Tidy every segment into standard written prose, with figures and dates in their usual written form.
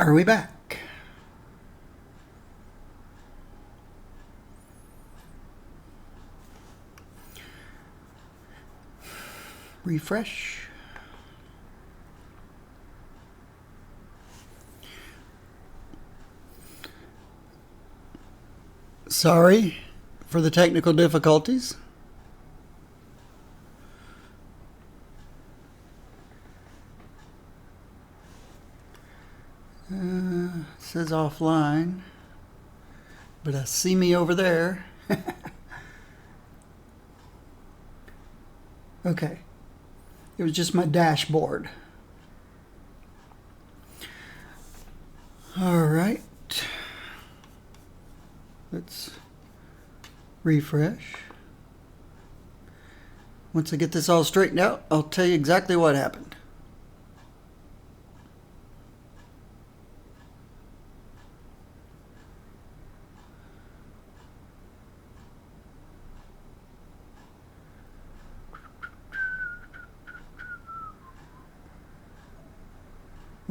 Are we back? Refresh. Sorry for the technical difficulties. It says offline, but I see me over there. Okay, it was just my dashboard. All right, let's refresh. Once I get this all straightened out, I'll tell you exactly what happened.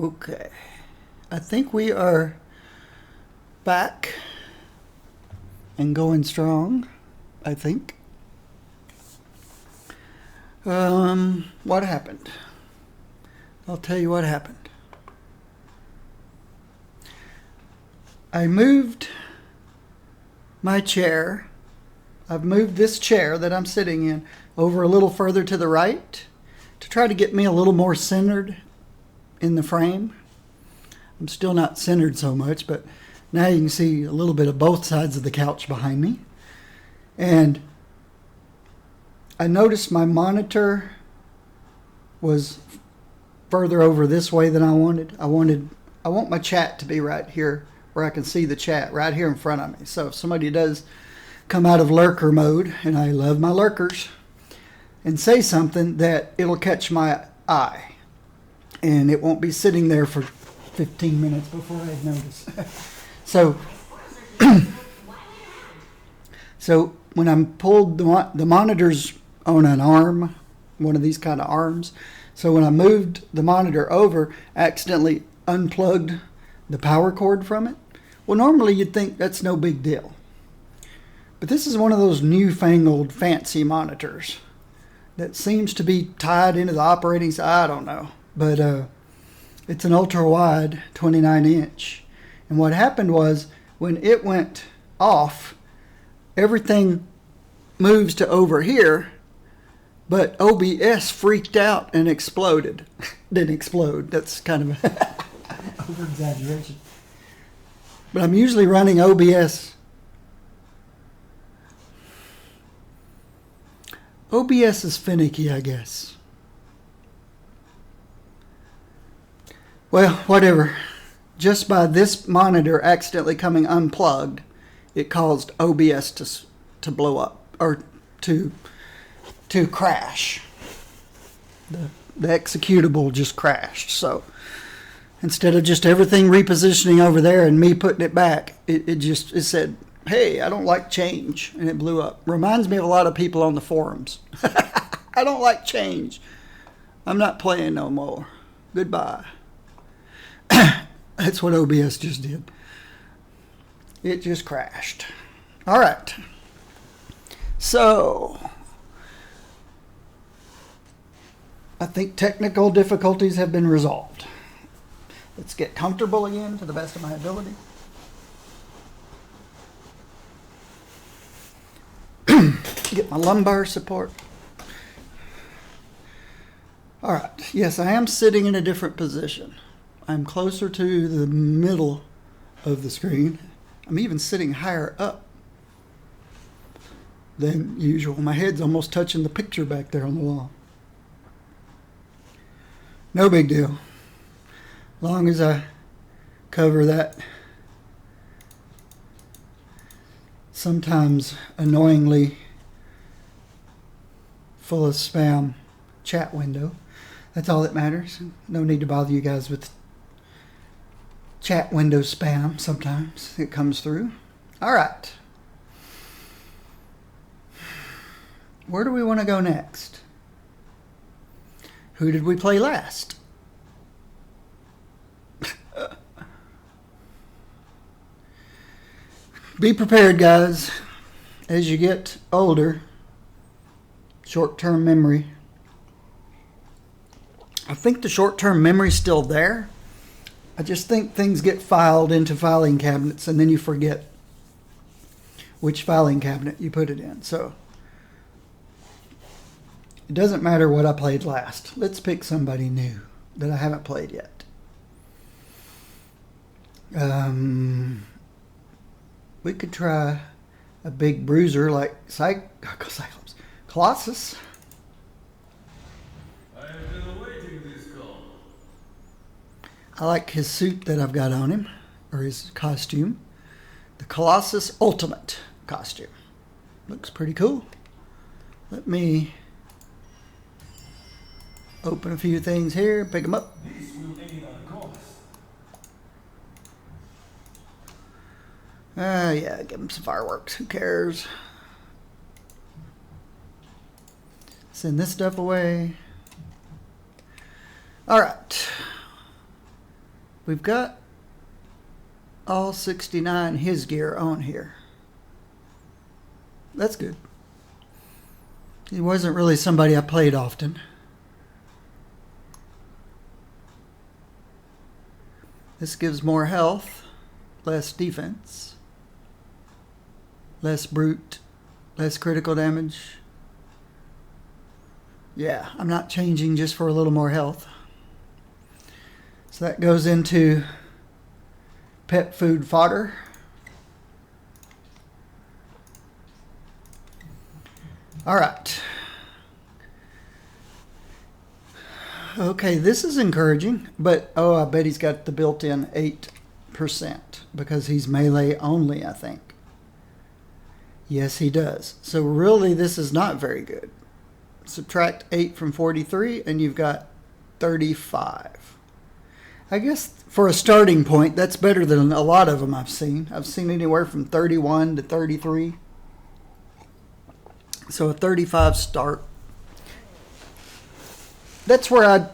Okay, I think we are back and going strong, I think. What happened? I'll tell you what happened. I moved my chair. I've moved this chair that I'm sitting in over a little further to the right to try to get me a little more centered in the frame. I'm still not centered so much, but now you can see a little bit of both sides of the couch behind me. And I noticed my monitor was further over this way than I wanted. I want my chat to be right here where I can see the chat right here in front of me. So if somebody does come out of lurker mode, and I love my lurkers, and say something, that it'll catch my eye. And it won't be sitting there for 15 minutes before I notice. So when I'm pulled, the monitor's on an arm, one of these kind of arms. So when I moved the monitor over, I accidentally unplugged the power cord from it. Well, normally you'd think that's no big deal. But this is one of those newfangled fancy monitors that seems to be tied into the operating system. I don't know. But it's an ultra-wide 29-inch. And what happened was, when it went off, everything moves to over here, but OBS freaked out and exploded. Didn't explode. That's kind of over-exaggeration. But I'm usually running OBS. OBS is finicky, I guess. Well, whatever. Just by this monitor accidentally coming unplugged, it caused OBS to blow up, or to crash. The executable just crashed. So instead of just everything repositioning over there and me putting it back, it said, "Hey, I don't like change," and it blew up. Reminds me of a lot of people on the forums. I don't like change. I'm not playing no more. Goodbye. That's what OBS just did. It just crashed. All right. So, I think technical difficulties have been resolved. Let's get comfortable again to the best of my ability. Get my lumbar support. All right. Yes, I am sitting in a different position. I'm closer to the middle of the screen. I'm even sitting higher up than usual. My head's almost touching the picture back there on the wall. No big deal. Long as I cover that sometimes annoyingly full of spam chat window. That's all that matters. No need to bother you guys with chat window spam. Sometimes it comes through. All right. Where do we want to go next? Who did we play last? Be prepared, guys. As you get older, short-term memory. I think the short-term memory's still there. I just think things get filed into filing cabinets and then you forget which filing cabinet you put it in. So it doesn't matter what I played last. Let's pick somebody new that I haven't played yet. We could try a big bruiser like Cyclops. Colossus. I have been awaiting this call. I like his suit that I've got on him, or his costume. The Colossus Ultimate costume. Looks pretty cool. Let me open a few things here, pick them up. This will aid our cause. Yeah, give him some fireworks. Who cares? Send this stuff away. All right. We've got all 69 his gear on here. That's good. He wasn't really somebody I played often. This gives more health, less defense, less brute, less critical damage. Yeah, I'm not changing just for a little more health. So that goes into pet food fodder. All right. Okay, this is encouraging, but I bet he's got the built-in 8% because he's melee only, I think. Yes, he does. So really, this is not very good. Subtract 8 from 43, and you've got 35. I guess for a starting point, that's better than a lot of them I've seen. I've seen anywhere from 31 to 33. So a 35 start. That's where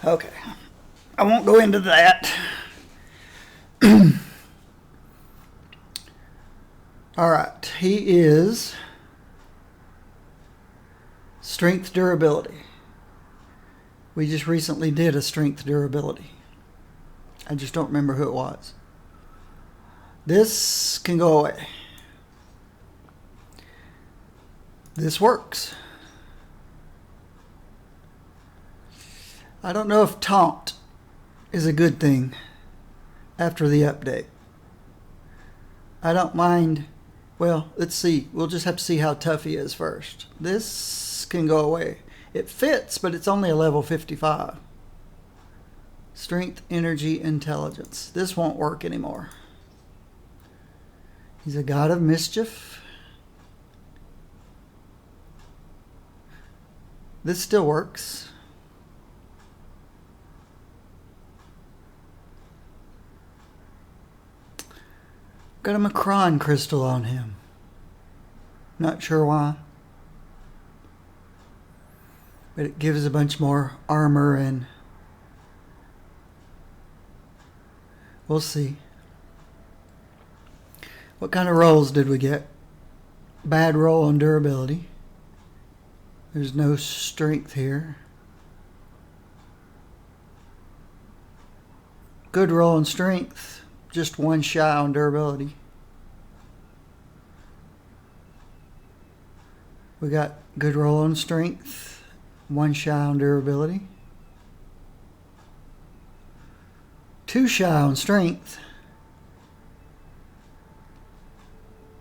okay. I won't go into that. All right. He is strength durability. We just recently did a strength durability. I just don't remember who it was. This can go away. This works. I don't know if taunt is a good thing after the update. I don't mind. Well, let's see. We'll just have to see how tough he is first. This can go away. It fits, but it's only a level 55. Strength, energy, intelligence. This won't work anymore. He's a god of mischief. This still works. Got a Macron crystal on him. Not sure why. But it gives a bunch more armor and we'll see. What kind of rolls did we get? Bad roll on durability. There's no strength here. Good roll on strength. Just one shy on durability. We got good roll on strength. One shy on durability. Two shy on strength.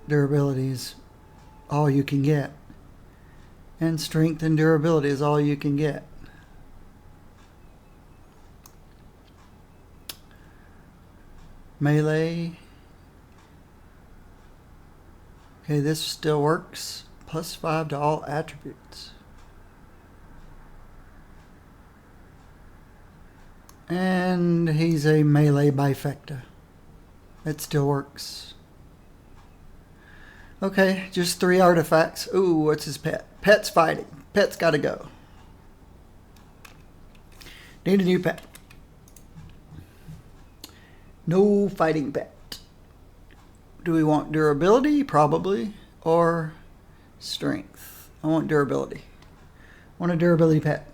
Durability is all you can get. And strength and durability is all you can get. Melee. Okay, this still works. +5 to all attributes. And he's a melee bifecta. That still works. Okay, just 3 artifacts. Ooh, what's his pet? Pet's fighting. Pet's gotta go. Need a new pet. No fighting pet. Do we want durability? Probably. Or strength? I want durability. I want a durability pet.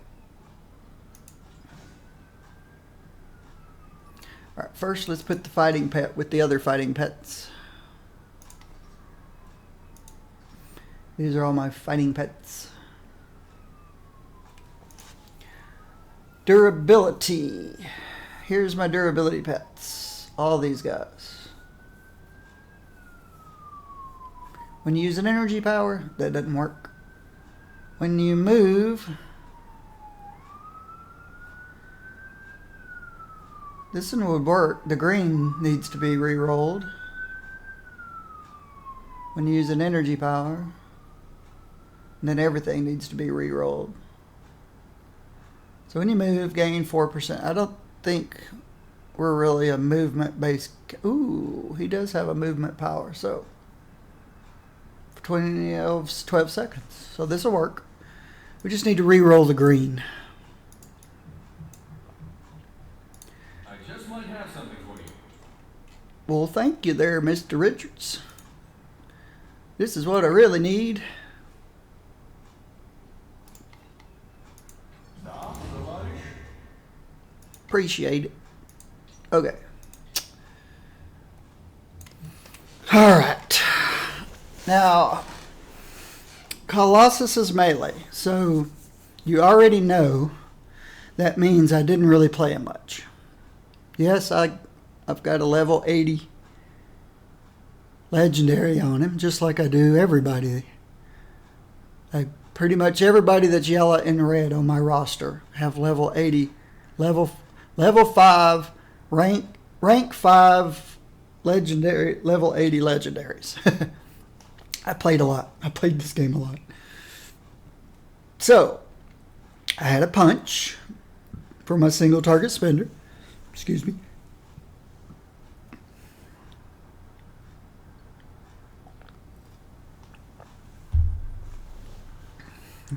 Alright, first let's put the fighting pet with the other fighting pets. These are all my fighting pets. Durability. Here's my durability pets. All these guys. When you use an energy power, that doesn't work. When you move, this one would work. The green needs to be re-rolled. When you use an energy power, then everything needs to be re-rolled. So when you move, gain 4%. I don't think we're really a movement-based... Ooh, he does have a movement power, so... For 12 seconds. So this will work. We just need to re-roll the green. I just might have something for you. Well, thank you there, Mr. Richards. This is what I really need. Appreciate it. Okay. All right. Now, Colossus is melee, so you already know that means I didn't really play him much. Yes, I've got a level 80 legendary on him, just like I do everybody. Pretty much everybody that's yellow and red on my roster have level 80, level 5, rank 5 legendary, level 80 legendaries. I played a lot. I played this game a lot. So, I had a punch for my single target spender. Excuse me.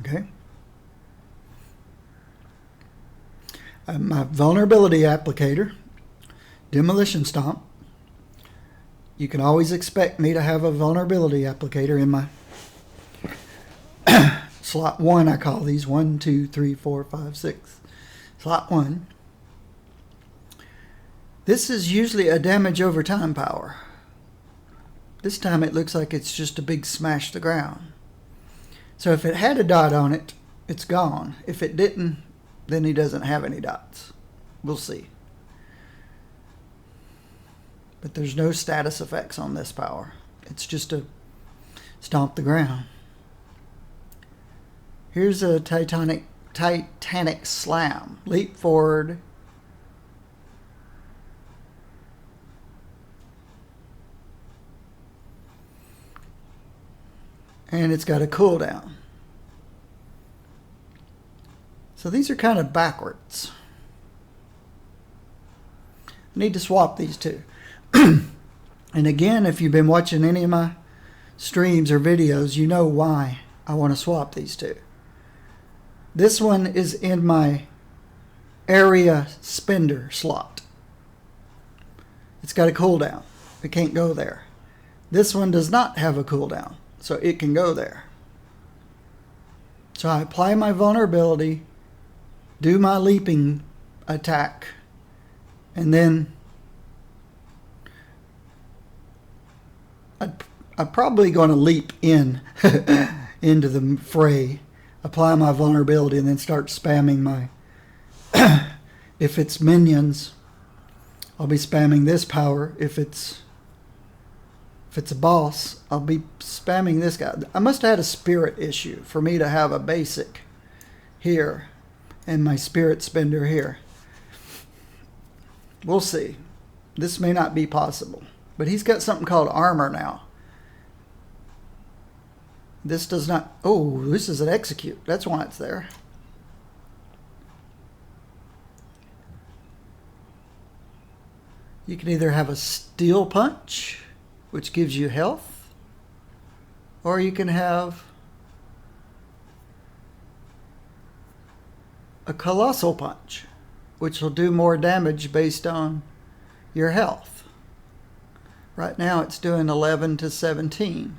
Okay. My vulnerability applicator, demolition stomp. You can always expect me to have a vulnerability applicator in my slot 1. I call these 1, 2, 3, 4, 5, 6. Slot 1. This is usually a damage over time power. This time it looks like it's just a big smash the ground. So if it had a dot on it, it's gone. If it didn't, then he doesn't have any dots. We'll see. But there's no status effects on this power. It's just a stomp the ground. Here's a Titanic Slam. Leap forward. And it's got a cooldown. So these are kind of backwards. I need to swap these two. And again, if you've been watching any of my streams or videos, you know why I want to swap these two. This one is in my area spender slot. It's got a cooldown. It can't go there. This one does not have a cooldown, so it can go there. So I apply my vulnerability, do my leaping attack, and then I'm probably going to leap in into the fray, apply my vulnerability, and then start spamming my... If it's minions, I'll be spamming this power. If it's a boss, I'll be spamming this guy. I must have had a spirit issue for me to have a basic here and my spirit spender here. We'll see. This may not be possible. But he's got something called armor now. This does not... Oh, this is an execute. That's why it's there. You can either have a steel punch, which gives you health, or you can have a colossal punch, which will do more damage based on your health. Right now it's doing 11 to 17,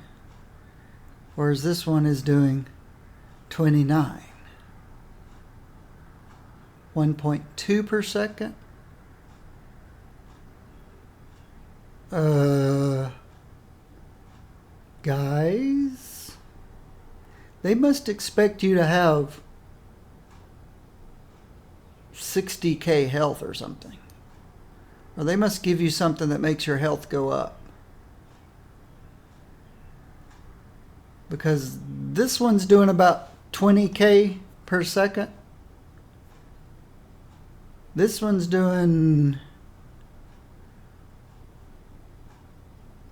whereas this one is doing 29. 1.2 per second. Guys, they must expect you to have 60k health or something. Or they must give you something that makes your health go up. Because this one's doing about 20k per second. This one's doing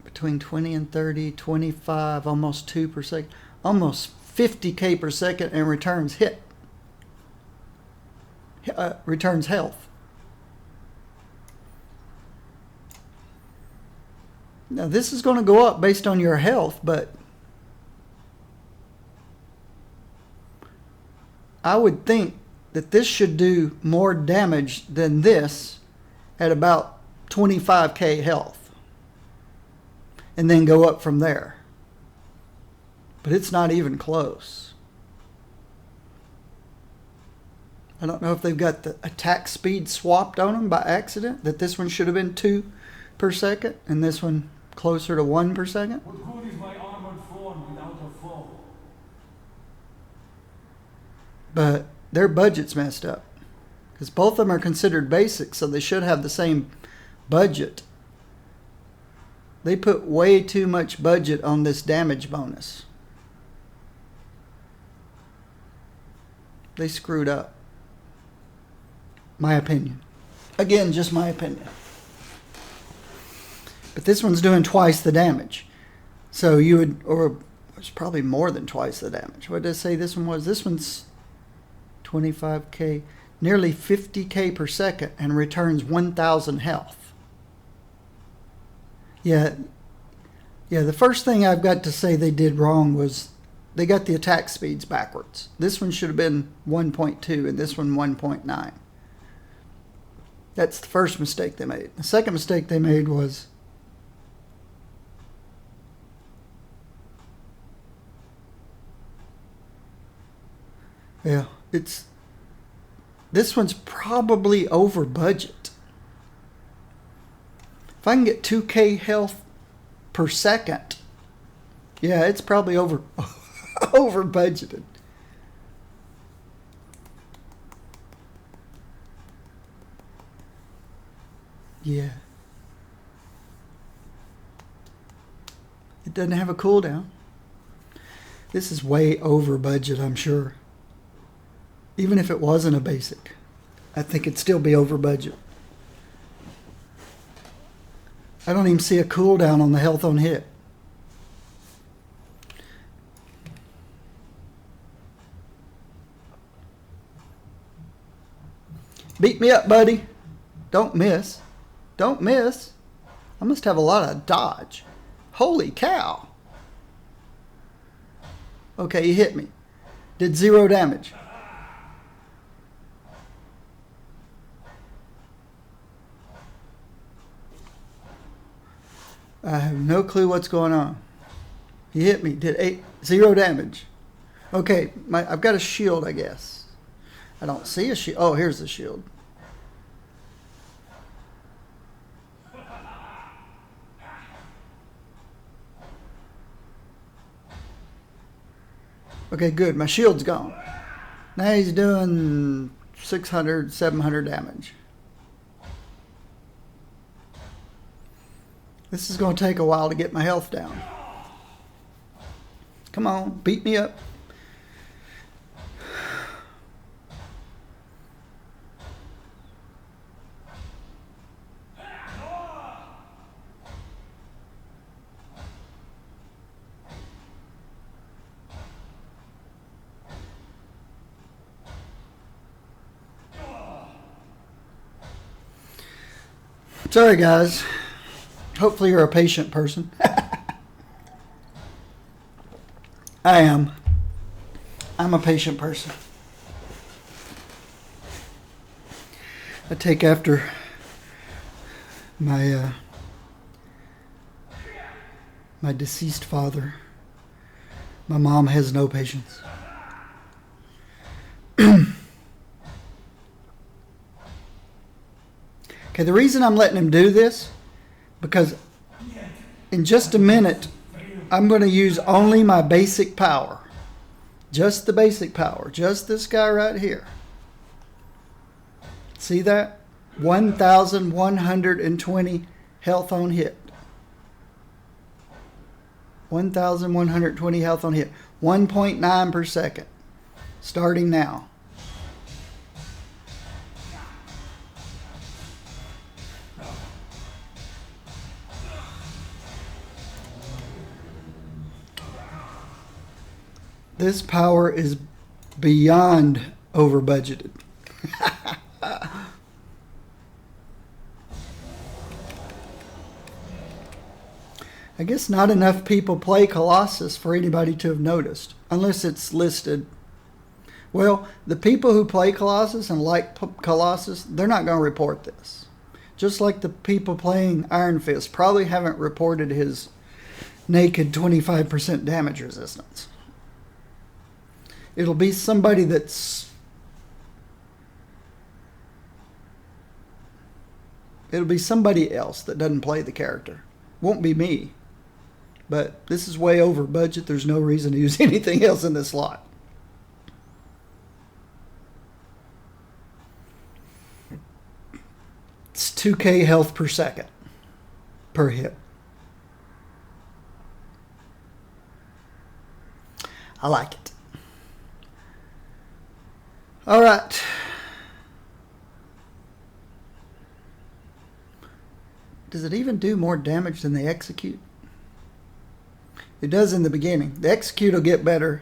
between 20 and 30, 25, almost 2 per second. Almost 50k per second and returns returns health. Now this is going to go up based on your health, but I would think that this should do more damage than this at about 25k health, and then go up from there. But it's not even close. I don't know if they've got the attack speed swapped on them by accident, that this one should have been 2 per second and this one closer to 1 per second. What good is my armored form without a foe? But their budget's messed up, because both of them are considered basic, so they should have the same budget. They put way too much budget on this damage bonus. They screwed up. My opinion. Again, just my opinion. But this one's doing twice the damage. So you would, or it's probably more than twice the damage. What did I say this one was? This one's 25k, nearly 50k per second, and returns 1,000 health. Yeah, the first thing I've got to say they did wrong was they got the attack speeds backwards. This one should have been 1.2 and this one 1.9. That's the first mistake they made. The second mistake they made was this one's probably over budget. If I can get 2k health per second, yeah, it's probably over over budgeted. Yeah. It doesn't have a cooldown. This is way over budget, I'm sure. Even if it wasn't a basic, I think it'd still be over budget. I don't even see a cooldown on the health on hit. Beat me up, buddy. Don't miss. Don't miss. I must have a lot of dodge. Holy cow. Okay, he hit me. Did 0 damage. I have no clue what's going on. He hit me. Did 0 damage. Okay, I've got a shield, I guess. I don't see a shield. Oh, here's the shield. Okay, good. My shield's gone. Now he's doing 600, 700 damage. This is going to take a while to get my health down. Come on, beat me up. Sorry, guys. Hopefully you're a patient person. I am. I'm a patient person. I take after my my deceased father. My mom has no patience. Okay, the reason I'm letting him do this, because in just a minute, I'm going to use only my basic power. Just the basic power. Just this guy right here. See that? 1,120 health on hit. 1,120 health on hit. 1.9 per second. Starting now. This power is beyond over budgeted. I guess not enough people play Colossus for anybody to have noticed, unless it's listed. Well, the people who play Colossus and like Colossus, they're not going to report this. Just like the people playing Iron Fist probably haven't reported his naked 25% damage resistance. It'll be somebody that's... It'll be somebody else that doesn't play the character. Won't be me. But this is way over budget. There's no reason to use anything else in this slot. It's 2k health per second. Per hit. I like it. All right. Does it even do more damage than the execute? It does in the beginning. The execute will get better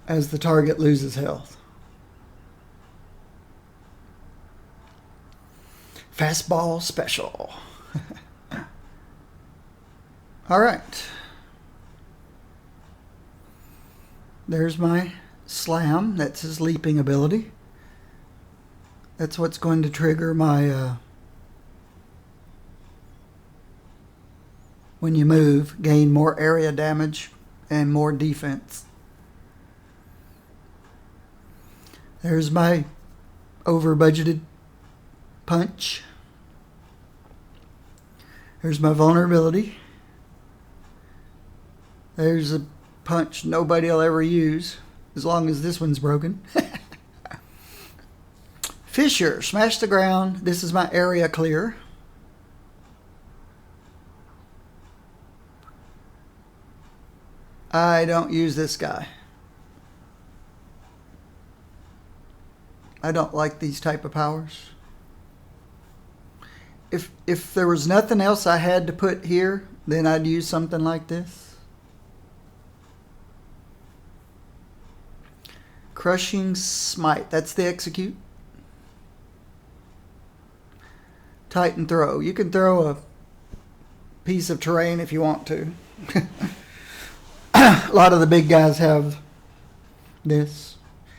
as the target loses health. Fastball special. All right. There's my slam. That's his leaping ability. That's what's going to trigger my when you move, gain more area damage and more defense. There's my over budgeted punch. There's my vulnerability. There's a punch nobody will ever use as long as this one's broken. Fissure, smash the ground. This is my area clear. I don't use this guy. I don't like these type of powers. If there was nothing else I had to put here, then I'd use something like this. Crushing Smite. That's the execute. Titan Throw. You can throw a piece of terrain if you want to. A lot of the big guys have this.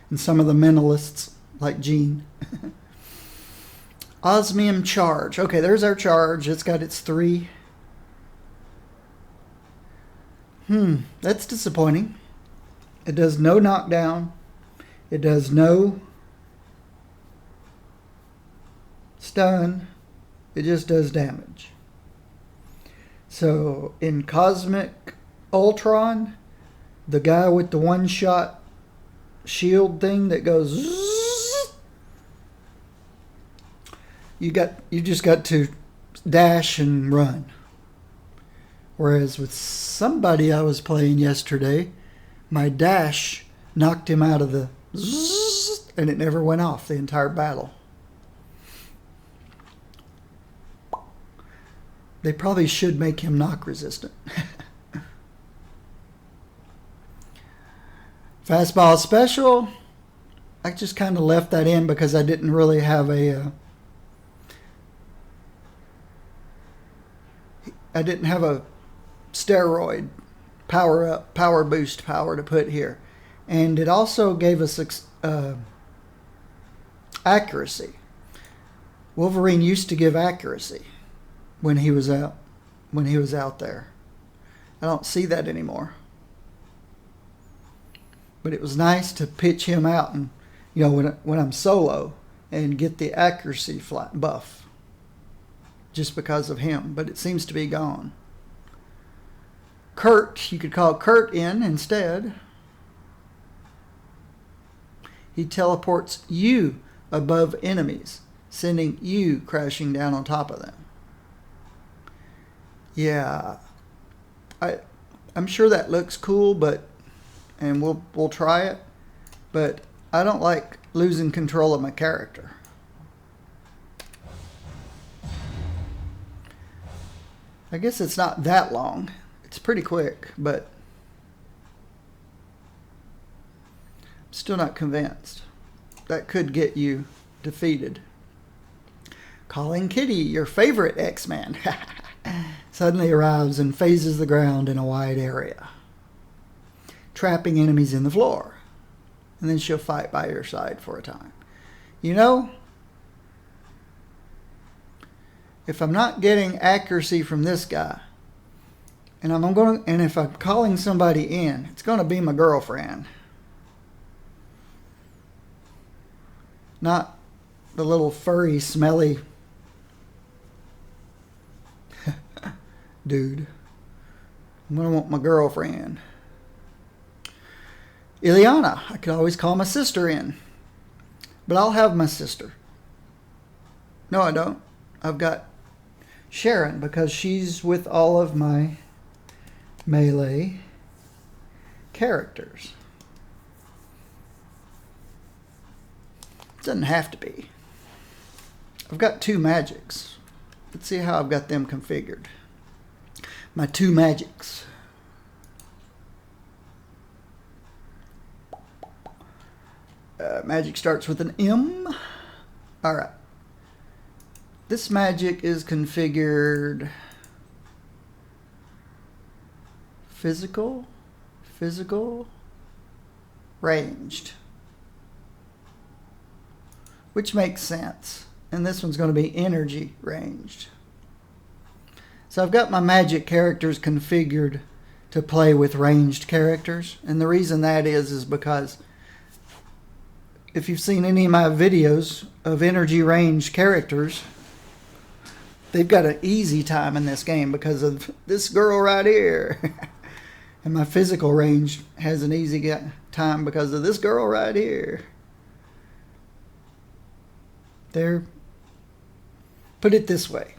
And some of the mentalists, like Gene. Osmium Charge. Okay, there's our charge. It's got its 3. That's disappointing. It does no knockdown. It does no stun. It just does damage. So in Cosmic Ultron, the guy with the one-shot shield thing that goes zzz, you just got to dash and run. Whereas with somebody I was playing yesterday, my dash knocked him out of the zzz, and it never went off the entire battle. They probably should make him knock resistant. Fastball special. I just kind of left that in because I didn't really have a steroid power boost power to put here, and it also gave us accuracy. Wolverine used to give accuracy when he was out there. I don't see that anymore. But it was nice to pitch him out and, when I'm solo and get the accuracy buff just because of him. But it seems to be gone. Kurt, you could call Kurt in instead. He teleports you above enemies, sending you crashing down on top of them. Yeah, I'm sure that looks cool, and we'll try it, but I don't like losing control of my character. I guess it's not that long. It's pretty quick, but I'm still not convinced. That could get you defeated. Calling Kitty, your favorite X-Man, suddenly arrives and phases the ground in a wide area, trapping enemies in the floor. And then she'll fight by your side for a time. If I'm not getting accuracy from this guy, and if I'm calling somebody in, it's going to be my girlfriend. Not the little furry, smelly dude. I'm going to want my girlfriend. Ileana, I could always call my sister in. But I'll have my sister. No, I don't. I've got Sharon because she's with all of my melee characters. It doesn't have to be. I've got 2 magics. Let's see how I've got them configured. My 2 magics. Magic starts with an M. Alright. This magic is configured physical, ranged. Which makes sense. And this one's going to be energy ranged. So I've got my magic characters configured to play with ranged characters. And the reason that is because if you've seen any of my videos of energy ranged characters, they've got an easy time in this game because of this girl right here. And my physical range has an easy time because of this girl right here. Put it this way.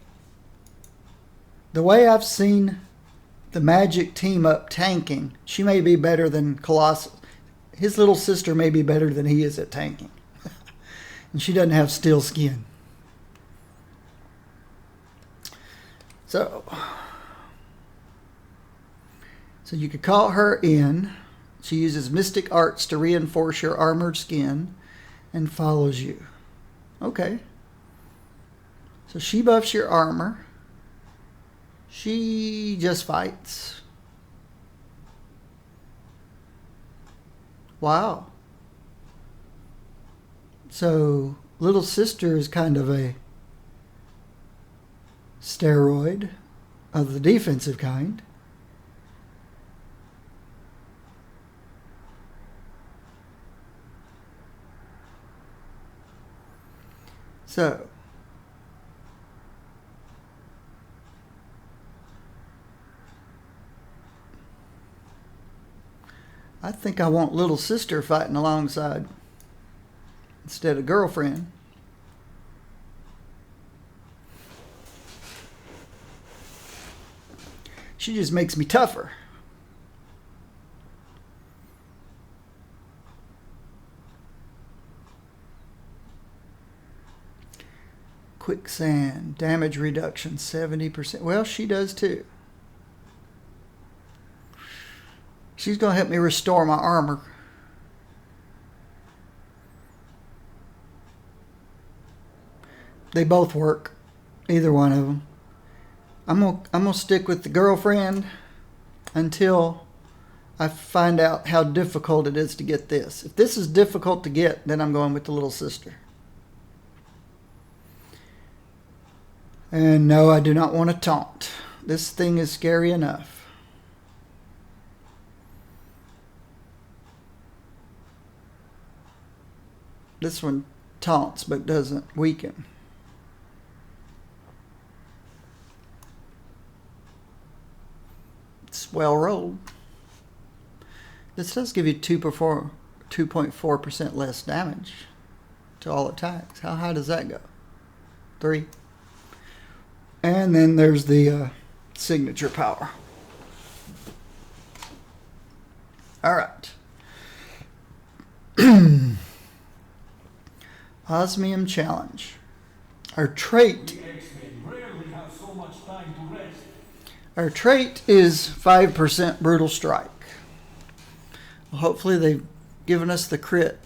The way I've seen the magic team up tanking, she may be better than Colossus. His little sister may be better than he is at tanking. And she doesn't have steel skin. So you could call her in. She uses mystic arts to reinforce your armored skin and follows you. Okay. So she buffs your armor. She just fights. Wow. So little sister is kind of a steroid of the defensive kind. So I think I want little sister fighting alongside instead of girlfriend. She just makes me tougher. Quicksand, damage reduction 70%. Well, she does too. She's going to help me restore my armor. They both work. Either one of them. I'm gonna stick with the girlfriend until I find out how difficult it is to get this. If this is difficult to get, then I'm going with the little sister. And no, I do not want to taunt. This thing is scary enough. This one taunts but doesn't weaken. It's well rolled. This does give you 2.4% less damage to all attacks. How high does that go? 3. And then there's the signature power. All right. Osmium Challenge. Our trait. Our trait is 5% Brutal Strike. Well, hopefully they've given us the crit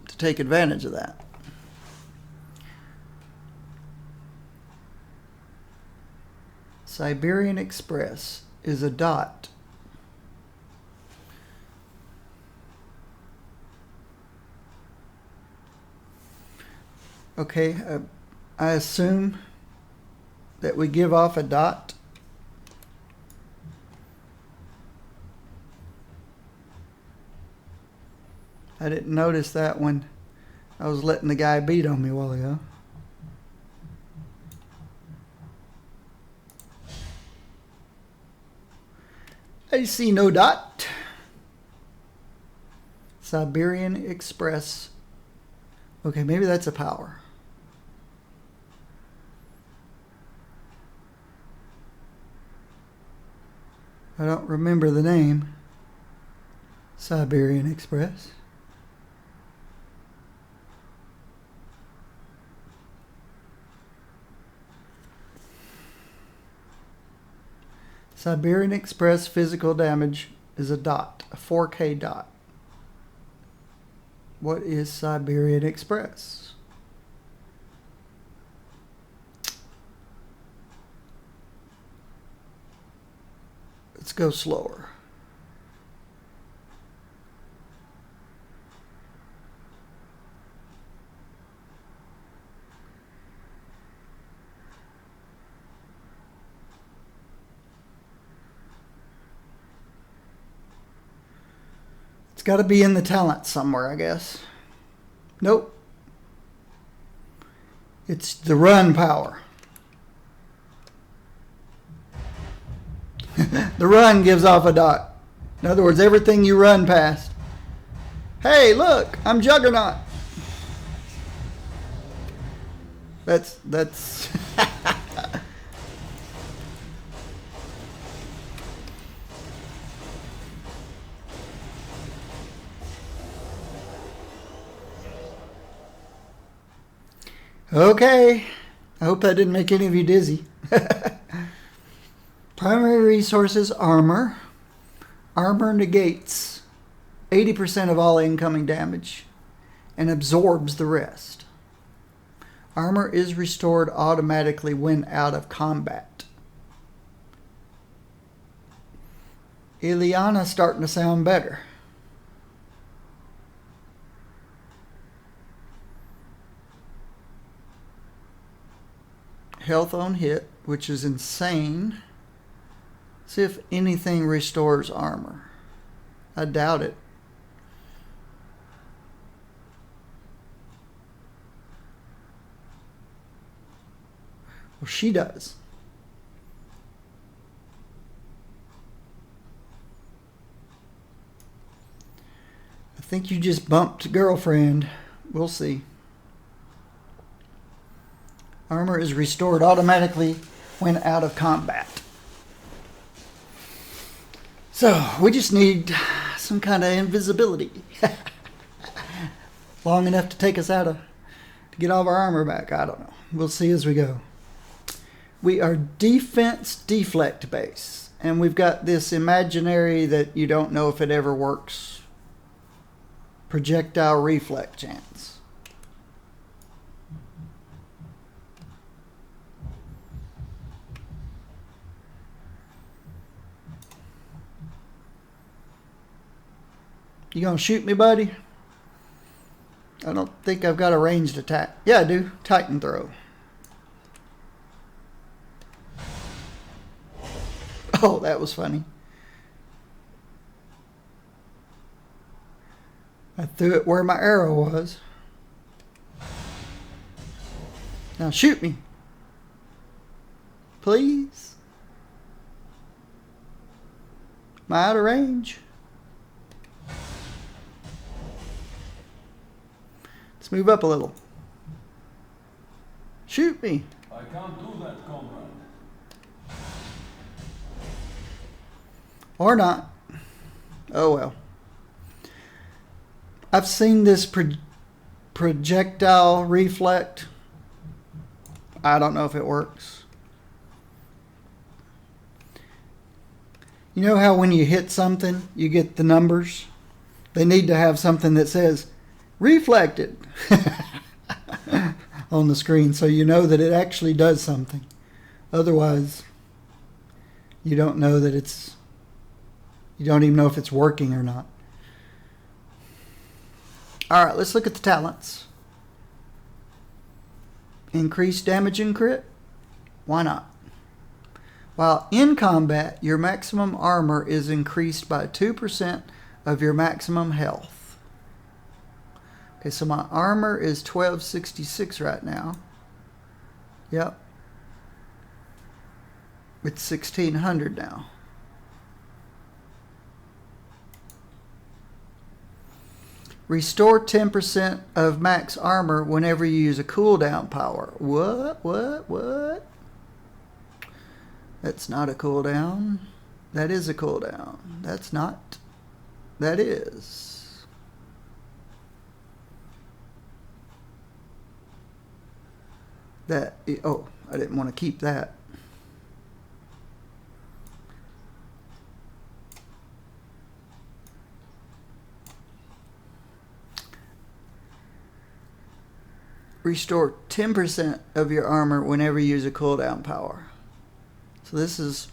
to take advantage of that. Siberian Express is a dot. Okay, I assume that we give off a dot. I didn't notice that when I was letting the guy beat on me a while ago. I see no dot. Siberian Express. Okay, maybe that's a power. I don't remember the name. Siberian Express. Siberian Express physical damage is a dot, a 4K dot. What is Siberian Express? Let's go slower. It's got to be in the talent somewhere, I guess. Nope. It's the run power. The run gives off a dot. In other words, everything you run past. Hey, look, I'm Juggernaut. That's okay. I hope that didn't make any of you dizzy. Primary resources, armor. Armor negates 80% of all incoming damage and absorbs the rest. Armor is restored automatically when out of combat. Ileana's starting to sound better. Health on hit, which is insane. See if anything restores armor. I doubt it. Well, she does. I think you just bumped girlfriend. We'll see. Armor is restored automatically when out of combat. So, we just need some kind of invisibility. Long enough to take us out of, to get all of our armor back. I don't know. We'll see as we go. We are defense deflect base. And we've got this imaginary that you don't know if it ever works. Projectile reflect chance. You gonna shoot me, buddy? I don't think I've got a ranged attack. Yeah, I do. Titan throw. Oh, that was funny. I threw it where my arrow was. Now shoot me. Please. Am I out of range? Let's move up a little. Shoot me. I can't do that, comrade. Or not. Oh well. I've seen this projectile reflect. I don't know if it works. You know how when you hit something, you get the numbers? They need to have something that says reflected on the screen so you know that it actually does something. Otherwise, you don't know that you don't even know if it's working or not. All right, let's look at the talents. Increase damage and crit? Why not? While in combat, your maximum armor is increased by 2% of your maximum health. Okay, so my armor is 1266 right now. Yep. It's 1600 now. Restore 10% of max armor whenever you use a cooldown power. What? That's not a cooldown. That is a cooldown. That's not. That is. That. Oh, I didn't want to keep that. Restore 10% of your armor whenever you use a cooldown power. So this is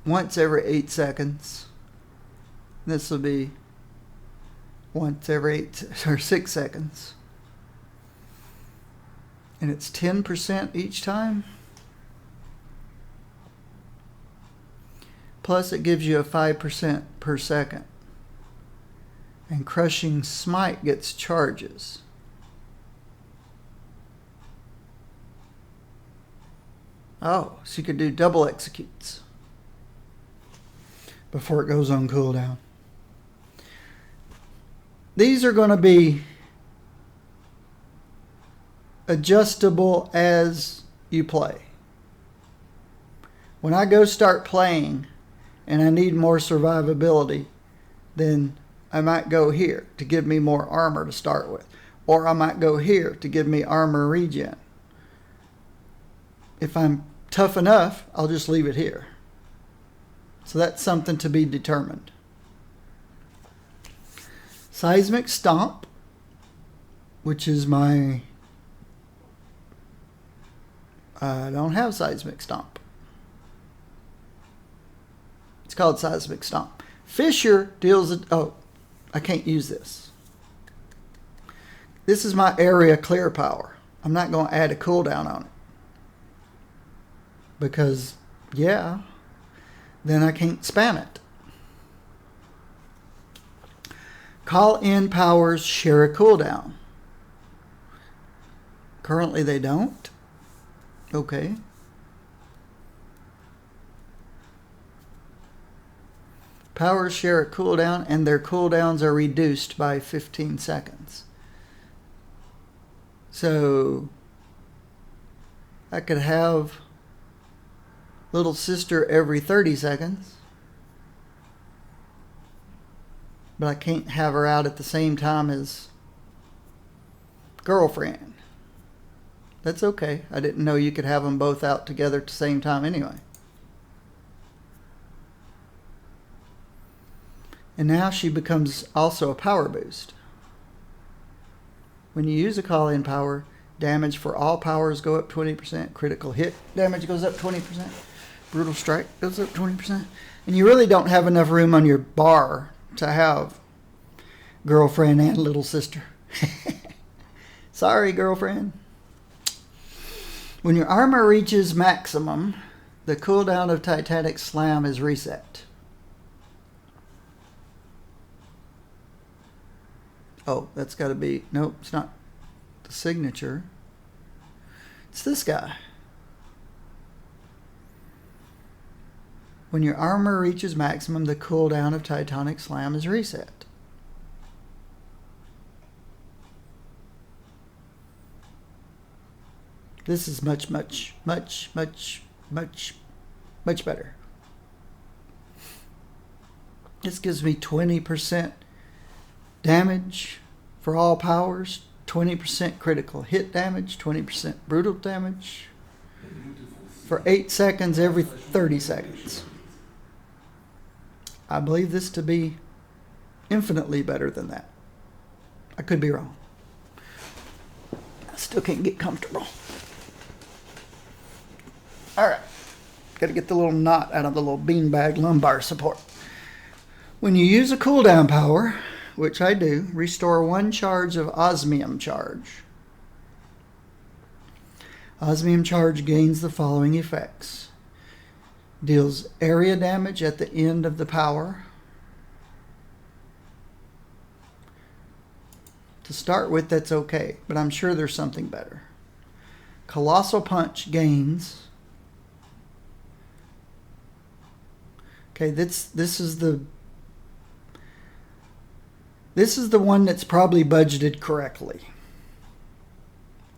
once every 8 seconds. This will be once every 6 seconds. And it's 10% each time. Plus it gives you a 5% per second. And Crushing Smite gets charges. Oh, so you could do double executes before it goes on cooldown. These are going to be adjustable as you play. When I go start playing and I need more survivability, then I might go here to give me more armor to start with. Or I might go here to give me armor regen. If I'm tough enough, I'll just leave it here. So that's something to be determined. Seismic Stomp, which is my... I don't have Seismic Stomp. It's called Seismic Stomp. Fissure deals... Oh, I can't use this. This is my area clear power. I'm not going to add a cooldown on it. Because, yeah, then I can't spam it. Call-in powers share a cooldown. Currently they don't. Okay. Powers share a cooldown and their cooldowns are reduced by 15 seconds. So I could have Little Sister every 30 seconds. But I can't have her out at the same time as Girlfriend. That's okay. I didn't know you could have them both out together at the same time anyway. And now she becomes also a power boost. When you use a call-in power, damage for all powers go up 20%. Critical hit damage goes up 20%. Brutal strike goes up 20%. And you really don't have enough room on your bar to have Girlfriend and Little Sister. Sorry, Girlfriend. When your armor reaches maximum, the cooldown of Titanic Slam is reset. Oh, that's got to be... Nope, it's not the signature. It's this guy. When your armor reaches maximum, the cooldown of Titanic Slam is reset. This is much better. This gives me 20% damage for all powers, 20% critical hit damage, 20% brutal damage for 8 seconds every 30 seconds. I believe this to be infinitely better than that. I could be wrong. I still can't get comfortable. Alright. Got to get the little knot out of the little beanbag lumbar support. When you use a cooldown power, which I do, restore 1 charge of osmium charge. Osmium charge gains the following effects. Deals area damage at the end of the power. To start with, that's okay, but I'm sure there's something better. Colossal Punch gains. Okay, this is the one that's probably budgeted correctly.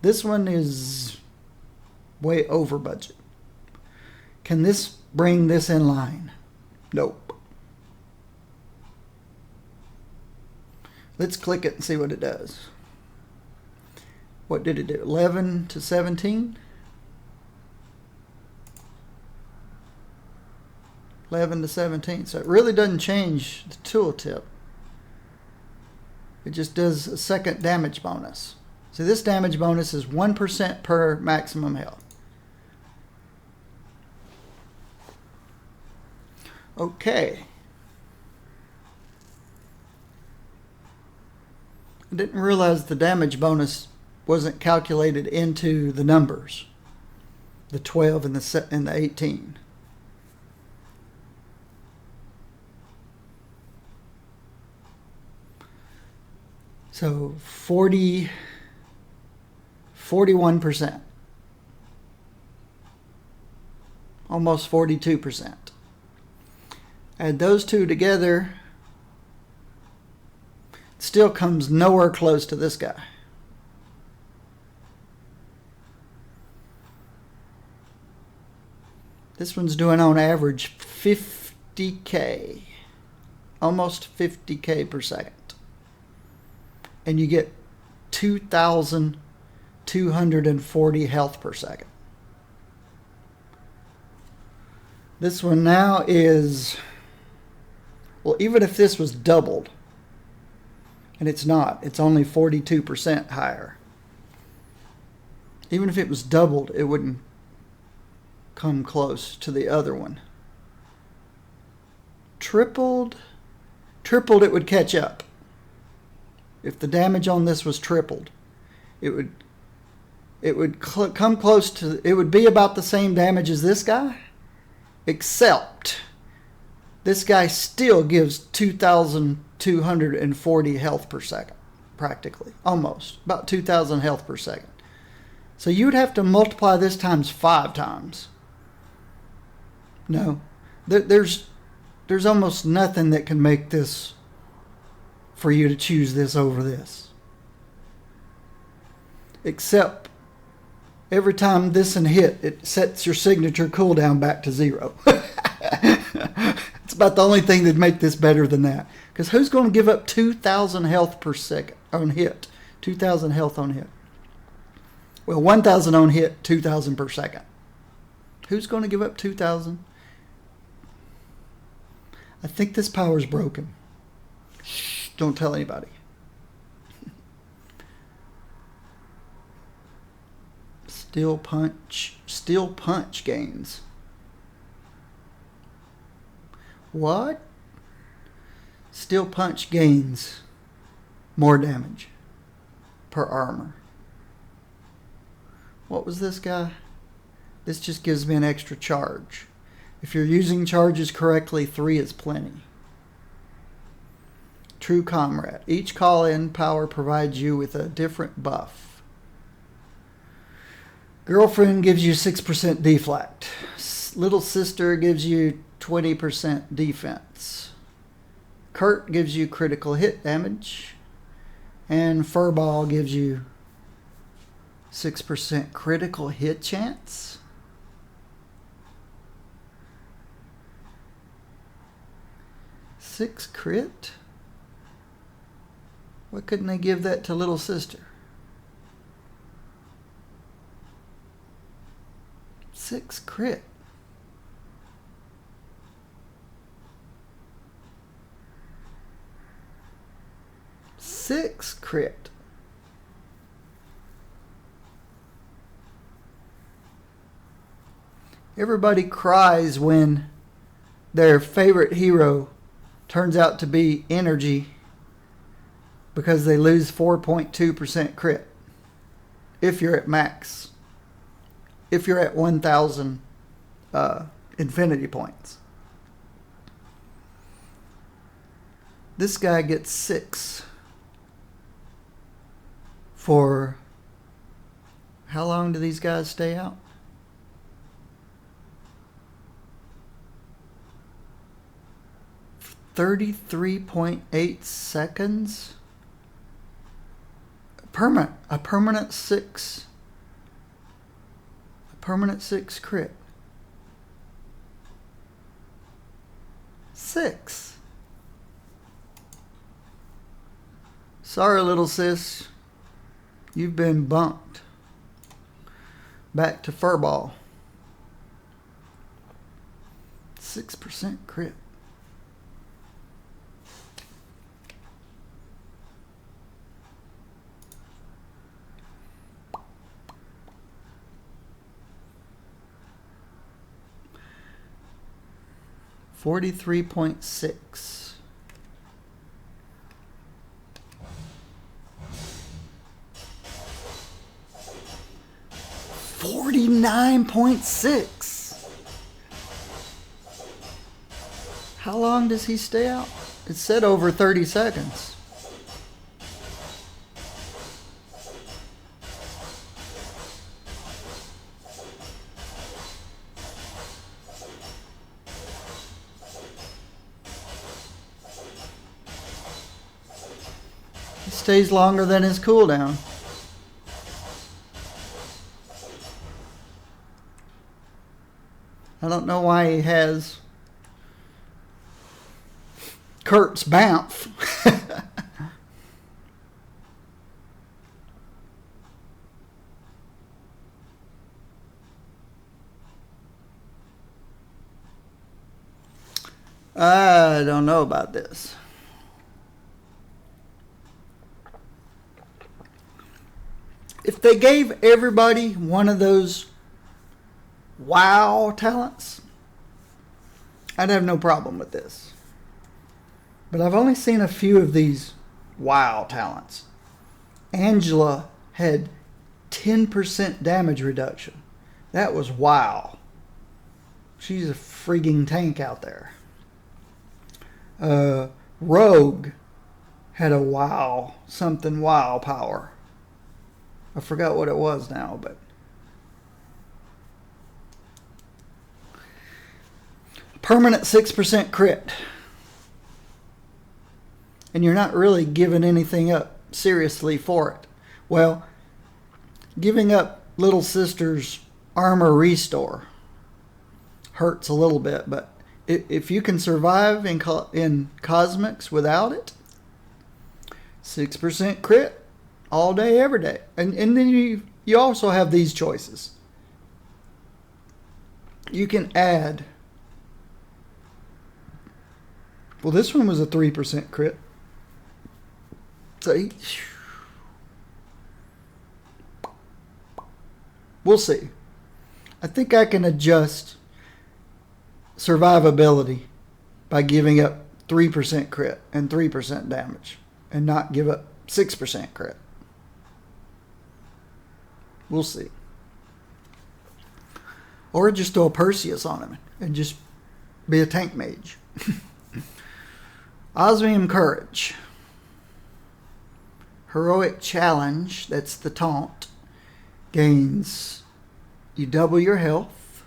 This one is way over budget. Can this bring this in line? Nope. Let's click it and see what it does. What did it do? 11 to 17? 11 to 17. So it really doesn't change the tooltip. It just does a second damage bonus. So this damage bonus is 1% per maximum health. Okay. I didn't realize the damage bonus wasn't calculated into the numbers. The 12 and the 18. So 41%. Almost 42%. Add those two together, it still comes nowhere close to this guy. This one's doing on average 50k. Almost 50k per second. And you get 2,240 health per second. This one now is, well, even if this was doubled, and it's not, it's only 42% higher. Even if it was doubled, it wouldn't come close to the other one. Tripled, it would catch up. If the damage on this was tripled, it would come close to, it would be about the same damage as this guy, except this guy still gives 2,240 health per second, practically, almost, about 2,000 health per second. So you would have to multiply this times 5 times. No, there's almost nothing that can make this for you to choose this over this. Except every time this one hit, it sets your signature cooldown back to 0. It's about the only thing that'd make this better than that. Because who's going to give up 2,000 health per second on hit? 2,000 health on hit. Well, 1,000 on hit, 2,000 per second. Who's going to give up 2,000? I think this power's broken. Shh. Don't tell anybody. Steel punch gains. What? Steel punch gains more damage per armor. What was this guy? This just gives me an extra charge. If you're using charges correctly, 3 is plenty. True Comrade. Each call-in power provides you with a different buff. Girlfriend gives you 6% deflect. Little Sister gives you 20% defense. Kurt gives you critical hit damage. And Furball gives you 6% critical hit chance. Six crit? Why couldn't they give that to Little Sister? 6 crit. Six crit. Everybody cries when their favorite hero turns out to be energy because they lose 4.2% crit if you're at max. If you're at 1,000 infinity points. This guy gets 6 for how long do these guys stay out? 33.8 seconds. A permanent 6 crit. 6. Sorry, little sis. You've been bumped. Back to Furball. 6% crit. $43.6. $49.6. How long does he stay out? It said over 30 seconds. He stays longer than his cooldown. I don't know why he has Kurt's bounce. I don't know about this. If they gave everybody one of those wow talents, I'd have no problem with this. But I've only seen a few of these wow talents. Angela had 10% damage reduction. That was wow. She's a freaking tank out there. Rogue had a wow, something wow power. I forgot what it was now, but permanent 6% crit. And you're not really giving anything up seriously for it. Well, giving up Little Sister's armor restore hurts a little bit, but if you can survive in Cosmics without it, 6% crit all day, every day. And then you also have these choices. You can add. Well, this one was a 3% crit. So we'll see. I think I can adjust survivability by giving up 3% crit and 3% damage and not give up 6% crit. We'll see. Or just throw a Perseus on him and just be a tank mage. Osmium Courage. Heroic Challenge, that's the taunt, gains you double your health.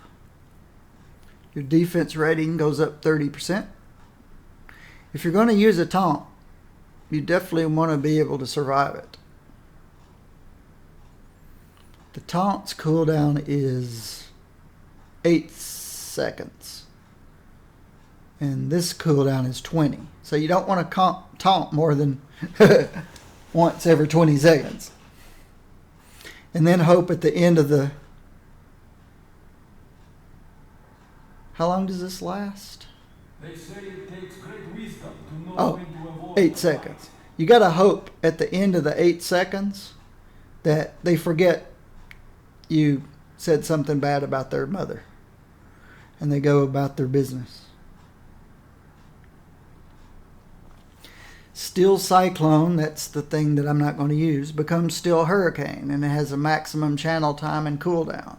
Your defense rating goes up 30%. If you're going to use a taunt, you definitely want to be able to survive it. The taunt's cooldown is 8 seconds. And this cooldown is 20. So you don't want to taunt more than once every 20 seconds. And then hope at the end of the... How long does this last? They say it takes great wisdom to know when to avoid 8 seconds. You got to hope at the end of the 8 seconds that they forget you said something bad about their mother. And they go about their business. Steel Cyclone, that's the thing that I'm not going to use, becomes Steel Hurricane, and it has a maximum channel time and cooldown.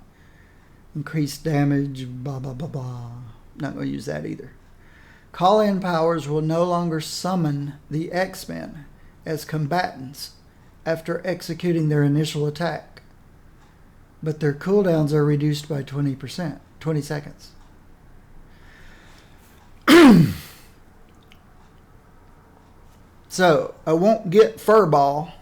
Increased damage, blah, blah, blah, blah. Not going to use that either. Call-in powers will no longer summon the X-Men as combatants after executing their initial attack, but their cooldowns are reduced by 20%, 20 seconds. So, I won't get Furball.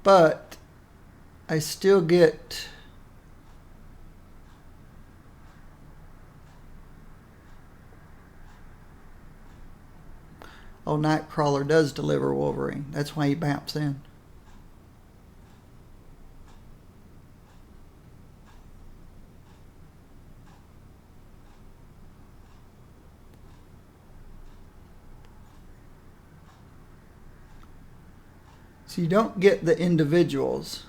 But I still get Nightcrawler does deliver Wolverine. That's why he bamps in. So you don't get the individuals.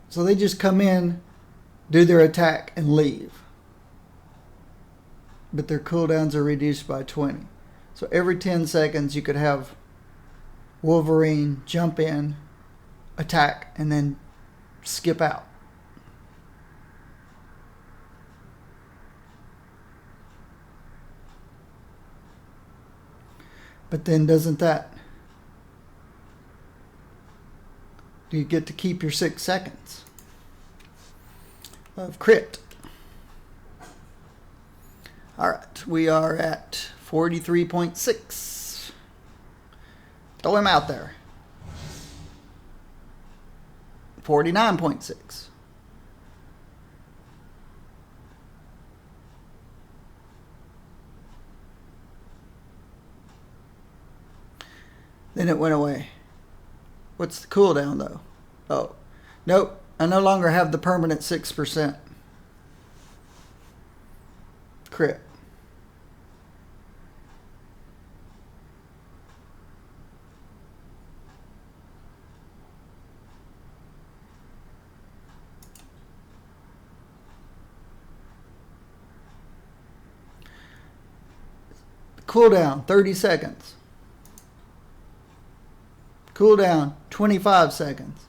So they just come in, do their attack, and leave. But their cooldowns are reduced by 20. So every 10 seconds you could have Wolverine jump in, attack, and then skip out. But then doesn't that... Do you get to keep your 6 seconds of crit? Alright, we are at 43.6. Throw him out there. 49.6. Then it went away. What's the cooldown though? Oh, nope. I no longer have the permanent 6% crit. Cooldown 30 seconds. Cooldown 25 seconds.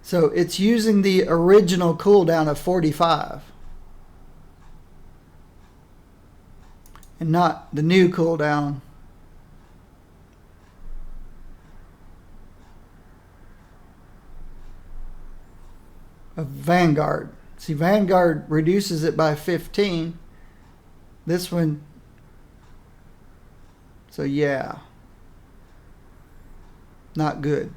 So it's using the original cooldown of 45 and not the new cooldown. Of Vanguard. See, Vanguard reduces it by 15. This one... So yeah, not good.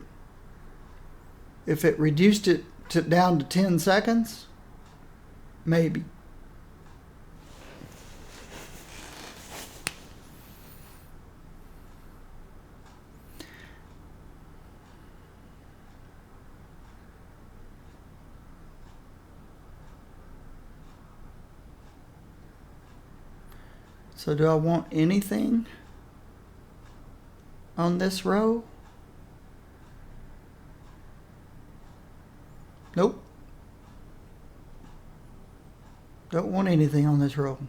If it reduced it down to 10 seconds, maybe. So do I want anything on this row? Nope. Don't want anything on this roll.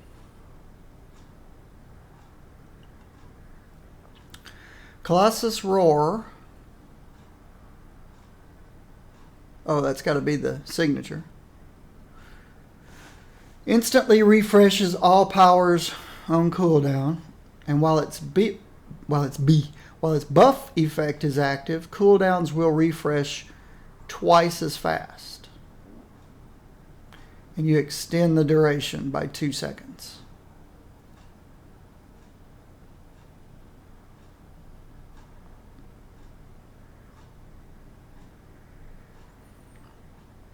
Colossus Roar. Oh, that's got to be the signature. Instantly refreshes all powers on cooldown, and while its buff effect is active, cooldowns will refresh twice as fast. And you extend the duration by 2 seconds.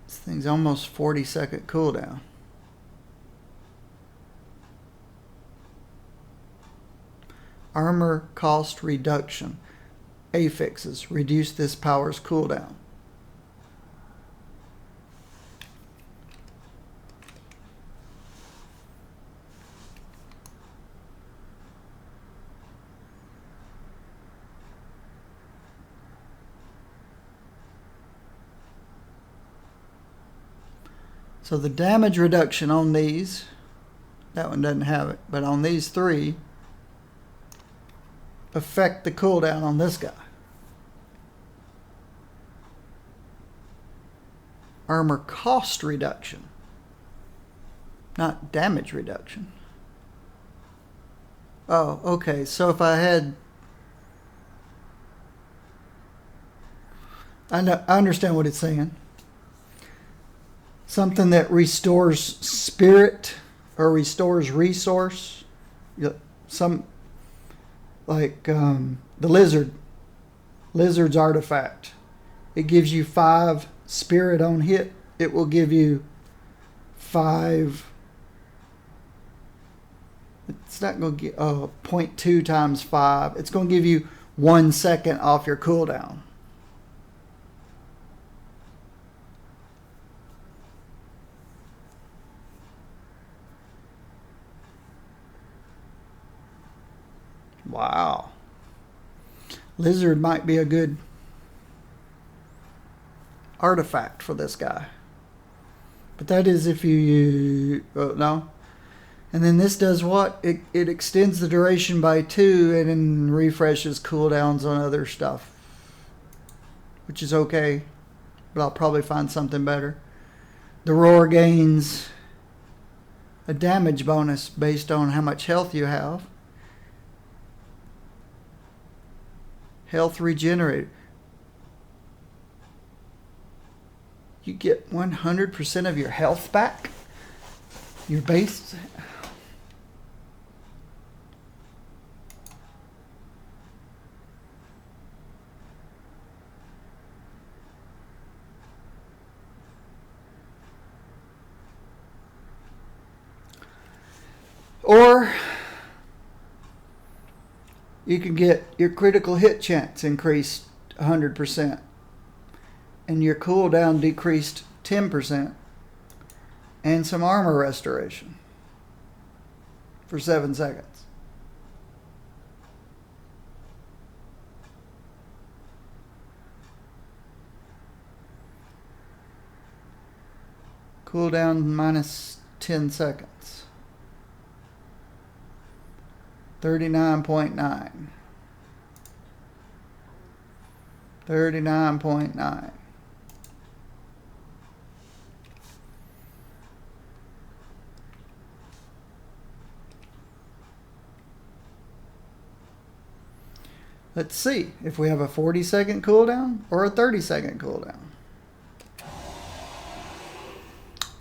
This thing's almost 40-second cooldown. Armor cost reduction. Affixes. Reduce this power's cooldown. So the damage reduction on these, that one doesn't have it, but on these three, affect the cooldown on this guy. Armor cost reduction, not damage reduction. Oh, okay. So if I had... I understand what it's saying. Something that restores spirit or restores resource. Some... like the lizard's artifact. It gives you 5 spirit on hit. It will give you 5. It's not going to get 0.2 times 5. It's going to give you 1 second off your cooldown. Wow. Lizard might be a good artifact for this guy. But that is if you... oh, no. And then this does what? It extends the duration by 2 and then refreshes cooldowns on other stuff. Which is okay. But I'll probably find something better. The roar gains a damage bonus based on how much health you have. Health regenerated. You get 100% of your health back. Your base. Or you can get your critical hit chance increased 100% and your cooldown decreased 10% and some armor restoration for 7 seconds. Cooldown minus 10 seconds. 39.9. 39.9. Let's see if we have a 40-second cooldown or a 30-second cooldown.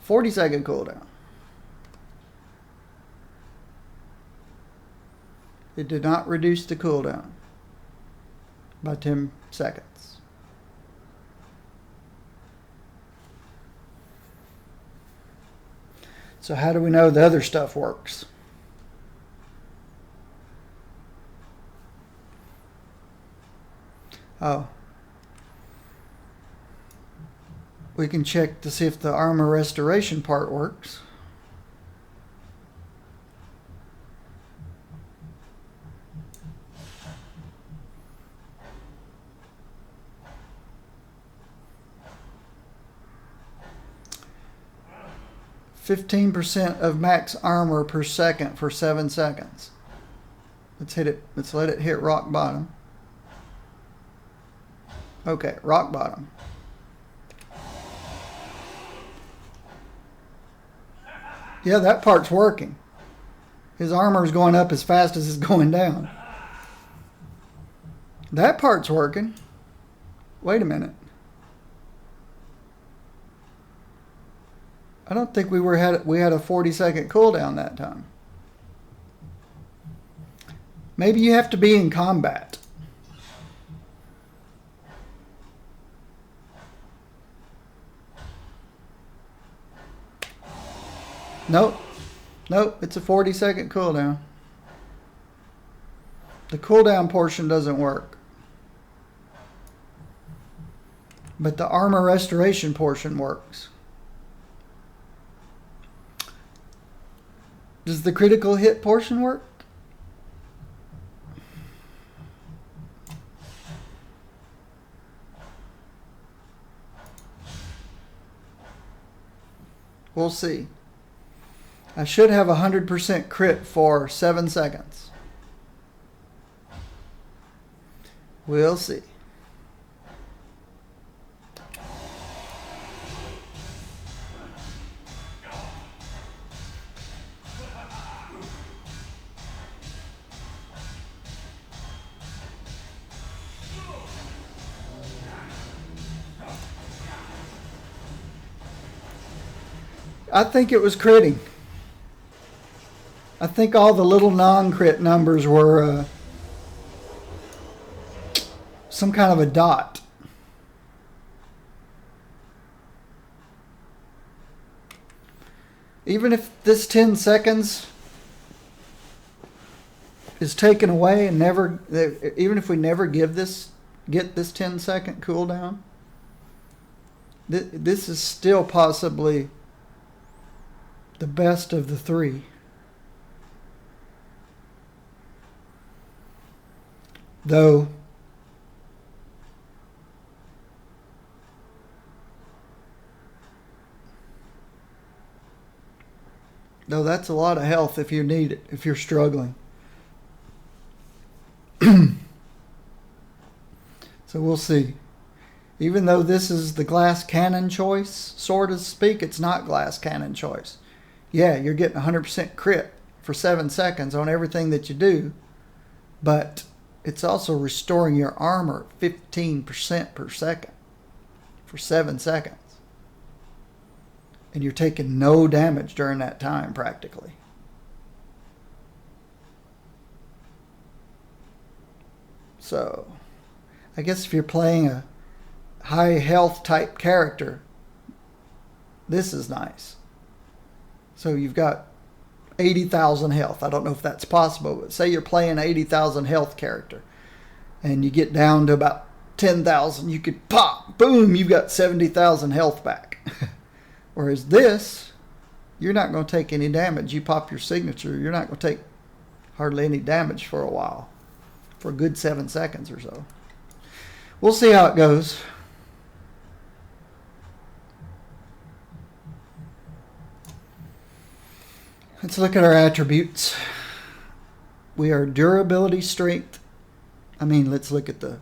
40-second cooldown. It did not reduce the cooldown by 10 seconds. So how do we know the other stuff works? Oh. We can check to see if the armor restoration part works. 15% of max armor per second for 7 seconds. Let's hit it. Let's let it hit rock bottom. Okay, rock bottom. Yeah, that part's working. His armor is going up as fast as it's going down. That part's working. Wait a minute. I don't think we had a 40-second cooldown that time. Maybe you have to be in combat. Nope. Nope, it's a 40-second cooldown. The cooldown portion doesn't work. But the armor restoration portion works. Does the critical hit portion work? We'll see. I should have 100% crit for 7 seconds. We'll see. I think it was critting. I think all the little non-crit numbers were some kind of a dot. Even if this 10 seconds is taken away and even if we never get this 10-second cooldown, this is still possibly the best of the three. Though that's a lot of health if you need it, if you're struggling. So we'll see. Even though this is the glass cannon choice, so to speak, it's not glass cannon choice. Yeah, you're getting 100% crit for 7 seconds on everything that you do, but it's also restoring your armor 15% per second for 7 seconds. And you're taking no damage during that time, practically. So, I guess if you're playing a high health type character, this is nice. So you've got 80,000 health. I don't know if that's possible, but say you're playing an 80,000 health character and you get down to about 10,000, you could pop, boom, you've got 70,000 health back. Whereas this, you're not going to take any damage. You pop your signature, you're not going to take hardly any damage for a while, for a good 7 seconds or so. We'll see how it goes. Let's look at our attributes. We are durability, strength. Let's look at the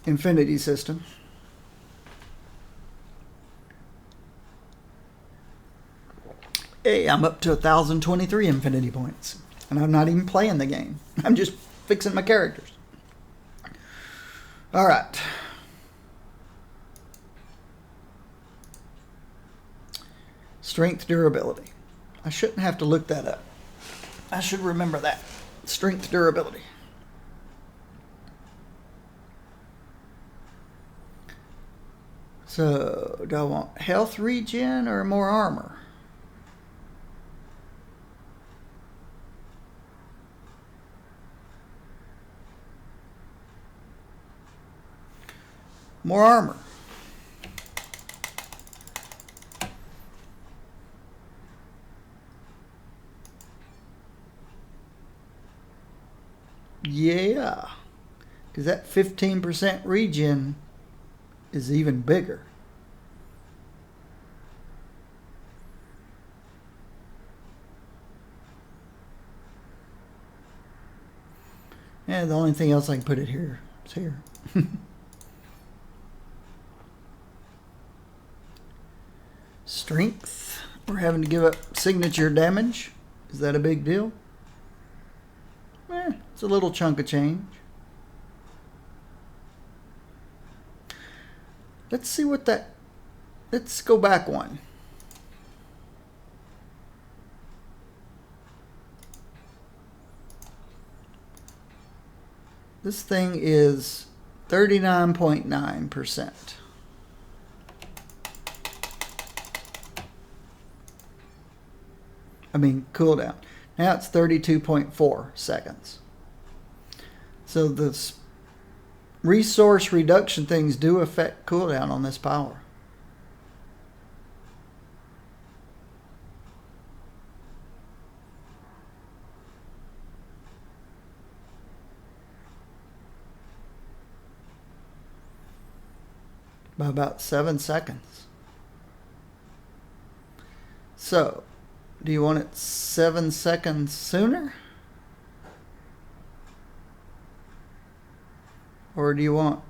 infinity system. Hey, I'm up to 1,023 infinity points. And I'm not even playing the game. I'm just fixing my characters. All right. Strength, durability. I shouldn't have to look that up. I should remember that. Strength, durability. So, do I want health regen or more armor? More armor. Yeah, because that 15% regen is even bigger. Yeah, the only thing else I can put it here is here. Strength. We're having to give up signature damage. Is that a big deal? It's a little chunk of change. Let's see what that... Let's go back one. This thing is 39.9%. I mean, cooldown. Now it's 32.4 seconds. So the resource reduction things do affect cooldown on this power. By about 7 seconds. So, do you want it 7 seconds sooner? Or do you want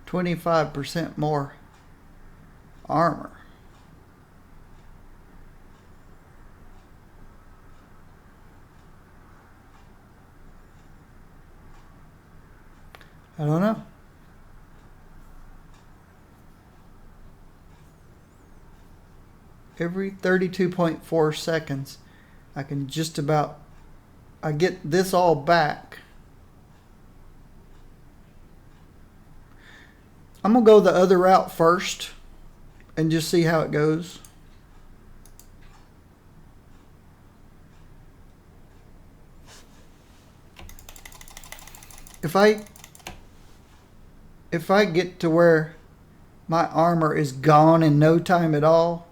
25% more armor? I don't know. Every 32.4 seconds, I can just about, I get this all back. I'm going to go the other route first and just see how it goes. If I get to where my armor is gone in no time at all,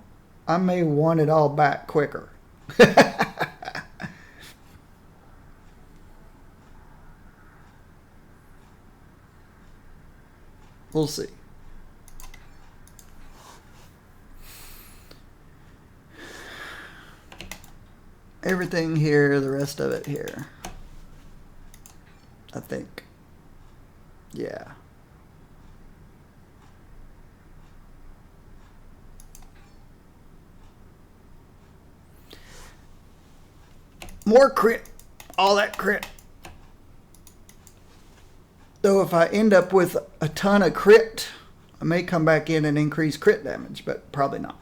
I may want it all back quicker. We'll see. Everything here, the rest of it here. I think. Yeah. More crit. All that crit. Though if I end up with a ton of crit, I may come back in and increase crit damage, but probably not.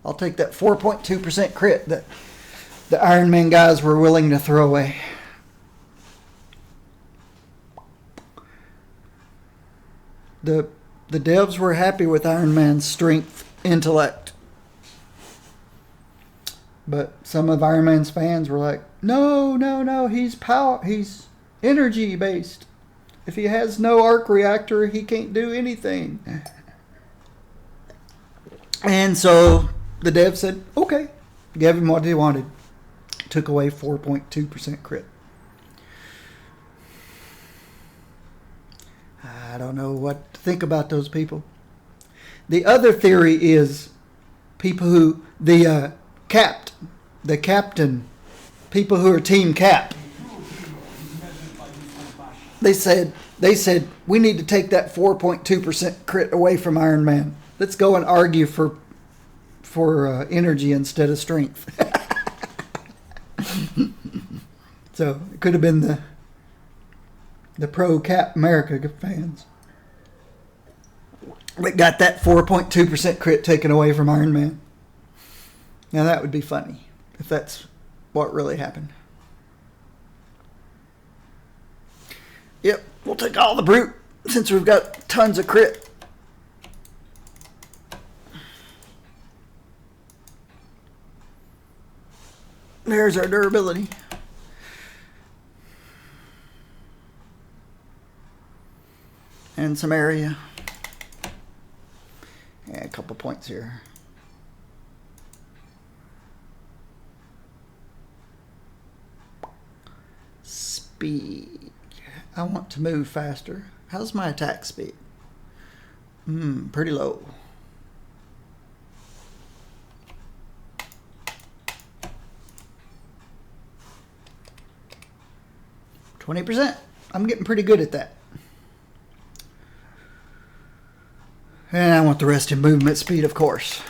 I'll take that 4.2% crit that the Iron Man guys were willing to throw away. The devs were happy with Iron Man's strength, intellect. But some of Iron Man's fans were like, no, he's energy based. If he has no arc reactor, he can't do anything. And so the dev said, okay, gave him what he wanted. Took away 4.2% crit. I don't know what to think about those people. The other theory is people who, the captain, people who are Team Cap. They said we need to take that 4.2% crit away from Iron Man. Let's go and argue for energy instead of strength. So it could have been the pro Cap America fans that got that 4.2% crit taken away from Iron Man. Now that would be funny if that's what really happened. Yep, we'll take all the brute since we've got tons of crit. There's our durability. And some area. Yeah, a couple points here. Speed. I want to move faster. How's my attack speed? Pretty low. 20%. I'm getting pretty good at that. And I want the rest in movement speed, of course.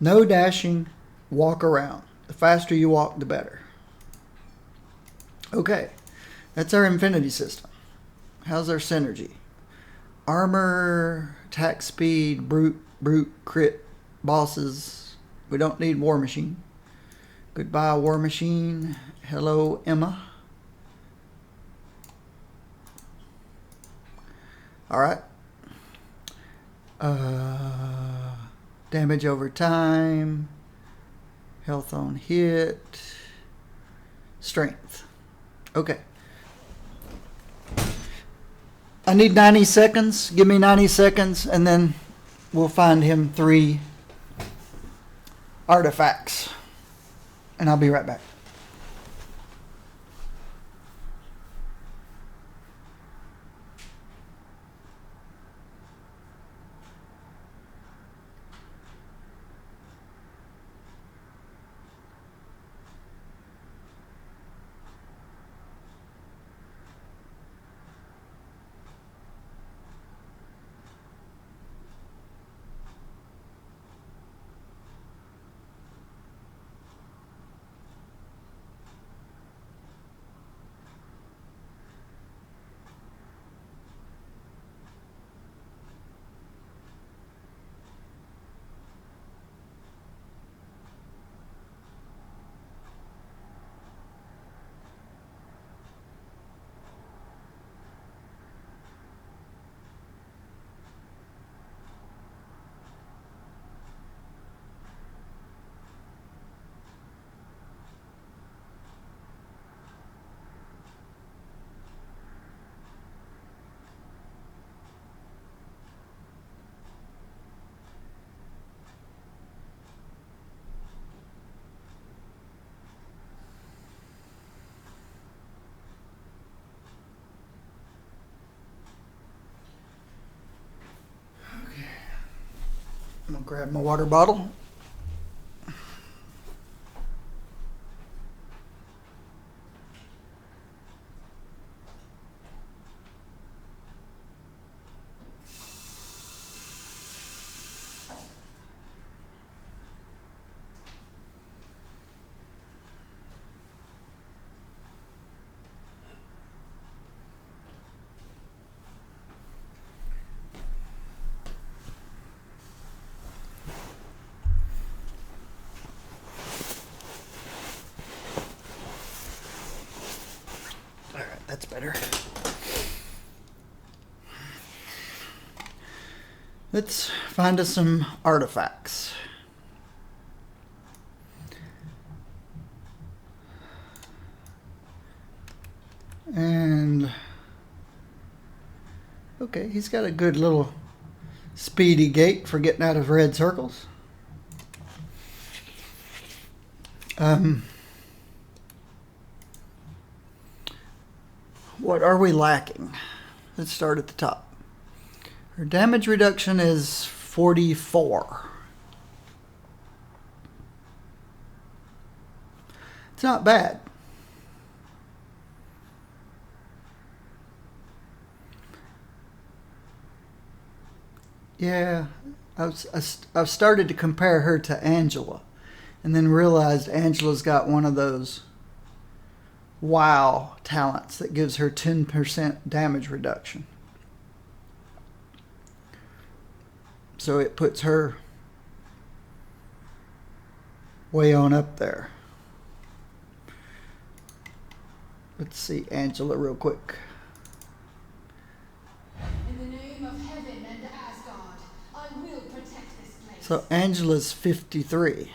No dashing, walk around. The faster you walk, the better. Okay, that's our infinity system. How's our synergy? Armor, attack speed, brute, crit, bosses. We don't need War Machine. Goodbye, War Machine. Hello, Emma. Alright. Damage over time. Health on hit. Strength. Okay. I need 90 seconds. Give me 90 seconds and then we'll find him 3 artifacts. And I'll be right back. I'm going to grab my water bottle. That's better. Let's find us some artifacts. And okay, he's got a good little speedy gait for getting out of red circles. What are we lacking? Let's start at the top. Her damage reduction is 44. It's not bad. Yeah, I've started to compare her to Angela and then realized Angela's got one of those wow talents that gives her 10% damage reduction. So it puts her way on up there. Let's see Angela real quick. In the name of heaven and Asgard, I will protect this place. So Angela's 53.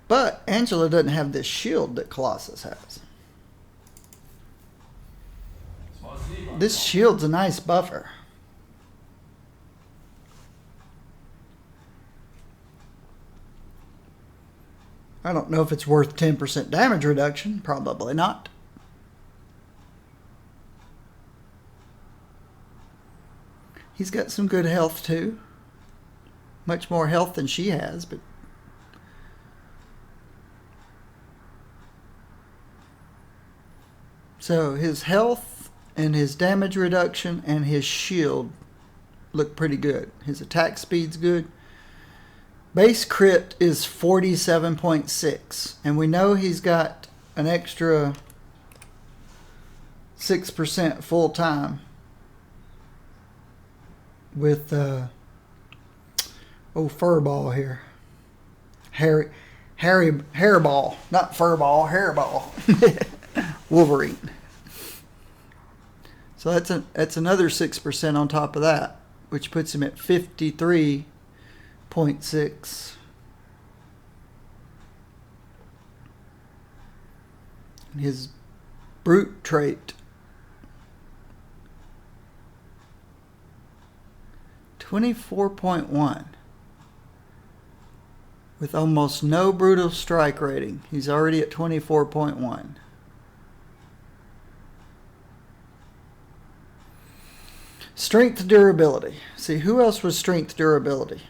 But Angela doesn't have this shield that Colossus has. This shield's a nice buffer. I don't know if it's worth 10% damage reduction. Probably not. He's got some good health too. Much more health than she has, but So his health and his damage reduction and his shield look pretty good. His attack speed's good. Base crit is 47.6. And we know he's got an extra 6% full time with Furball here. Hairball, not Furball, Hairball. Wolverine. So that's another 6% on top of that, which puts him at 53.6. His brute trait, 24.1. With almost no brutal strike rating. He's already at 24.1. Strength durability. See, who else was strength durability?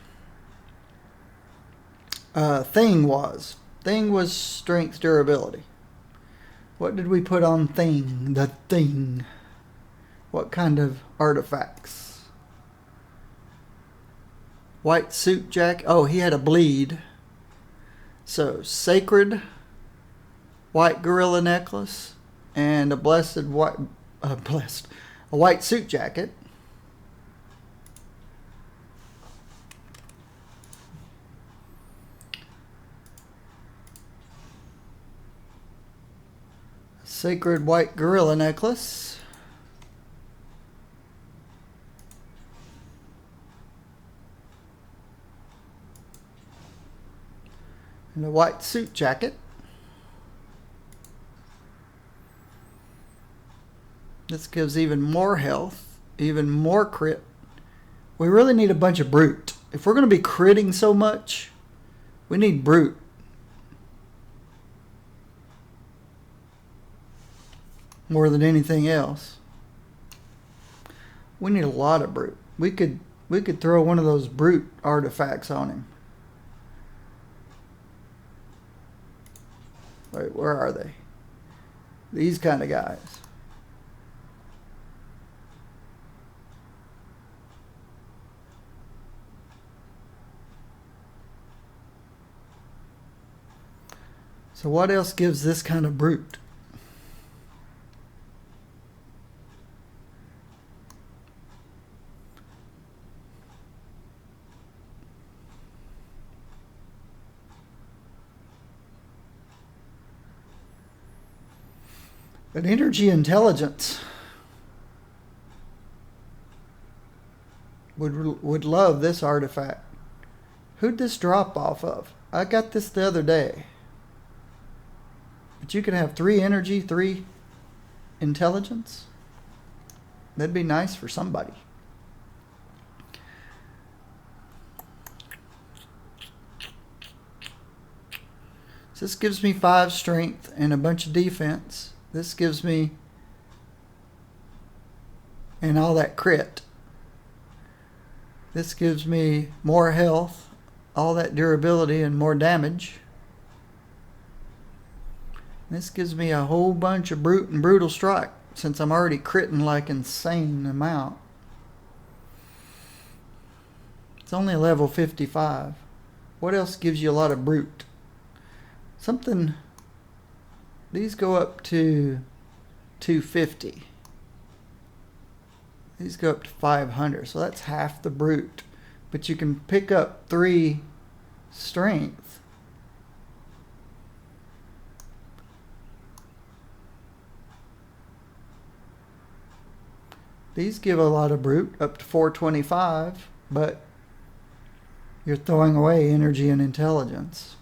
Thing was. Thing was strength durability. What did we put on Thing? The Thing. What kind of artifacts? White suit jacket. Oh, he had a bleed. So, sacred white gorilla necklace and a white suit jacket. Sacred white gorilla necklace. And a white suit jacket. This gives even more health, even more crit. We really need a bunch of brute. If we're going to be critting so much, we need brute. More than anything else. We need a lot of brute. We could throw one of those brute artifacts on him. Wait, where are they? These kind of guys. So what else gives this kind of brute? An energy intelligence. Would love this artifact. Who'd this drop off of? I got this the other day. But you can have 3 energy, 3 intelligence. That'd be nice for somebody. So this gives me 5 strength and a bunch of defense. This gives me, and all that crit. This gives me more health, all that durability, and more damage. This gives me a whole bunch of brute and brutal strike, since I'm already critting like insane amount. It's only a level 55. What else gives you a lot of brute? Something. These go up to 250. These go up to 500. So that's half the brute. But you can pick up 3 strength. These give a lot of brute, up to 425, but you're throwing away energy and intelligence.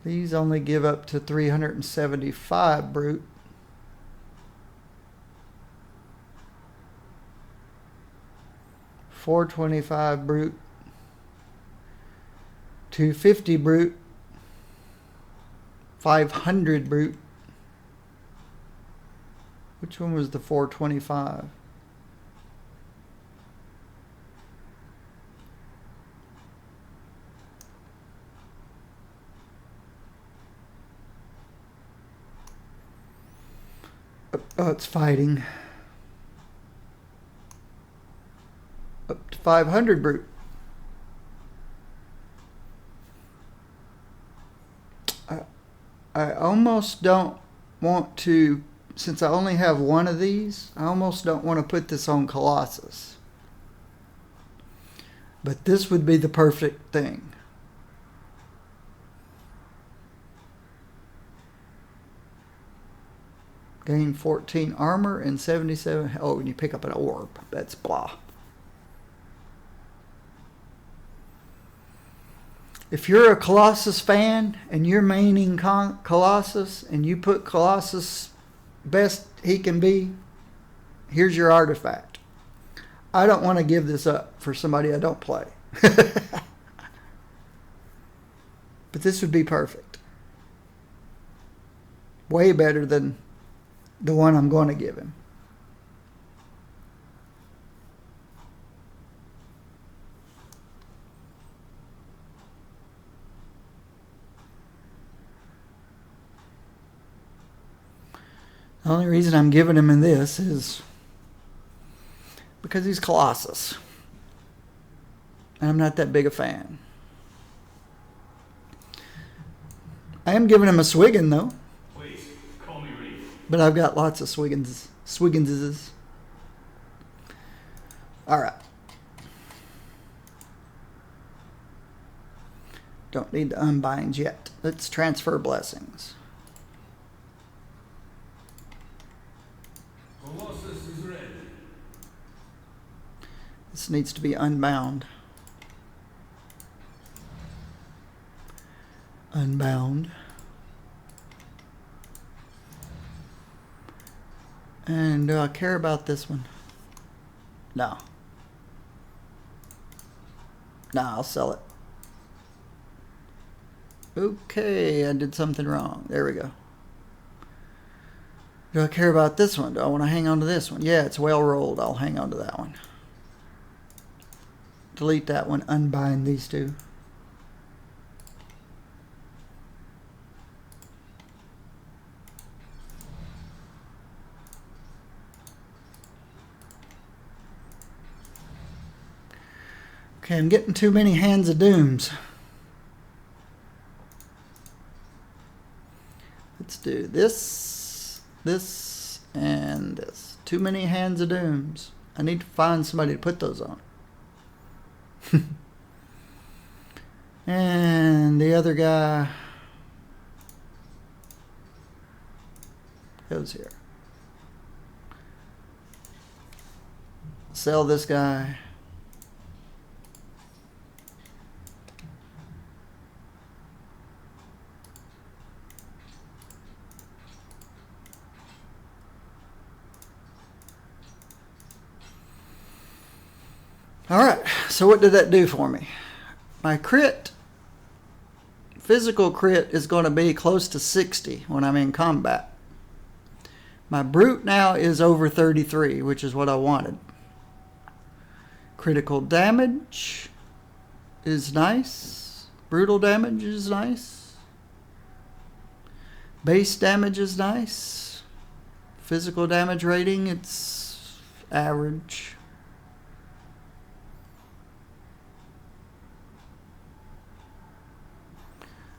These only give up to 375 brute. $425 brute. 250 brute. 500 brute. Which one was the 425? Oh, it's fighting. Up to 500 brute. I almost don't want to, since I only have one of these, I almost don't want to put this on Colossus. But this would be the perfect thing. Gain 14 armor and 77. Oh, and you pick up an orb. That's blah. If you're a Colossus fan and you're maining Colossus and you put Colossus best he can be, here's your artifact. I don't want to give this up for somebody I don't play. But this would be perfect. Way better than the one I'm going to give him. The only reason I'm giving him in this is because he's Colossus. And I'm not that big a fan. I am giving him a Swiggin though. Please, call me Reed. But I've got lots of Swigginses. Alright. Don't need to unbind yet. Let's transfer blessings. Colossus is ready. This needs to be unbound. Unbound. And do I care about this one? No. No, I'll sell it. Okay, I did something wrong. There we go. Do I care about this one? Do I want to hang on to this one? Yeah, it's well rolled. I'll hang on to that one. Delete that one. Unbind these two. Okay, I'm getting too many Hands of Dooms. Let's do this, this, and this. Too many Hands of Dooms. I need to find somebody to put those on. And the other guy goes here. Sell this guy. Alright, so what did that do for me? My crit, physical crit, is going to be close to 60 when I'm in combat. My brute now is over 33, which is what I wanted. Critical damage is nice. Brutal damage is nice. Base damage is nice. Physical damage rating, it's average.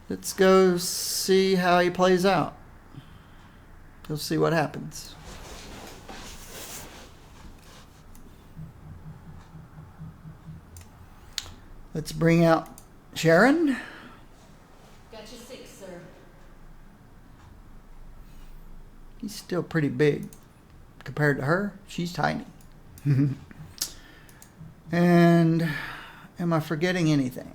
Let's go see how he plays out. Let's see what happens. Let's bring out Sharon. Got you 6, sir. He's still pretty big compared to her. She's tiny. And am I forgetting anything?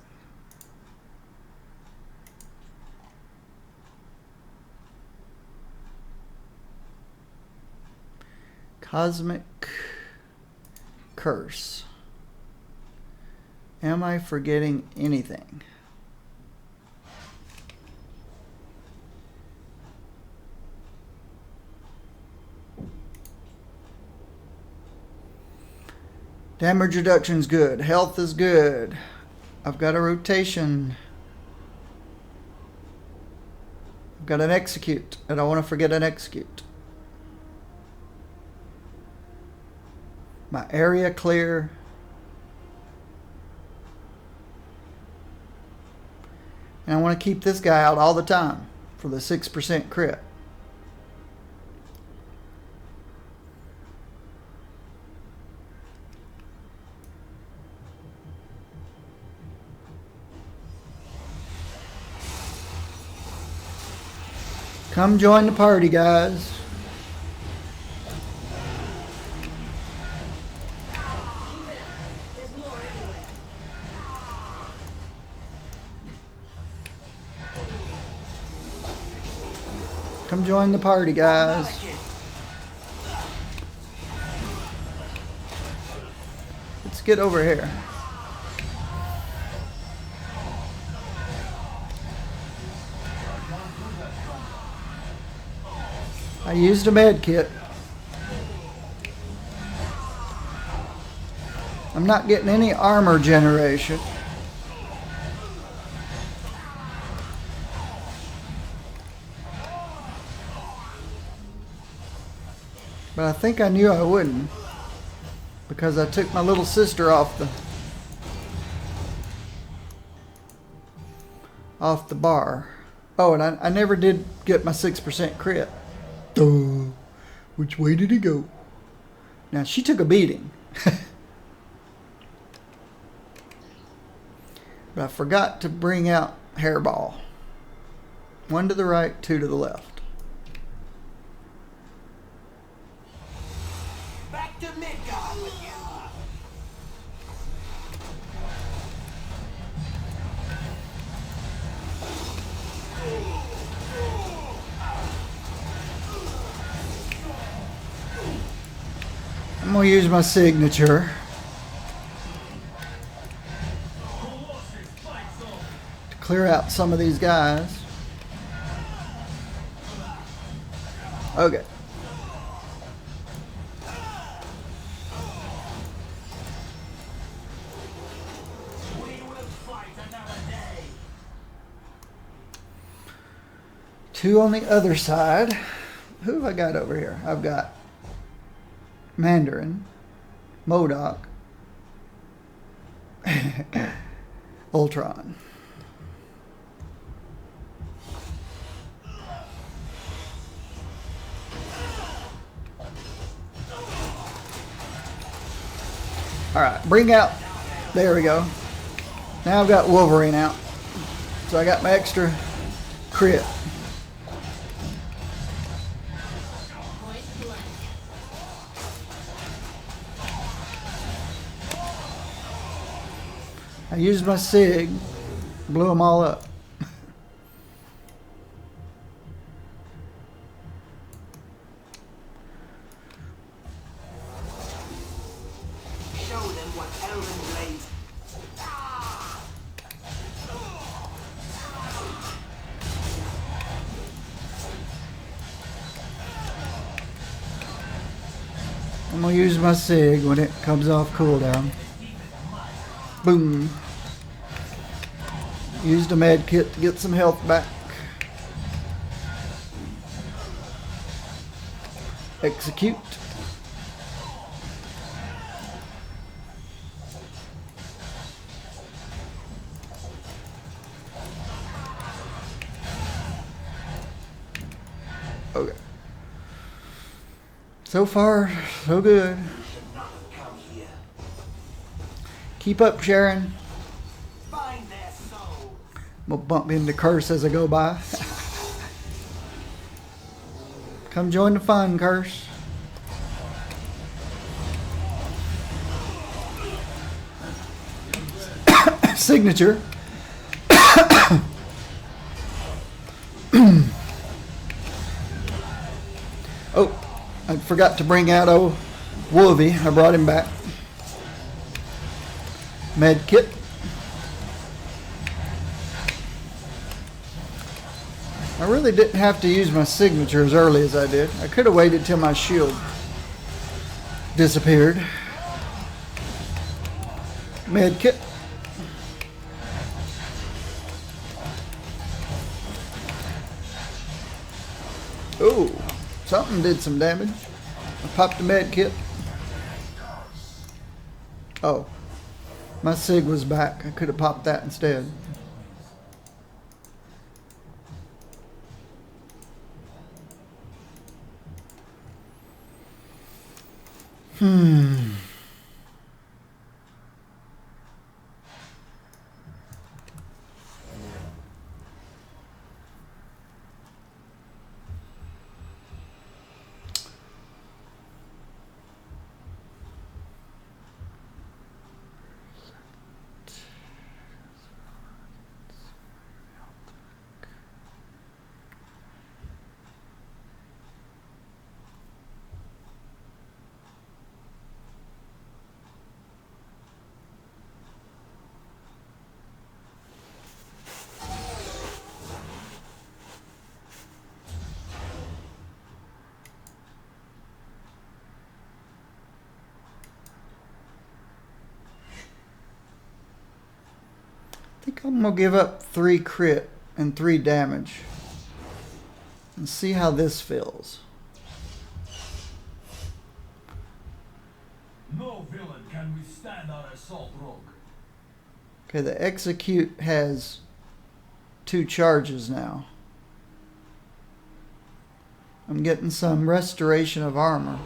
Cosmic Curse. Am I forgetting anything? Damage reduction is good. Health is good. I've got a rotation. I've got an execute. I don't want to forget an execute. My area clear. And I want to keep this guy out all the time for the 6% crit. Come join the party, guys. Come join the party, guys. Let's get over here. I used a med kit. I'm not getting any armor generation. But I think I knew I wouldn't, because I took my little sister off the bar. Oh, and I never did get my 6% crit. Which way did it go? Now she took a beating. But I forgot to bring out hairball. 1 to the right, 2 to the left. Back to Midgard with you. I'm going to use my signature to clear out some of these guys. Okay. We will fight another day. 2 on the other side. Who have I got over here? I've got Mandarin, MODOK, Ultron. Alright, bring out. There we go. Now I've got Wolverine out. So I got my extra crit. I used my SIG, blew them all up. Show them what Elven Blades. I'm gonna use my SIG when it comes off cooldown. Boom. Used a med kit to get some health back. Execute. Okay. So far, so good. Keep up, Sharon. Find their soul. We'll bump into Curse as I go by. Come join the fun, Curse. Signature. Oh, I forgot to bring out old Wolvie. I brought him back. Med kit. I really didn't have to use my signature as early as I did. I could have waited till my shield disappeared. Med kit. Oh, something did some damage. I popped the med kit. Oh, my SIG was back. I could have popped that instead. I think I'm going to give up 3 crit and 3 damage and see how this feels. No villain can withstand our assault, rogue. Okay, the execute has 2 charges now. I'm getting some restoration of armor.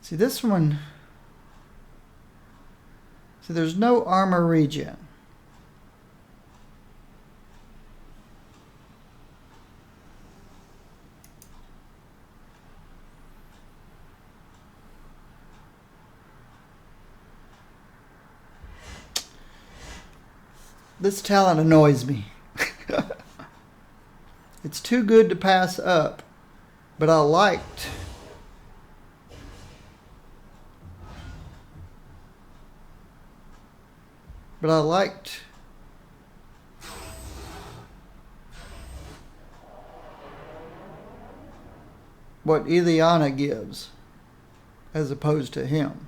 See, this one, see, there's no armor regen. This talent annoys me. It's too good to pass up, but I liked what Ileana gives as opposed to him.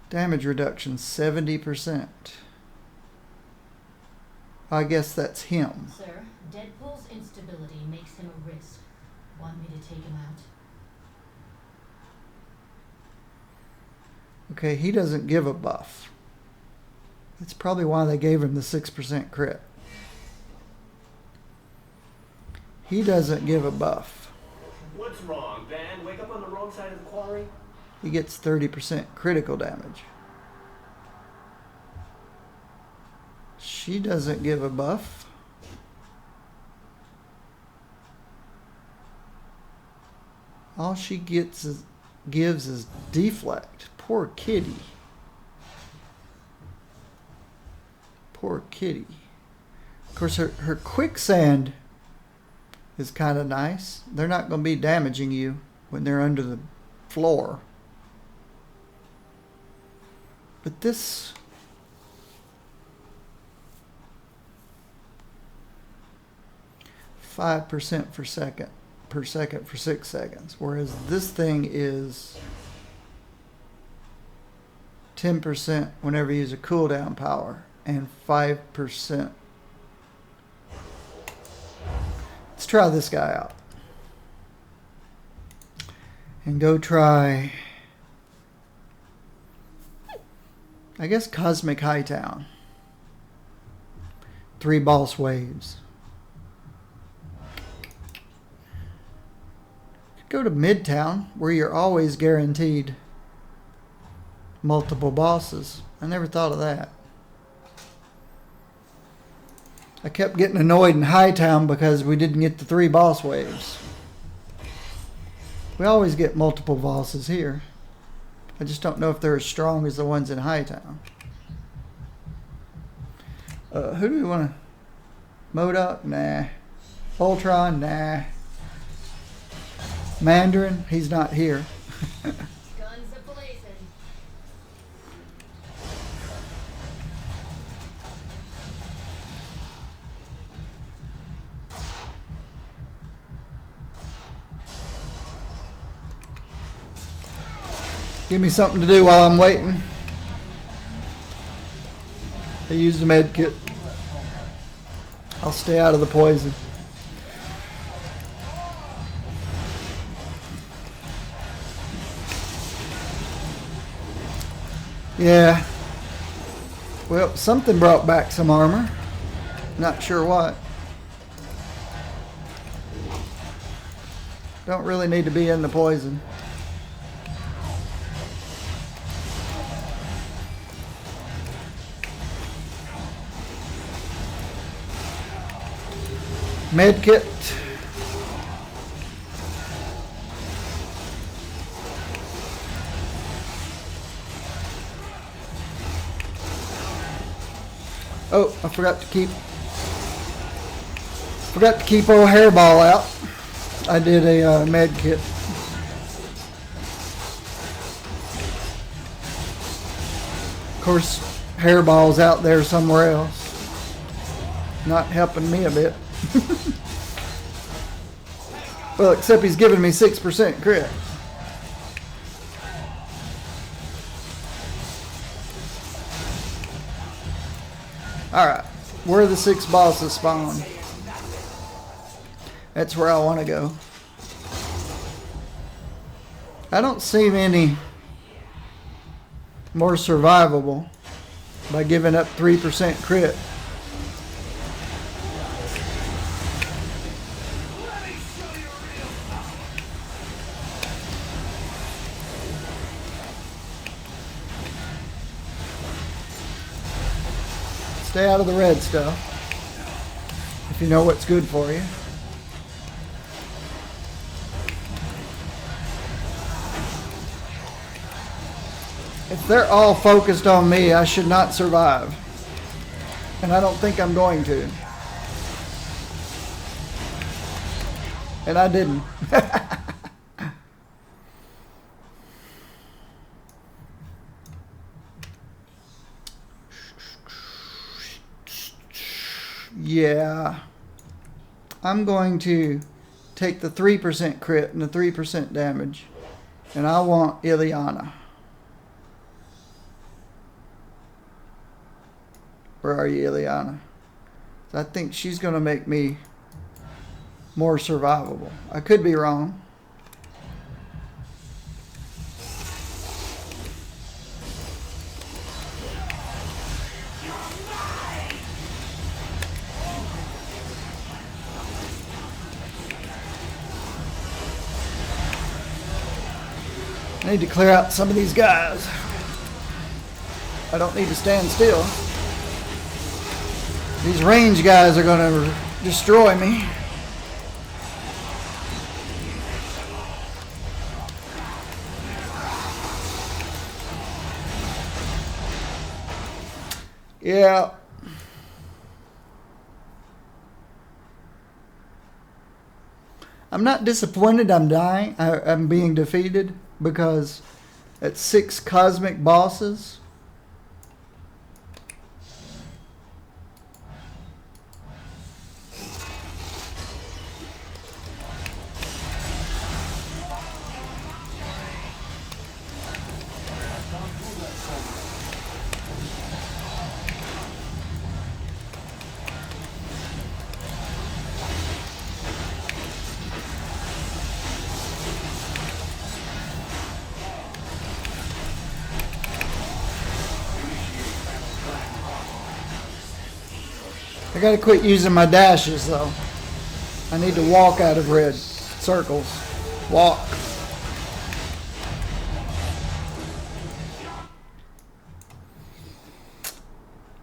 Damage reduction 70%. I guess that's him. Sir, Deadpool's instability makes him a risk. Want me to take him out? Okay, he doesn't give a buff. That's probably why they gave him the 6% crit. He doesn't give a buff. What's wrong, Dan? Wake up on the wrong side of the quarry? He gets 30% critical damage. She doesn't give a buff. All she gives is deflect. Poor kitty. Poor kitty. Of course, her quicksand is kind of nice. They're not going to be damaging you when they're under the floor. But this... %5 per second for 6 seconds, whereas this thing is 10% whenever you use a cooldown power and 5%. Let's try this guy out and go try, I guess, Cosmic Hightown. 3 boss waves. Go to Midtown, where you're always guaranteed multiple bosses. I never thought of that. I kept getting annoyed in Hightown because we didn't get the 3 boss waves. We always get multiple bosses here. I just don't know if they're as strong as the ones in Hightown. Who do we want to... Modok? Nah. Voltron? Nah. Mandarin? He's not here. Guns a-blazing. Give me something to do while I'm waiting. I used the med kit. I'll stay out of the poison. Yeah. Well, something brought back some armor. Not sure what. Don't really need to be in the poison. Medkit. Oh, I forgot to keep old Hairball out. I did a med kit. Of course, Hairball's out there somewhere else. Not helping me a bit. Well, except he's giving me 6% crit. Alright, where the 6 bosses spawn. That's where I want to go. I don't see any more survivable by giving up 3% crit. Stay out of the red stuff if you know what's good for you. If they're all focused on me, I should not survive. And I don't think I'm going to. And I didn't. Yeah. I'm going to take the 3% crit and the 3% damage. And I want Ileana. Where are you, Ileana? I think she's going to make me more survivable. I could be wrong. I need to clear out some of these guys. I don't need to stand still. These range guys are going to destroy me. Yeah. I'm not disappointed I'm dying. I'm being defeated because it's 6 cosmic bosses. I gotta quit using my dashes though. I need to walk out of red circles. Walk.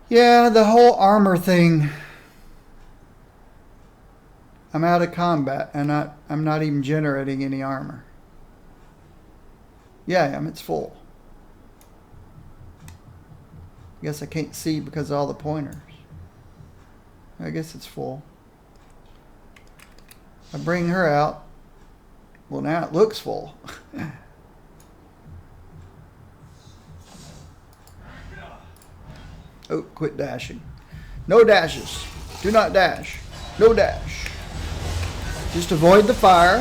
Yeah, the whole armor thing. I'm out of combat and I'm not even generating any armor. Yeah, I am. It's full. I guess I can't see because of all the pointers. I guess it's full. I bring her out. Well, now it looks full. Oh, quit dashing. No dashes. Do not dash. No dash. Just avoid the fire.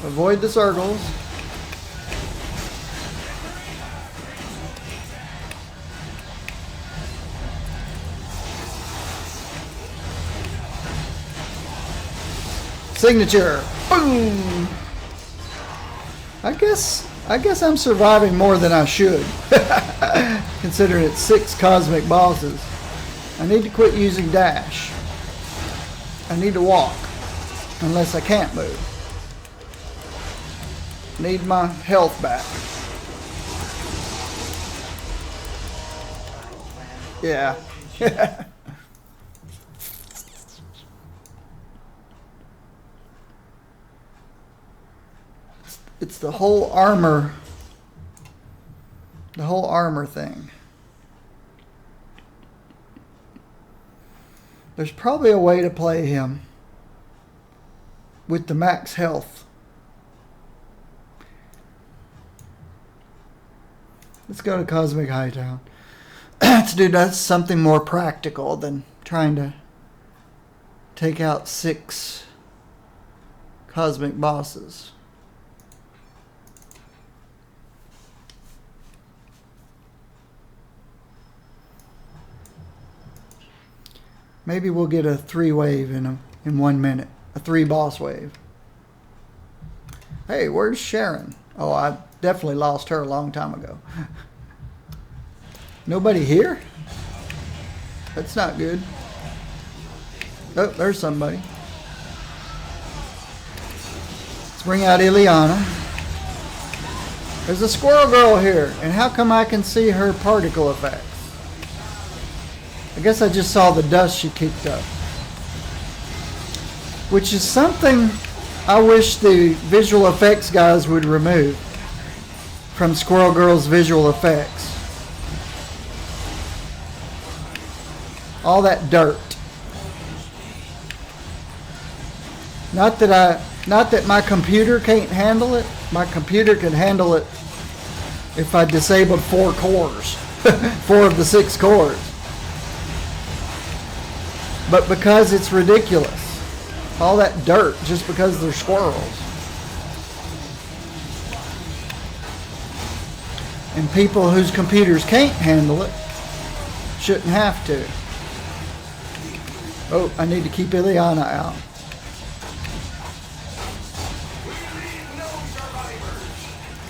Avoid the circles. Signature. Boom. I guess I'm surviving more than I should. Considering it's 6 cosmic bosses. I need to quit using dash. I need to walk. Unless I can't move. Need my health back. Yeah. It's the whole armor. The whole armor thing. There's probably a way to play him with the max health. Let's go to Cosmic Hightown. Let's do that's something more practical than trying to take out 6 cosmic bosses. Maybe we'll get a 3 wave in 1 minute. A 3 boss wave. Hey, where's Sharon? Oh, I definitely lost her a long time ago. Nobody here? That's not good. Oh, there's somebody. Let's bring out Ileana. There's a squirrel girl here. And how come I can see her particle effects? I guess I just saw the dust she kicked up. Which is something I wish the visual effects guys would remove from Squirrel Girl's visual effects. All that dirt. Not that my computer can't handle it. My computer can handle it if I disabled 4 cores. 4 of the 6 cores. But because it's ridiculous. All that dirt just because they're squirrels. And people whose computers can't handle it shouldn't have to. Oh, I need to keep Ileana out.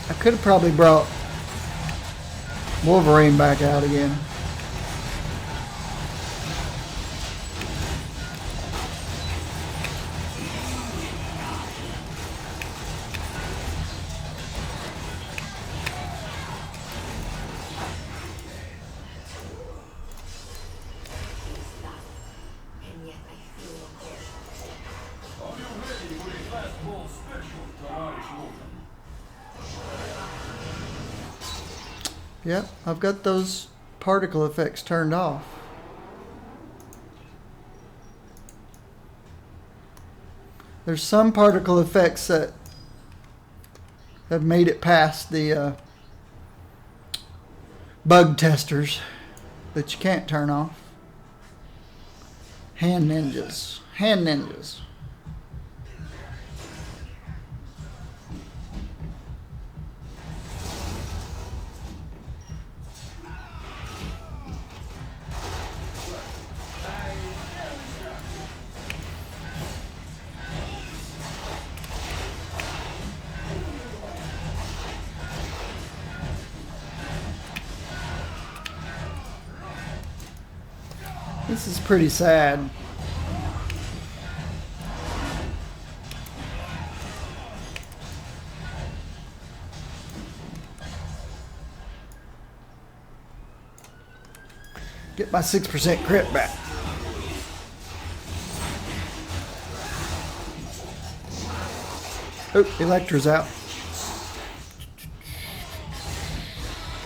I could have probably brought Wolverine back out again. Yep, I've got those particle effects turned off. There's some particle effects that have made it past the bug testers that you can't turn off. Hand ninjas. Hand ninjas. This is pretty sad. Get my 6% crit back. Oh, Electra's out.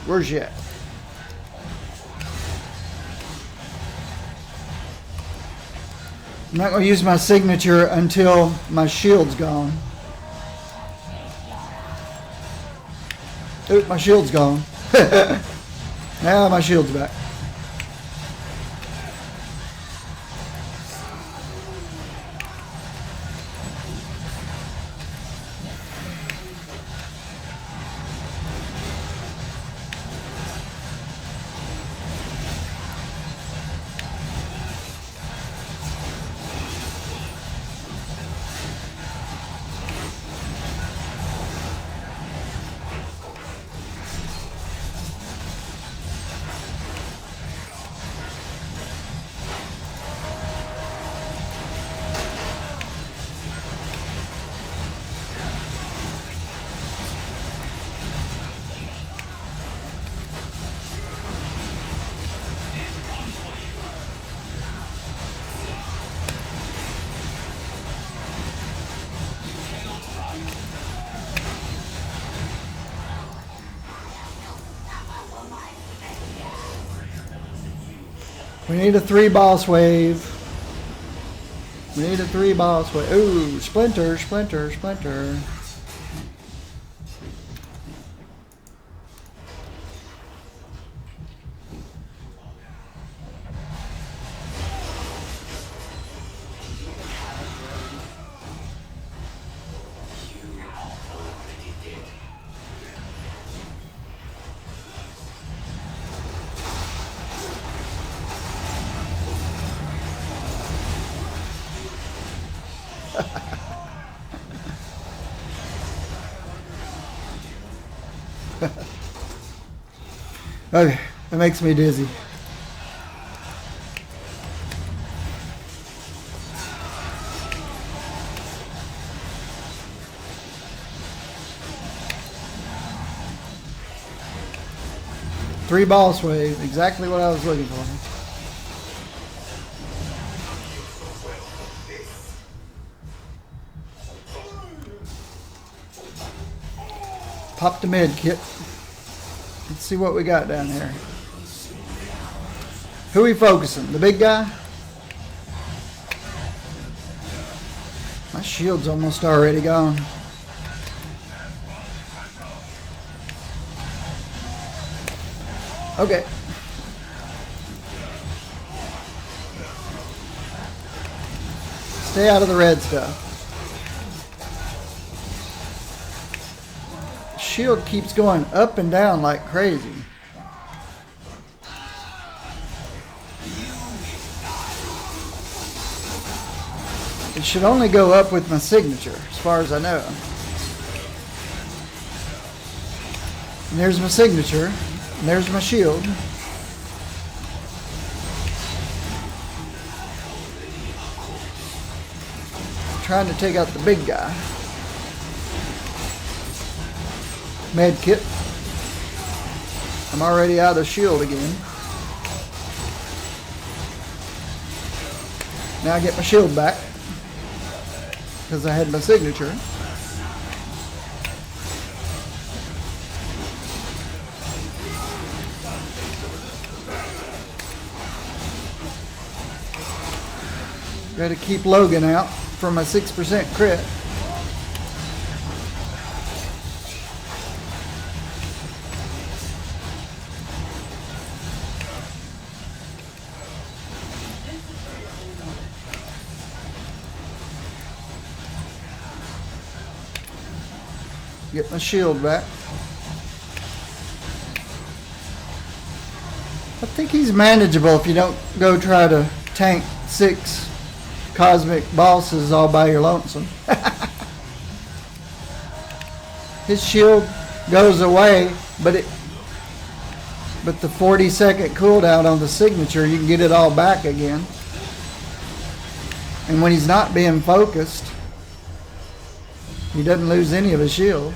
Where's she at? I'm not going to use my signature until my shield's gone. Oop, my shield's gone. Now my shield's back. We need a 3 boss wave. We need a 3 boss wave. Ooh, splinter, splinter, splinter. Okay, that makes me dizzy. Three boss wave, exactly what I was looking for. Pop the med kit. Let's see what we got down here. Who we focusing? The big guy? My shield's almost already gone. Okay. Stay out of the red stuff. Shield keeps going up and down like crazy. It should only go up with my signature, as far as I know. And there's my signature. And there's my shield. Trying to take out the big guy. Med kit. I'm already out of shield again. Now I get my shield back because I had my signature. Got to keep Logan out for my 6% crit. Get my shield back. I think he's manageable if you don't go try to tank 6 cosmic bosses all by your lonesome. His shield goes away, but the 40-second cooldown on the signature, you can get it all back again. And when he's not being focused, he doesn't lose any of his shield.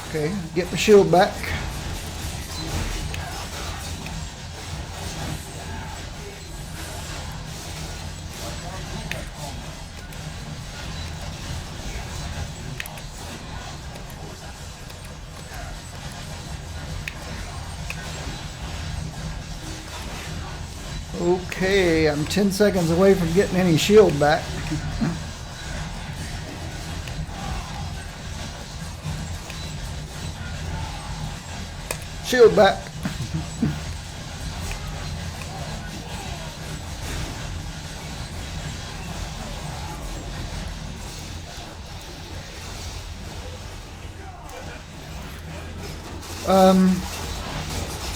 Okay, get my shield back. Okay, I'm 10 seconds away from getting any shield back. Shield back.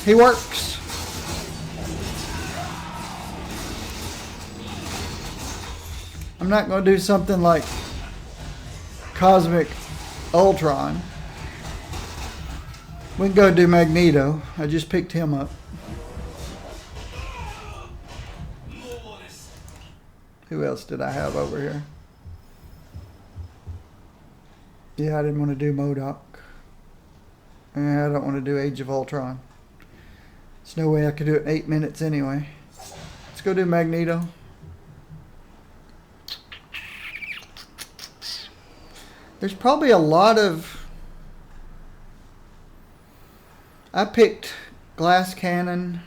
He works. I'm not going to do something like Cosmic Ultron. We can go do Magneto. I just picked him up. Who else did I have over here? Yeah, I didn't want to do MODOK. And I don't want to do Age of Ultron. There's no way I could do it in 8 minutes anyway. Let's go do Magneto. There's probably a lot of... I picked Glass Cannon.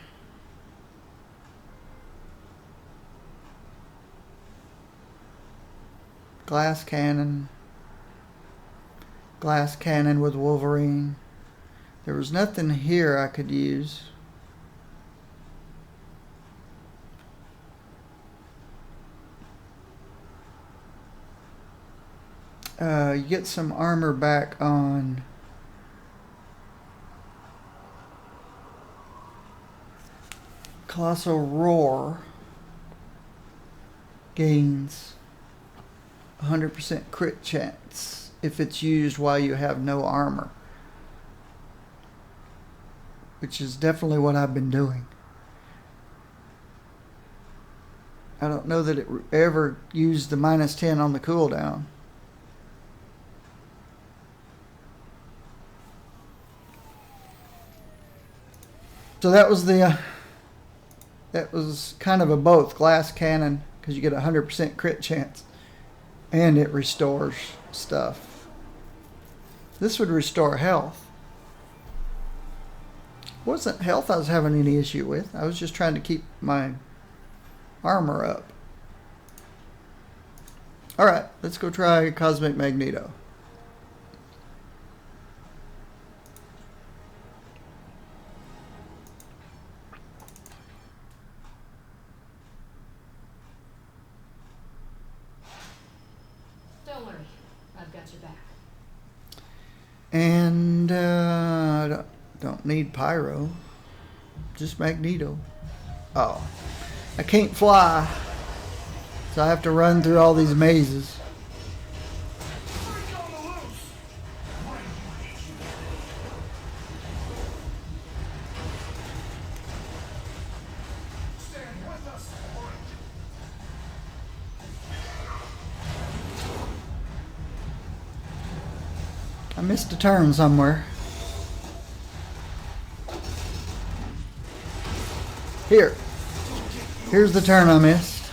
Glass Cannon. Glass Cannon with Wolverine. There was nothing here I could use. You get some armor back on Colossal Roar. Gains 100% crit chance if it's used while you have no armor, which is definitely what I've been doing. I don't know that it ever used the -10 on the cooldown. So that was kind of a both. Glass Cannon, because you get a 100% crit chance, and it restores stuff. This would restore health. Wasn't health I was having any issue with. I was just trying to keep my armor up. Alright, let's go try Cosmic Magneto. Don't worry, I've got your back. And I don't need Pyro. Just Magneto. Oh. I can't fly. So I have to run through all these mazes. I missed a turn somewhere. Here's the turn I missed.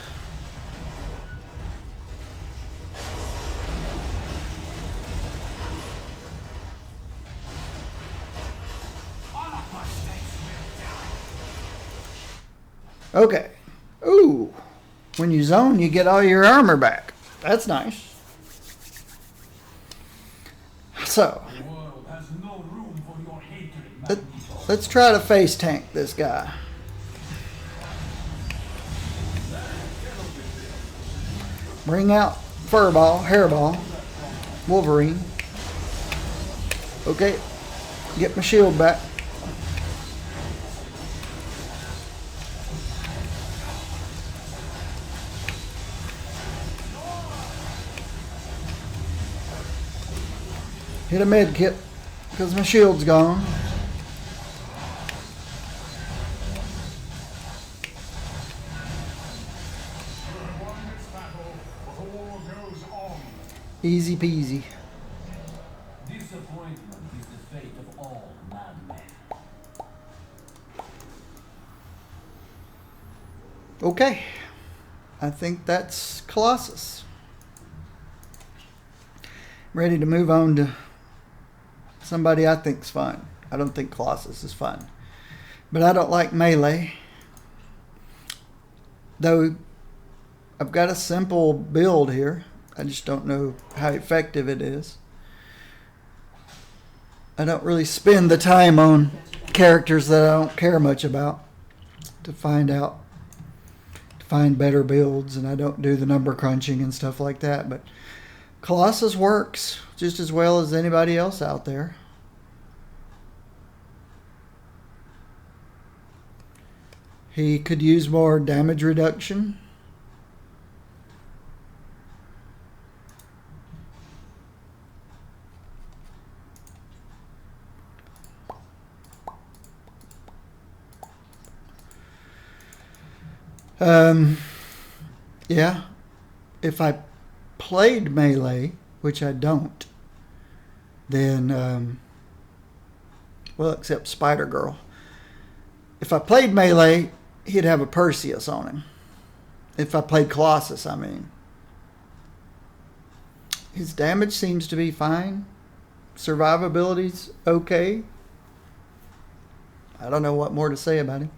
Okay. Ooh. When you zone, you get all your armor back. That's nice. So, The world has no room for your hatred, let's try to face tank this guy. Bring out Hairball, Wolverine. Okay, get my shield back. Hit a med kit because my shield's gone. Easy peasy. Disappointment is the fate of all madmen. Okay, I think that's Colossus. Ready to move on to somebody I think's fun. I don't think Colossus is fun, but I don't like melee. Though I've got a simple build here. I just don't know how effective it is. I don't really spend the time on characters that I don't care much about to find better builds, and I don't do the number crunching and stuff like that. But Colossus works just as well as anybody else out there. He could use more damage reduction. Yeah, if I played melee, which I don't, then, well, except Spider Girl. If I played melee, he'd have a Perseus on him. If I played Colossus, I mean. His damage seems to be fine. Survivability's okay. I don't know what more to say about him.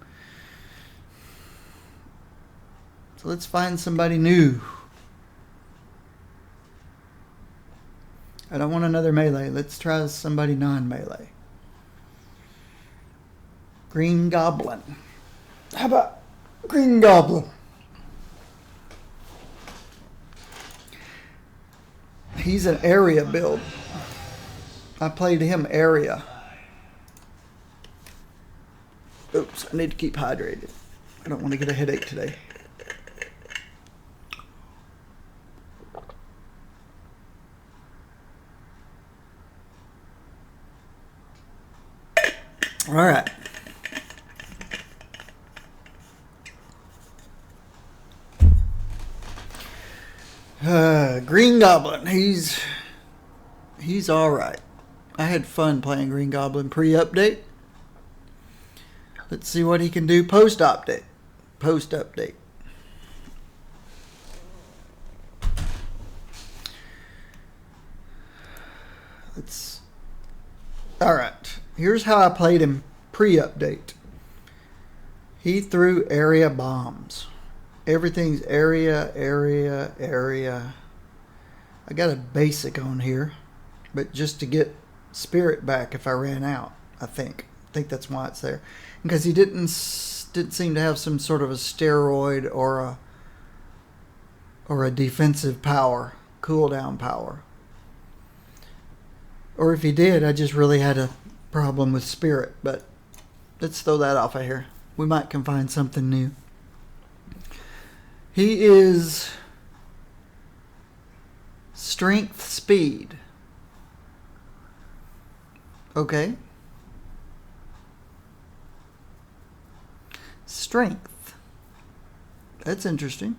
So let's find somebody new. I don't want another melee. Let's try somebody non-melee. Green Goblin. How about Green Goblin? He's an area build. I played him area. Oops, I need to keep hydrated. I don't want to get a headache today. All right. Green Goblin. He's all right. I had fun playing Green Goblin pre-update. Let's see what he can do post-update. Post-update. All right. Here's how I played him pre-update. He threw area bombs. Everything's area. I got a basic on here, but just to get spirit back if I ran out, I think that's why it's there. Because he didn't seem to have some sort of a steroid or a defensive power, cooldown power. Or if he did, I just really had a problem with spirit. But let's throw that off of here. We might can find something new. He is strength speed. Okay. Strength. That's interesting.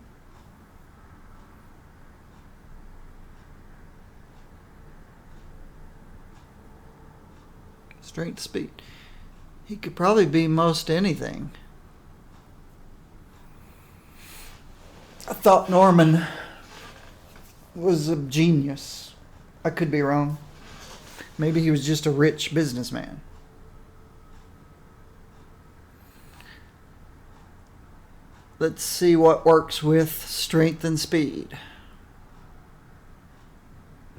Strength speed. He could probably be most anything. I thought Norman was a genius. I could be wrong. Maybe he was just a rich businessman. Let's see what works with strength and speed.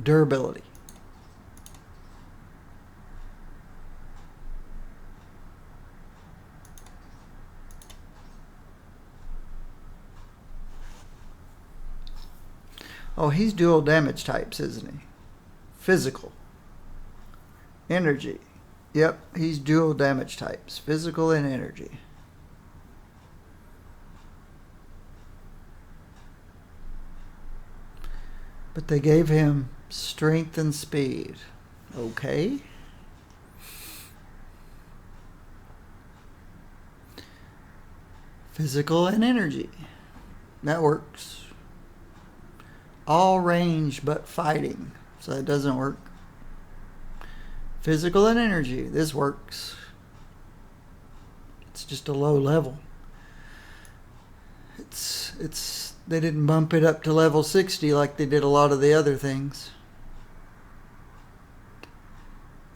Durability. Oh, he's dual damage types, isn't he? Physical. Energy. Yep, he's dual damage types. Physical and energy. But they gave him strength and speed. Okay. Physical and energy. That works. All range but fighting. So that doesn't work. Physical and energy. This works. It's just a low level. It's they didn't bump it up to level 60 like they did a lot of the other things.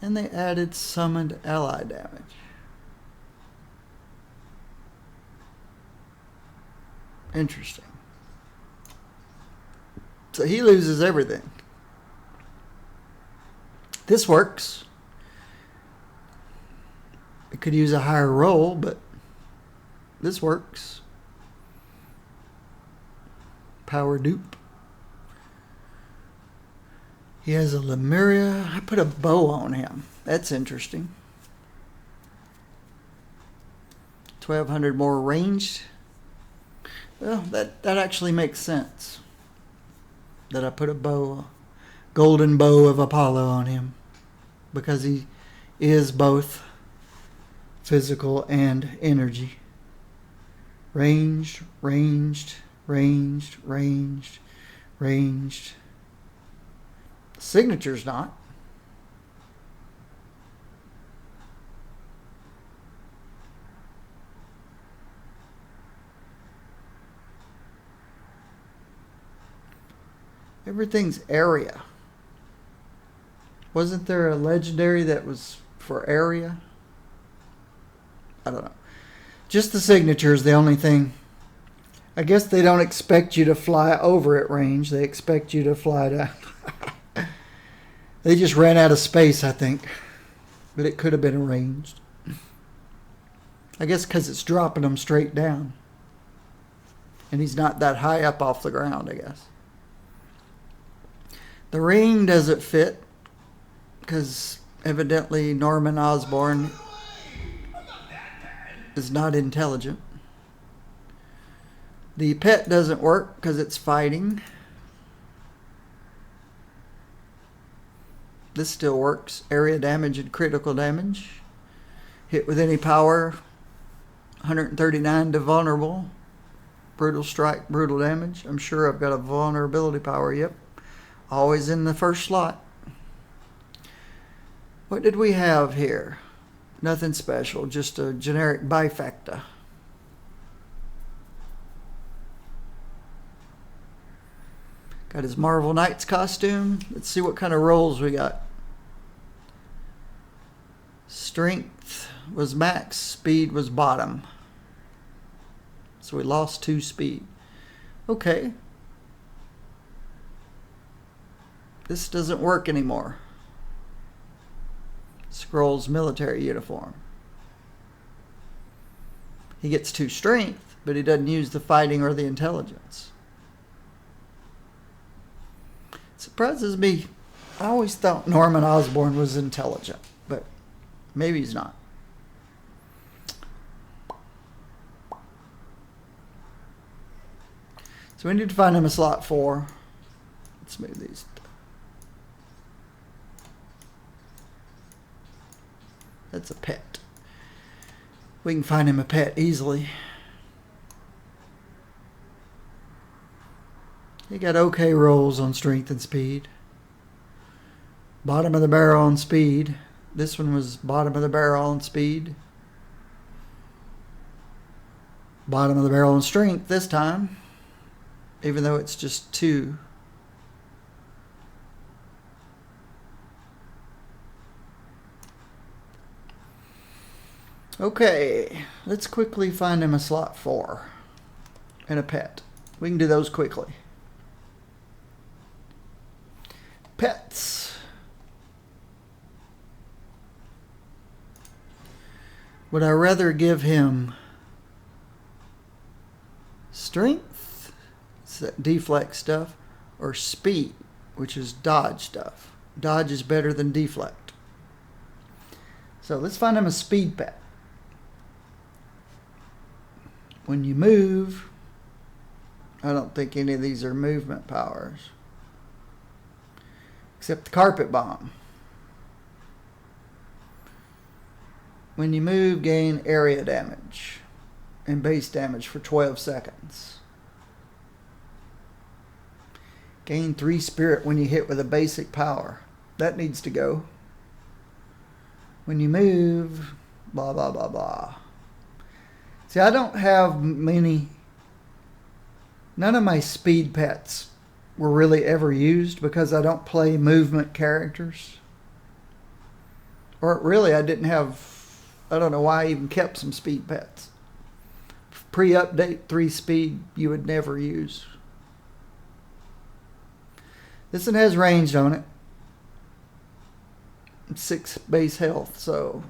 And they added summoned ally damage. Interesting. So he loses everything. This works. It could use a higher roll, but this works. Power dupe. He has a Lemuria. I put a bow on him. That's interesting. 1,200 more ranged. Well, that actually makes sense. That I put a bow, golden bow of Apollo on him. Because he is both physical and energy. Ranged. Ranged. Signature's not. Everything's area. Wasn't there a legendary that was for area? I don't know. Just the signature is the only thing. I guess they don't expect you to fly over at range. They expect you to fly down. They just ran out of space, I think. But it could have been arranged. I guess because it's dropping them straight down. And he's not that high up off the ground, I guess. The ring doesn't fit because evidently Norman Osborn is not intelligent. The pet doesn't work because it's fighting. This still works. Area damage and critical damage. Hit with any power. 139 to vulnerable. Brutal strike, brutal damage. I'm sure I've got a vulnerability power. Yep. Always in the first slot. What did we have here? Nothing special. Just a generic bifecta. Got his Marvel Knights costume. Let's see what kind of rolls we got. Strength was max. Speed was bottom. So we lost 2 speed. Okay. This doesn't work anymore. Scroll's military uniform. He gets 2 strength, but he doesn't use the fighting or the intelligence. Surprises me. I always thought Norman Osborn was intelligent, but maybe he's not. So we need to find him a slot 4. Let's move these. That's a pet. We can find him a pet easily. He got okay rolls on strength and speed. Bottom of the barrel on speed. This one was bottom of the barrel on speed. Bottom of the barrel on strength this time. Even though it's just 2. Okay, let's quickly find him a slot 4 and a pet. We can do those quickly. Pets. Would I rather give him strength, it's that deflect stuff, or speed, which is dodge stuff? Dodge is better than deflect. So let's find him a speed pet. When you move, I don't think any of these are movement powers. Except the carpet bomb. When you move, gain area damage and base damage for 12 seconds. Gain 3 spirit when you hit with a basic power. That needs to go. When you move, blah, blah, blah, blah. See, I don't have many. None of my speed pets were really ever used because I don't play movement characters. Or really, I didn't have, I don't know why I even kept some speed pets. Pre-update 3 speed you would never use. This one has ranged on it. 6 base health, so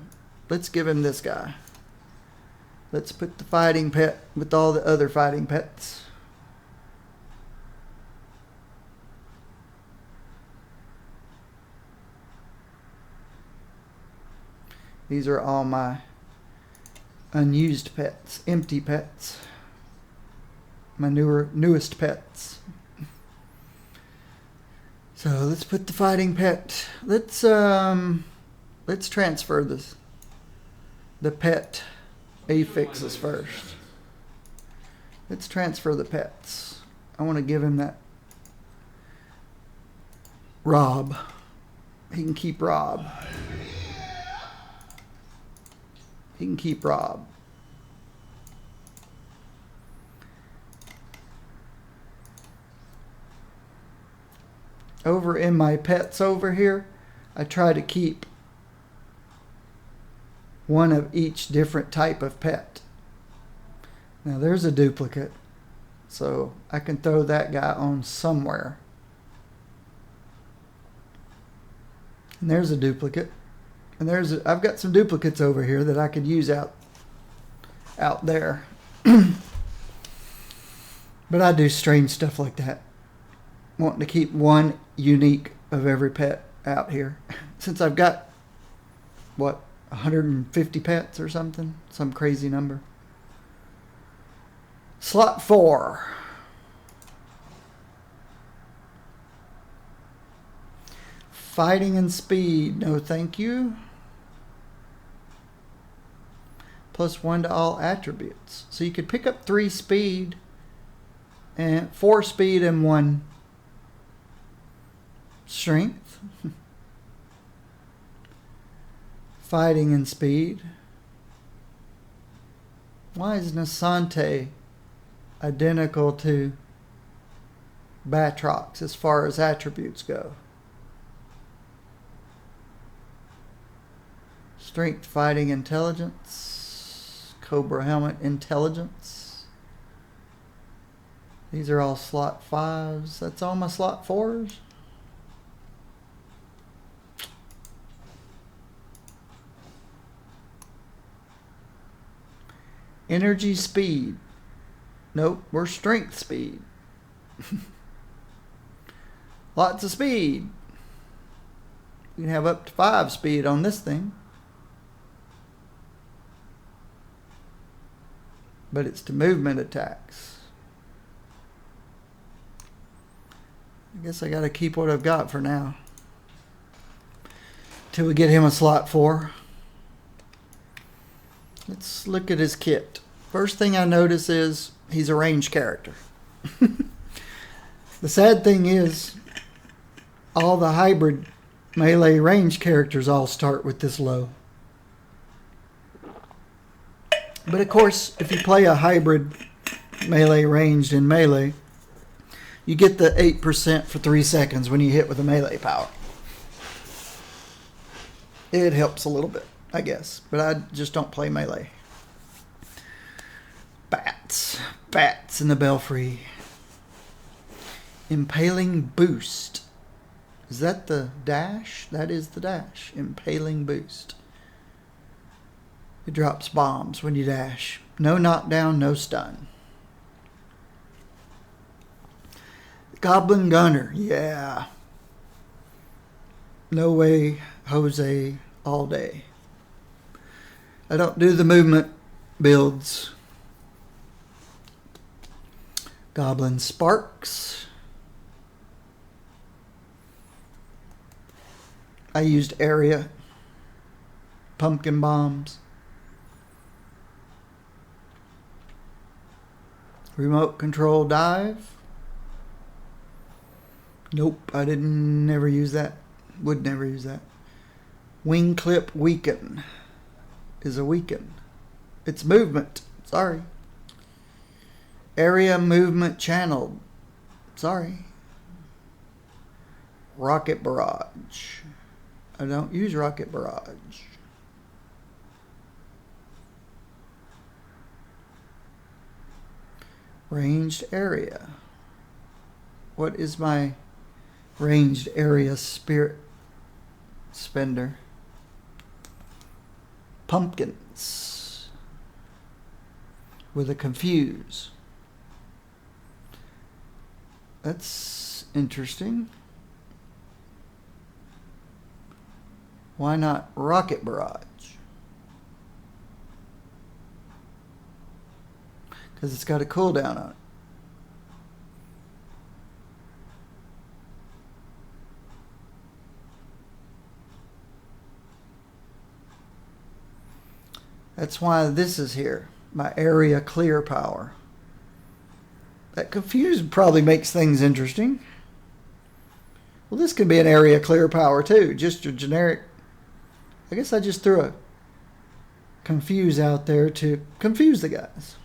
let's give him this guy. Let's put the fighting pet with all the other fighting pets. These are all my unused pets, empty pets. My newest pets. So let's put the fighting pet. Let's transfer the pet affixes first. Let's transfer the pets. I want to give him that Rob. He can keep Rob. He can keep Rob. Over in my pets over here, I try to keep one of each different type of pet. Now there's a duplicate, so I can throw that guy on somewhere. And there's a duplicate. And I've got some duplicates over here that I could use out there. But I do strange stuff like that. Wanting to keep one unique of every pet out here. Since I've got, 150 pets or something? Some crazy number. Slot 4. Fighting and speed. No, thank you. +1 to all attributes. So you could pick up 3 speed and 4 speed and 1 strength. Fighting and speed. Why is Nasante identical to Batrox as far as attributes go? Strength, fighting, intelligence. Cobra helmet, intelligence. These are all slot 5s. That's all my slot 4s. Energy, speed. Nope, we're strength, speed. Lots of speed. You can have up to 5 speed on this thing. But it's to movement attacks. I guess I got to keep what I've got for now. Till we get him a slot 4. Let's look at his kit. First thing I notice is he's a ranged character. The sad thing is all the hybrid melee range characters all start with this low. But of course, if you play a hybrid melee ranged in melee, you get the 8% for 3 seconds when you hit with a melee power. It helps a little bit, I guess, but I just don't play melee. Bats in the belfry. Impaling boost. Is that the dash? That is the dash. Impaling boost. It drops bombs when you dash. No knockdown, no stun. Goblin gunner, yeah. No way, Jose, all day. I don't do the movement builds. Goblin sparks. I used area. Pumpkin bombs. Remote control dive. Nope, I didn't never use that. Would never use that. Wing clip weaken is a weaken. It's movement. Sorry. Area movement channeled. Sorry. Rocket barrage. I don't use rocket barrage. Ranged area. What is my ranged area spirit spender? Pumpkins. With a confuse. That's interesting. Why not rocket barrage? Because it's got a cooldown on it. That's why this is here. My area clear power. That confuse probably makes things interesting. Well, this could be an area clear power too. Just your generic. I guess I just threw a confuse out there to confuse the guys.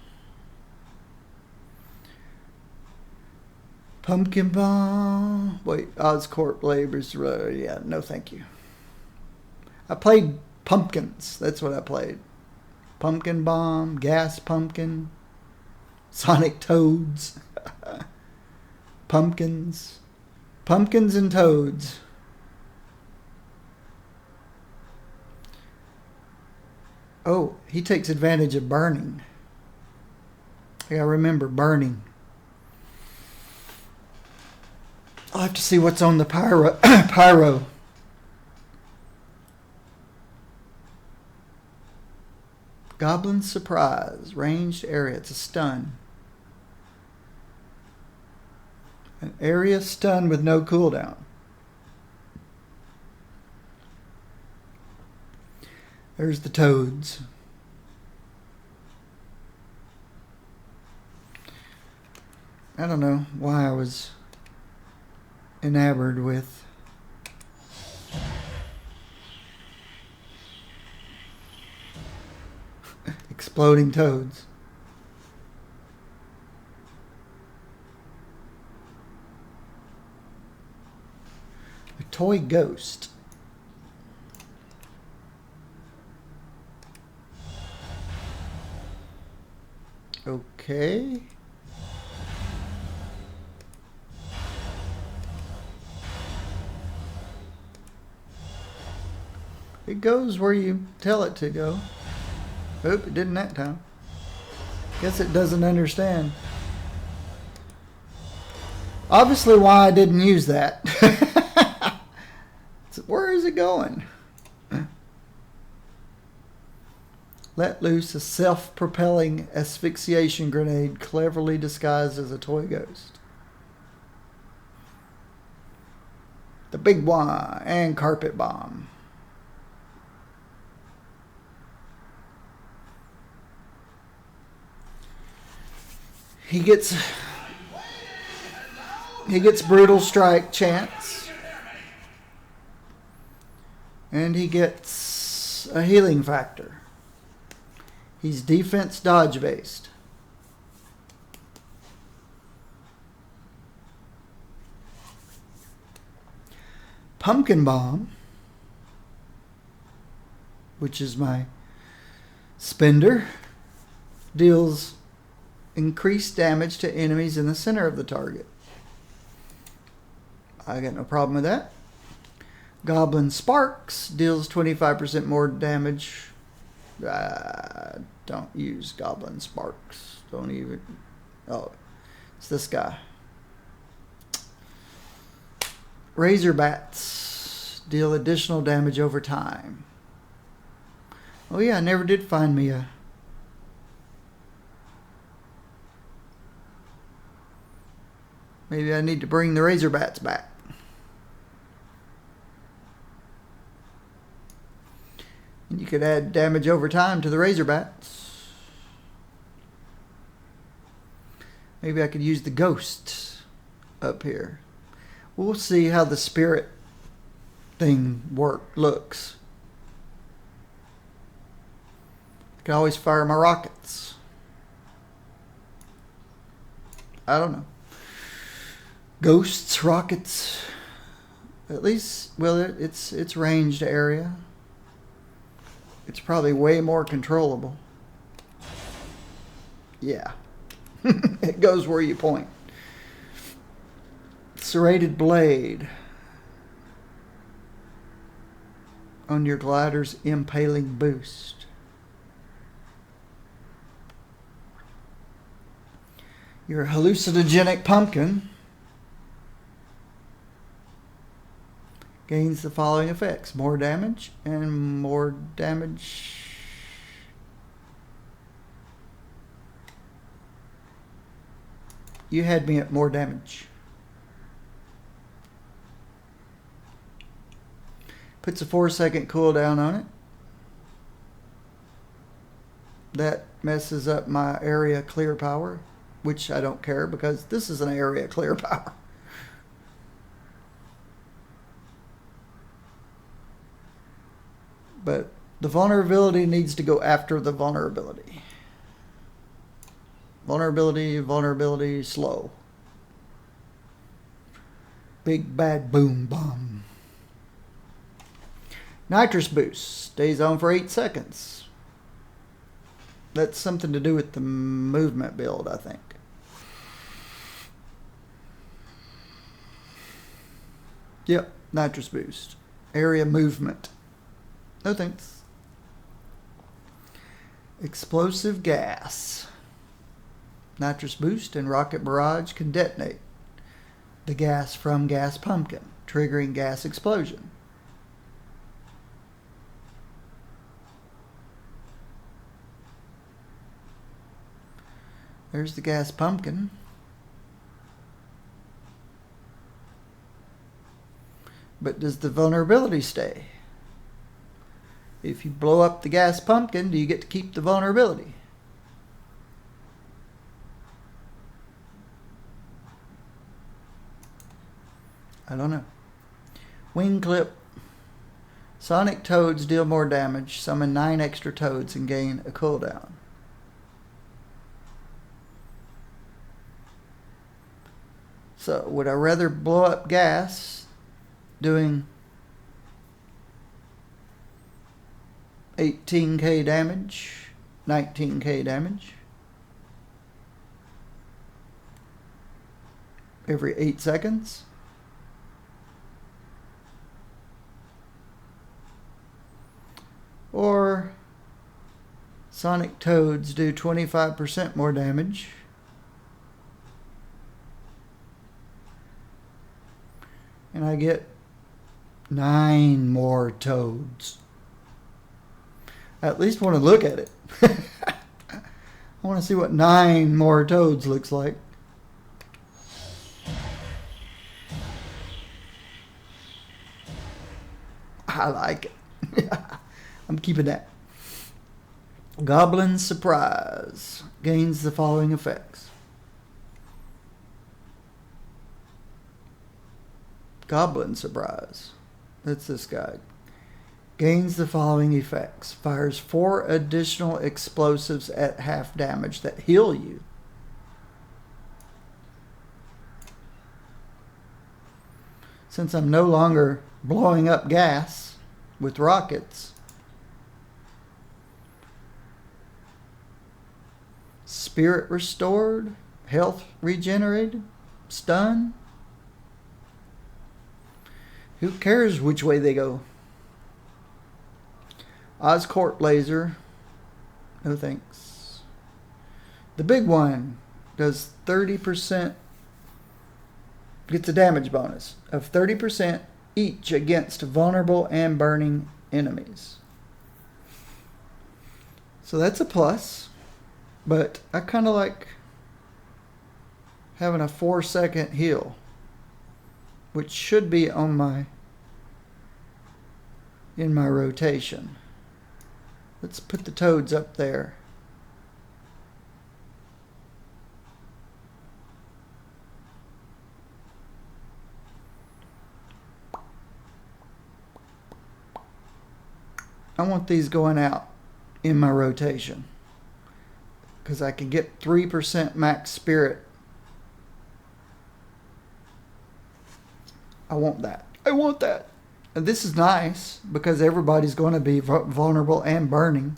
Pumpkin bomb. Wait, Oscorp labors. Yeah, no, thank you. I played pumpkins. That's what I played. Pumpkin bomb, gas pumpkin, sonic toads, pumpkins, pumpkins and toads. Oh, he takes advantage of burning. I gotta remember burning. I'll have to see what's on the pyro. Goblin surprise. Ranged area. It's a stun. An area stun with no cooldown. There's the toads. I don't know why I was enamored with exploding toads. A toy ghost. Okay. It goes where you tell it to go. Oop, it didn't that time. Guess it doesn't understand. Obviously why I didn't use that. Where is it going? Let loose a self-propelling asphyxiation grenade cleverly disguised as a toy ghost. The big one and carpet bomb. He gets brutal strike chance. And he gets a healing factor. He's defense dodge based. Pumpkin bomb, which is my spender, deals increased damage to enemies in the center of the target. I got no problem with that. Goblin Sparks deals 25% more damage. Don't use Goblin Sparks. Don't even. Oh, it's this guy. Razor Bats deal additional damage over time. Oh yeah, I never did find me a. Maybe I need to bring the Razor Bats back. And you could add damage over time to the Razor Bats. Maybe I could use the Ghosts up here. We'll see how the spirit thing looks. I can always fire my rockets. I don't know. Ghosts, rockets. At least, well, it's ranged area. It's probably way more controllable. Yeah. It goes where you point. Serrated blade. On your glider's impaling boost. Your hallucinogenic pumpkin gains the following effects. More damage and more damage. You had me at more damage. Puts a 4-second cooldown on it. That messes up my area clear power, which I don't care because this is an area clear power. But the vulnerability needs to go after the vulnerability. Vulnerability, slow. Big bad boom bomb. Nitrous boost. Stays on for 8 seconds. That's something to do with the movement build, I think. Yep, nitrous boost. Area movement. No thanks. Explosive gas. Nitrous boost and rocket barrage can detonate the gas from gas pumpkin, triggering gas explosion. There's the gas pumpkin. But does the vulnerability stay? If you blow up the gas pumpkin, do you get to keep the vulnerability? I don't know. Wing clip. Sonic toads deal more damage. Summon 9 extra toads and gain a cooldown. So would I rather blow up gas doing 18k damage, 19k damage every 8 seconds? Or Sonic Toads do 25% more damage and I get 9 more toads. I at least want to look at it. I want to see what 9 more toads looks like. I like it. I'm keeping that. Goblin Surprise gains the following effects. Goblin Surprise. That's this guy. Gains the following effects. Fires 4 additional explosives at half damage that heal you. Since I'm no longer blowing up gas with rockets, spirit restored, health regenerated, stun. Who cares which way they go? Oscorp laser. No thanks. The big one does 30%, gets a damage bonus of 30% each against vulnerable and burning enemies. So that's a plus. But I kind of like having a 4-second heal, which should be on in my rotation. Let's put the toads up there. I want these going out in my rotation, because I can get 3% max spirit. I want that. I want that. And this is nice because everybody's going to be vulnerable and burning.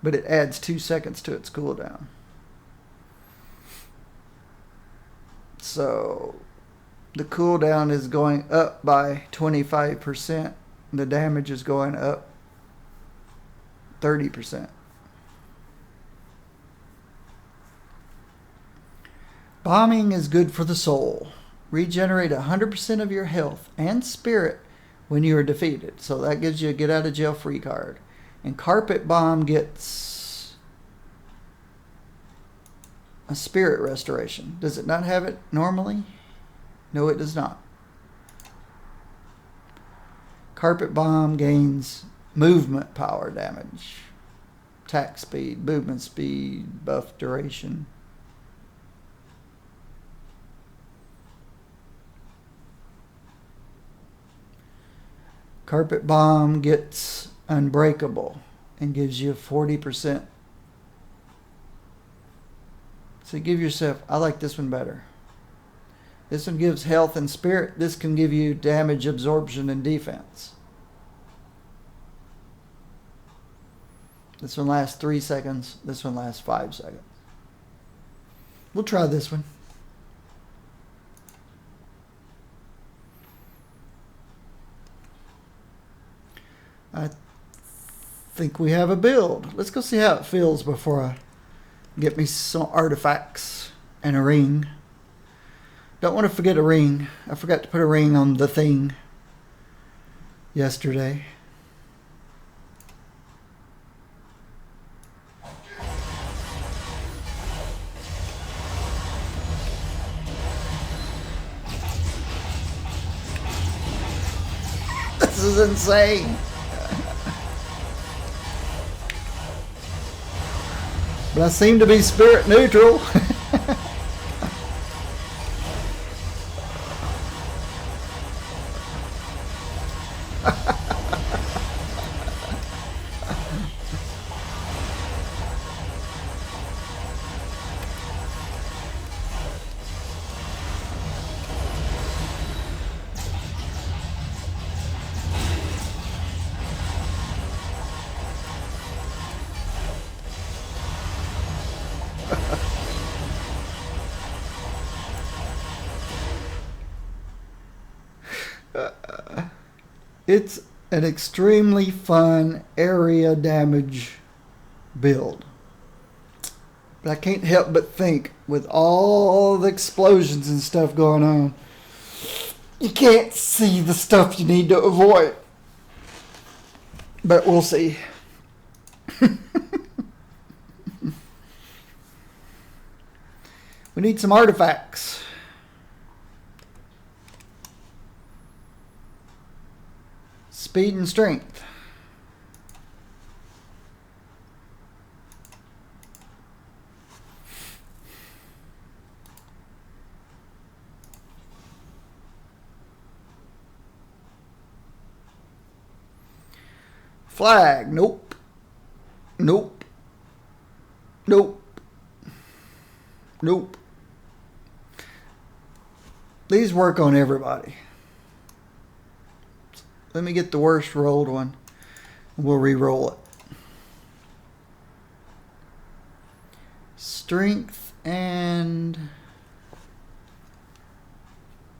But it adds 2 seconds to its cooldown. So the cooldown is going up by 25%. The damage is going up 30%. Bombing is good for the soul. Regenerate 100% of your health and spirit when you are defeated. So that gives you a get out of jail free card. And Carpet Bomb gets a spirit restoration. Does it not have it normally? No, it does not. Carpet Bomb gains movement power damage, attack speed, movement speed, buff duration. Carpet bomb gets unbreakable and gives you 40%. So give yourself, I like this one better. This one gives health and spirit. This can give you damage, absorption, and defense. This one lasts 3 seconds. This one lasts 5 seconds. We'll try this one. I think we have a build. Let's go see how it feels before I get me some artifacts and a ring. Don't want to forget a ring. I forgot to put a ring on the thing yesterday. This is insane. But I seem to be spirit neutral. It's an extremely fun area damage build. But I can't help but think, with all the explosions and stuff going on, you can't see the stuff you need to avoid. But we'll see. We need some artifacts. Speed and strength. Flag. Nope. Nope. Nope. Nope. These work on everybody. Let me get the worst rolled one. We'll re-roll it. Strength and...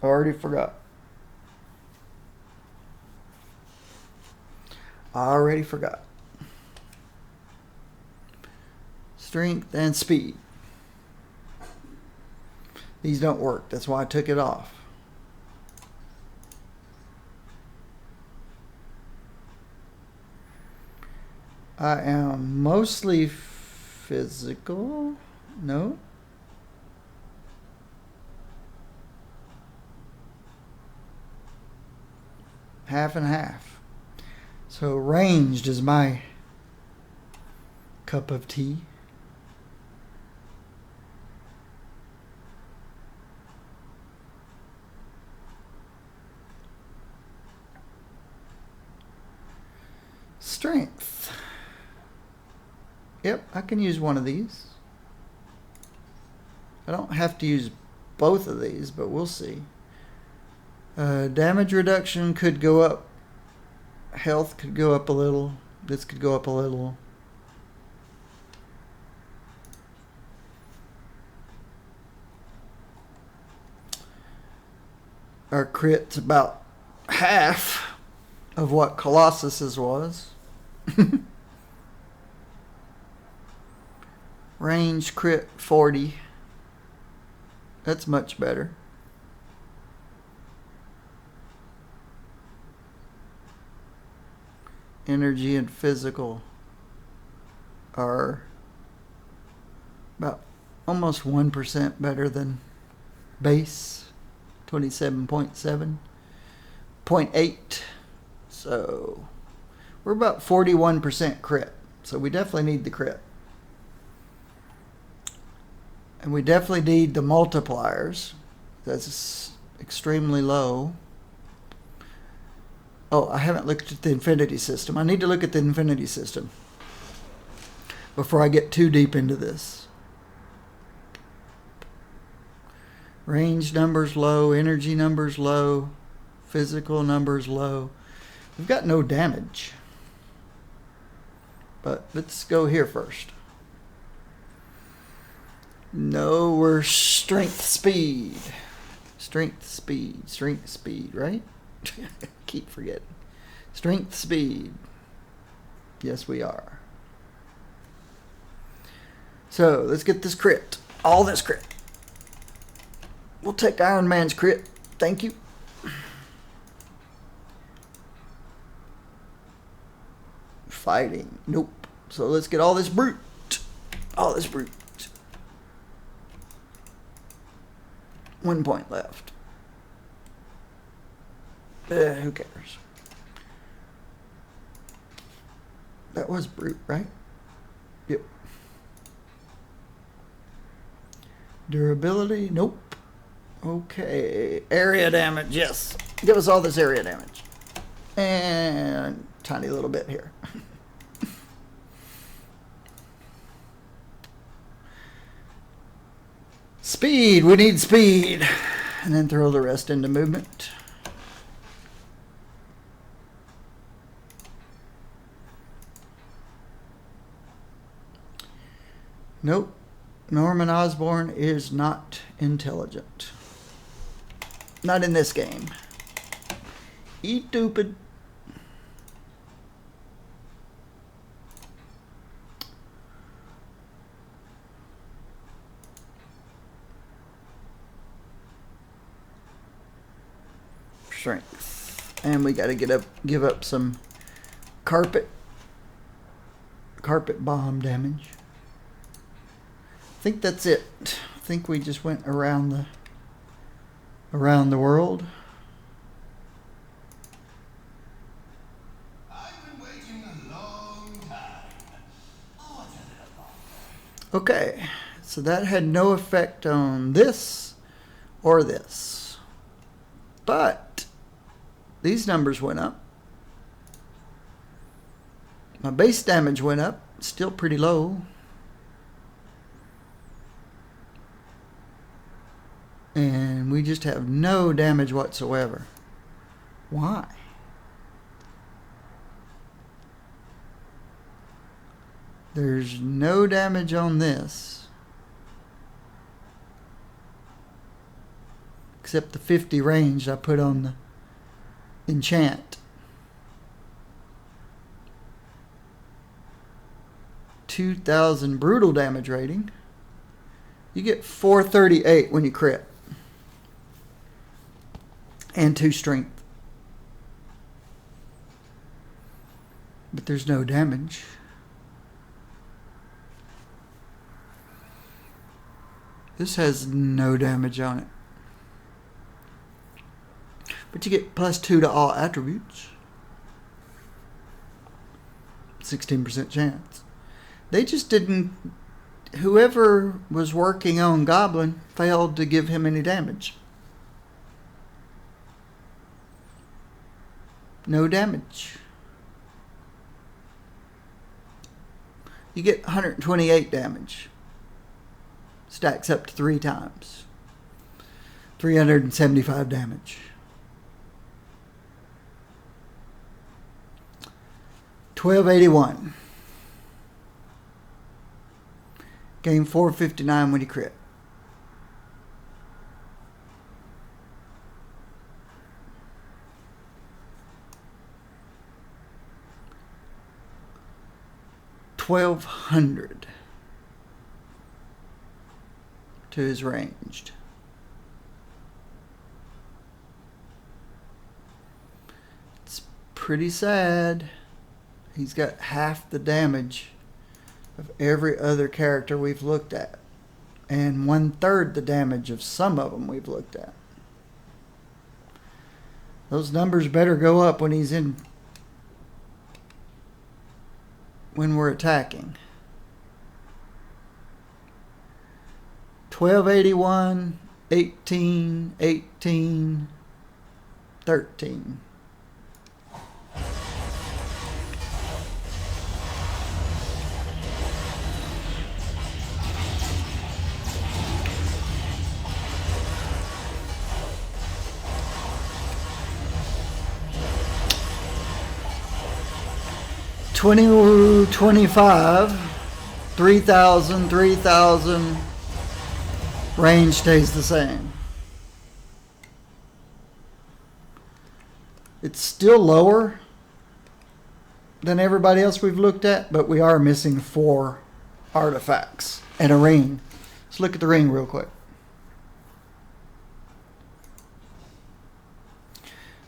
I already forgot. Strength and speed. These don't work. That's why I took it off. I am mostly physical. No. Half and half. So ranged is my cup of tea. Strength. Yep, I can use one of these. I don't have to use both of these, but we'll see. Damage reduction could go up. Health could go up a little. This could go up a little. Our crit's about half of what Colossus's was. Range crit 40. That's much better. Energy and physical are about almost 1% better than base. 27.7. 0.8. So we're about 41% crit. So we definitely need the crit. And we definitely need the multipliers. That's extremely low. Oh, I haven't looked at the infinity system. I need to look at the infinity system before I get too deep into this. Range numbers low, energy numbers low, physical numbers low. We've got no damage. But let's go here first. No, we're strength speed. Strength speed, right? Keep forgetting. Strength speed. Yes, we are. So let's get this crit. All this crit. We'll take Iron Man's crit. Thank you. Fighting. Nope. So let's get all this brute. All this brute. 1 point left. Who cares? That was brute, right? Yep. Durability? Nope. Okay. Area damage, yes. Give us all this area damage. And tiny little bit here. Speed, we need speed. And then throw the rest into movement. Nope. Norman Osborn is not intelligent. Not in this game. Eat stupid. Strength. And we got to give up some carpet bomb damage. I think that's it. I think we just went around the world. I've been waiting a long time. Oh, what's a little more? Okay, so that had no effect on this or this. But these numbers went up. My base damage went up, still pretty low. And we just have no damage whatsoever. Why? There's no damage on this. Except the 50 range I put on the enchant. 2,000 brutal damage rating. You get 438 when you crit. And 2 strength. But there's no damage. This has no damage on it. But you get +2 to all attributes. 16% chance. They just didn't... Whoever was working on Goblin failed to give him any damage. No damage. You get 128 damage. Stacks up to 3 times. 375 damage. 1281. Gain 459 when you crit. $1,200 to his ranged. It's pretty sad. He's got half the damage of every other character we've looked at, and 1/3 the damage of some of them we've looked at. Those numbers better go up when he's in, when we're attacking. 1281, 18, 18, 13. 25, 3,000, 3,000. Range stays the same. It's still lower than everybody else we've looked at, but we are missing 4 artifacts and a ring. Let's look at the ring real quick.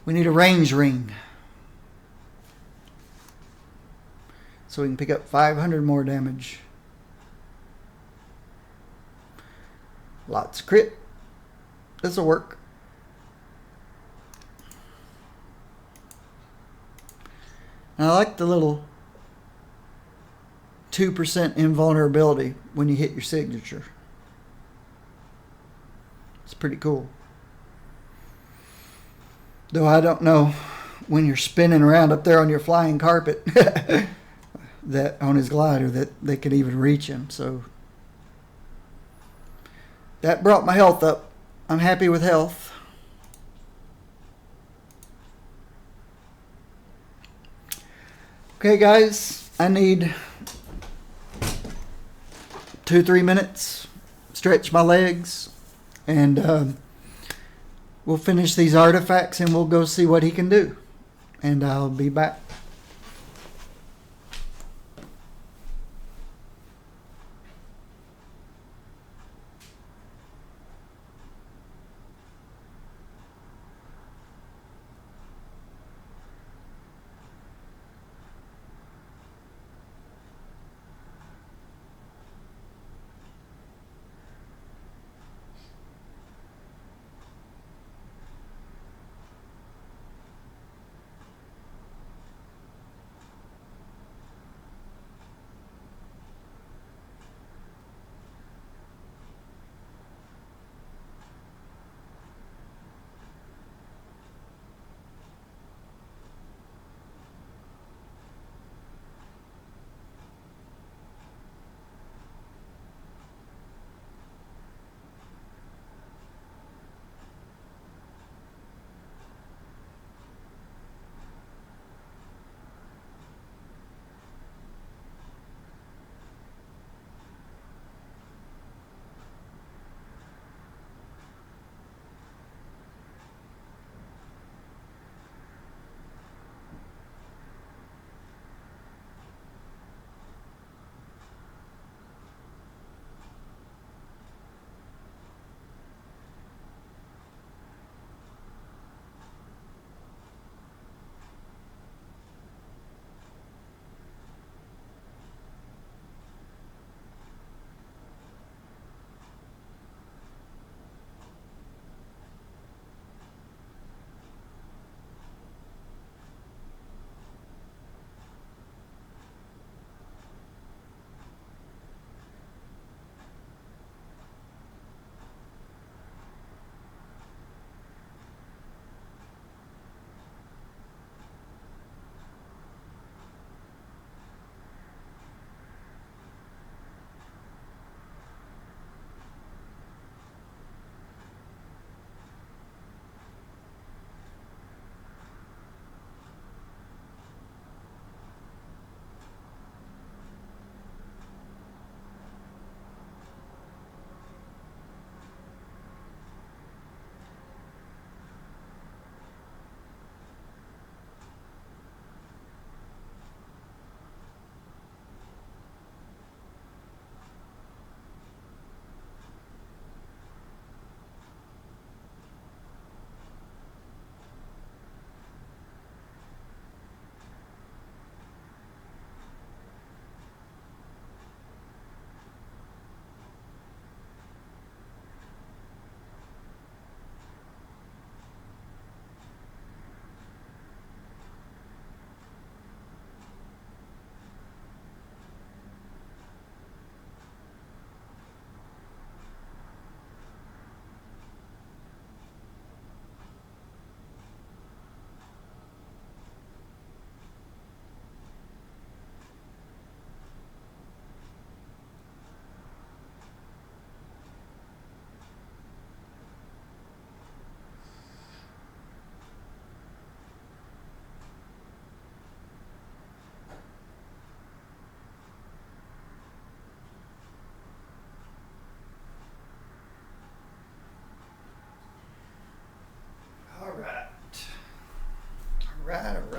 We need a range ring, so we can pick up 500 more damage. Lots of crit. This'll work. And I like the little 2% invulnerability when you hit your signature. It's pretty cool. Though I don't know when you're spinning around up there on your flying carpet that on his glider that they could even reach him. So that brought my health up. I'm happy with health. Okay, guys, I need 2-3 minutes. Stretch my legs, and we'll finish these artifacts, and we'll go see what he can do. And I'll be back.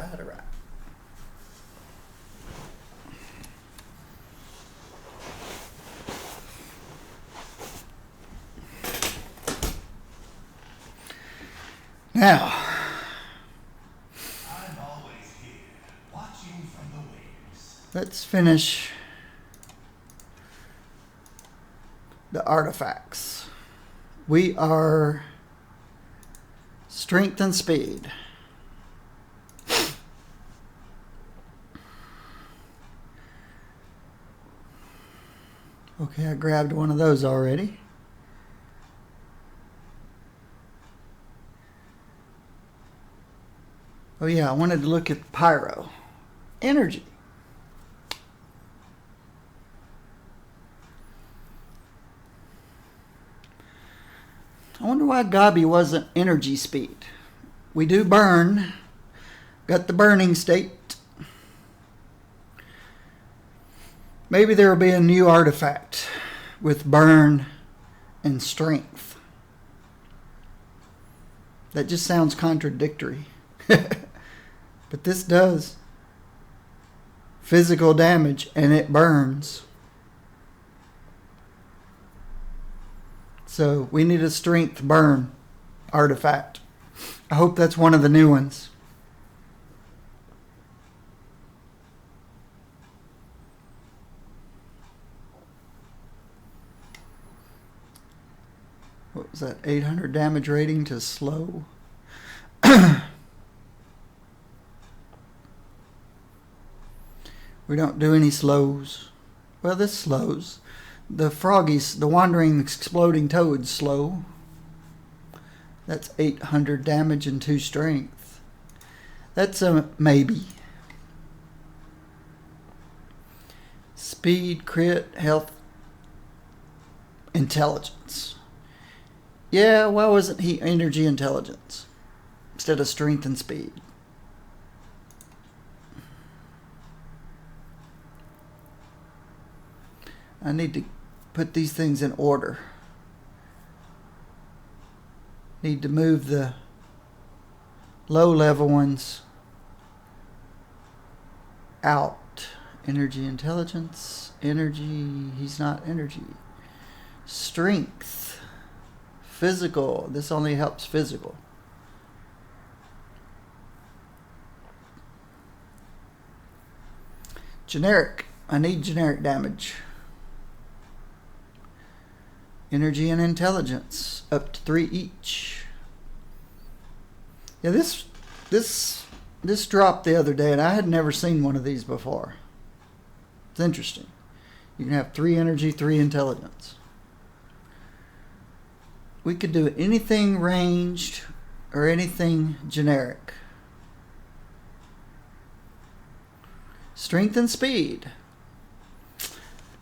All right. Now, I'm always here, watching from the wings. let's finish the artifacts. We are strength and speed. Okay, I grabbed one of those already. Oh yeah, I wanted to look at pyro. Energy. I wonder why Gabi wasn't energy speed. We do burn. Got the burning state. Maybe there will be a new artifact with burn and strength. That just sounds contradictory. But this does physical damage and it burns. So we need a strength burn artifact. I hope that's one of the new ones. What was that? 800 damage rating to slow. We don't do any slows. Well, this slows. The froggies, the wandering exploding toads slow. That's 800 damage and 2 strength. That's a maybe. Speed, crit, health, intelligence. Yeah, why wasn't he energy intelligence instead of strength and speed? I need to put these things in order. Need to move the low level ones out. Energy intelligence. Energy. He's not energy. Strength. Physical. This only helps physical. Generic. I need generic damage. Energy and intelligence, up to 3 each. Yeah, this dropped the other day, and I had never seen one of these before. It's interesting. You can have 3 energy, 3 intelligence. We could do anything ranged or anything generic. Strength and speed.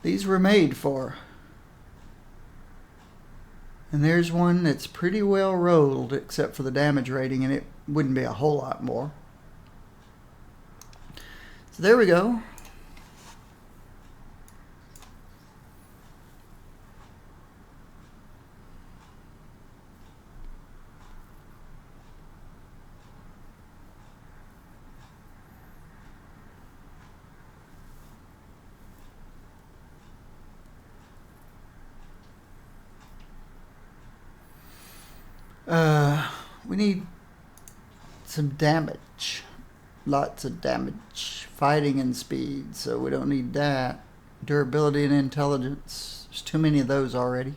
These were made for. And there's one that's pretty well rolled, except for the damage rating, and it wouldn't be a whole lot more. So there we go. We need some damage. Lots of damage. Fighting and speed, so we don't need that. Durability and intelligence. There's too many of those already.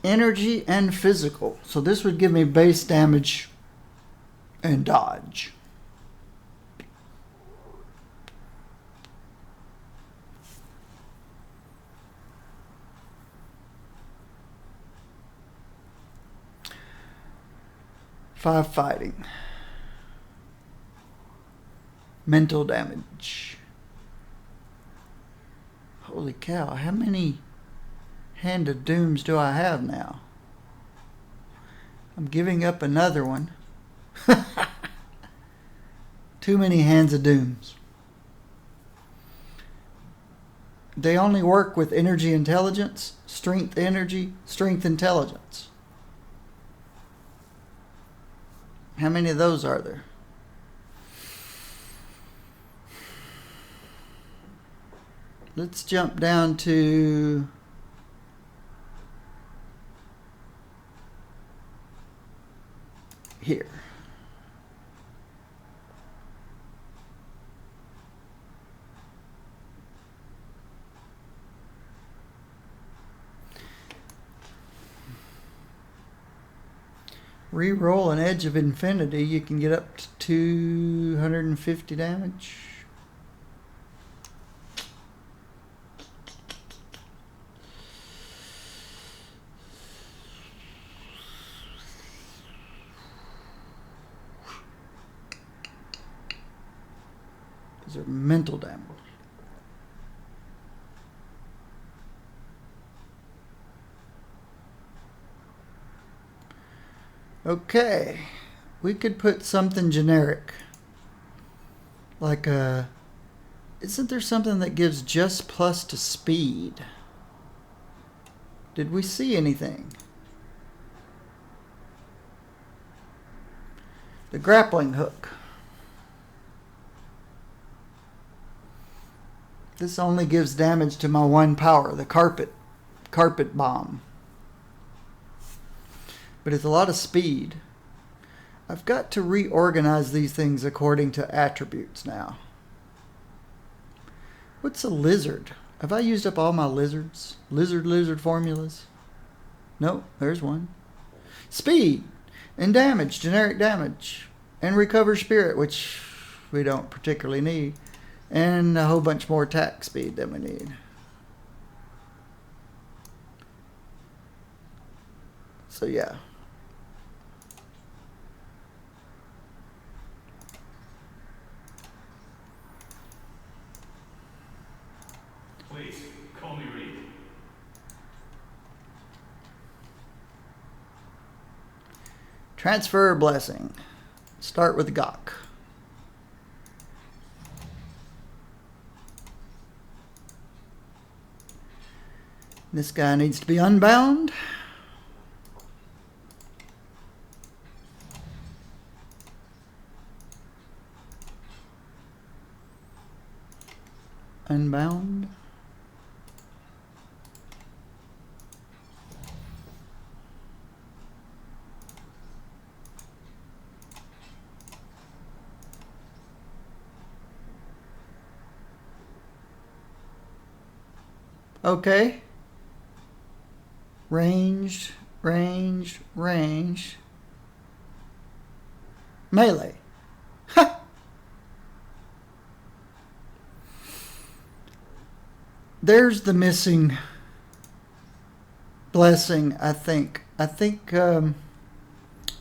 Energy and physical. So this would give me base damage and dodge. Five fighting. Mental damage. Holy cow, how many Hand of Dooms do I have now? I'm giving up another one. Too many Hands of Dooms. They only work with energy intelligence, strength energy, strength intelligence. How many of those are there? Let's jump down to here. Reroll an Edge of Infinity. You can get up to 250 damage. These are mental damage. Okay, we could put something generic, like a, isn't there something that gives just plus to speed? Did we see anything? The grappling hook. This only gives damage to my 1 power, the carpet bomb. But it's a lot of speed. I've got to reorganize these things according to attributes now. What's a lizard? Have I used up all my lizards? Lizard formulas? Nope, there's one. Speed and damage, generic damage. And recover spirit, which we don't particularly need. And a whole bunch more attack speed than we need. So yeah. Please, call me Reed. Transfer blessing. Start with Gok. This guy needs to be unbound. Unbound. Okay. Ranged. Melee. Ha! There's the missing blessing, I think. And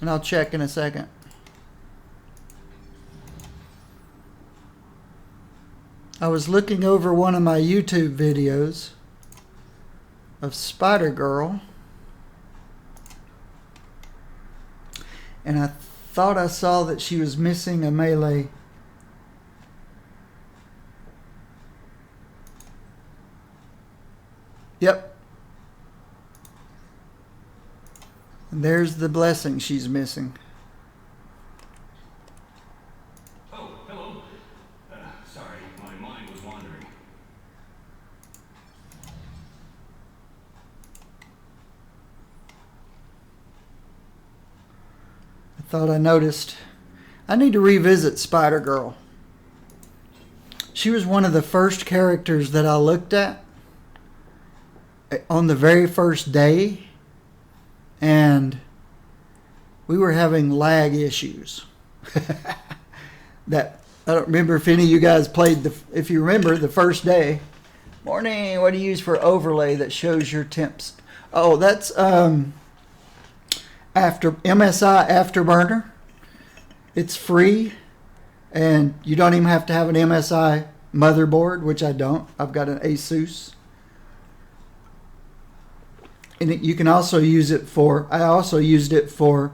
I'll check in a second. I was looking over one of my YouTube videos of Spider-Girl, and I thought I saw that she was missing a melee. Yep. And there's the blessing she's missing. Oh, hello. Sorry, my mind was wandering. I thought I noticed. I need to revisit Spider-Girl. She was one of the first characters that I looked at on the very first day, and we were having lag issues. That I don't remember if any of you guys played if you remember the first day. Morning, what do you use for overlay that shows your temps? Oh, that's after MSI Afterburner. It's free, and you don't even have to have an MSI motherboard, which I don't. I've got an Asus. And you can also use it for, I also used it for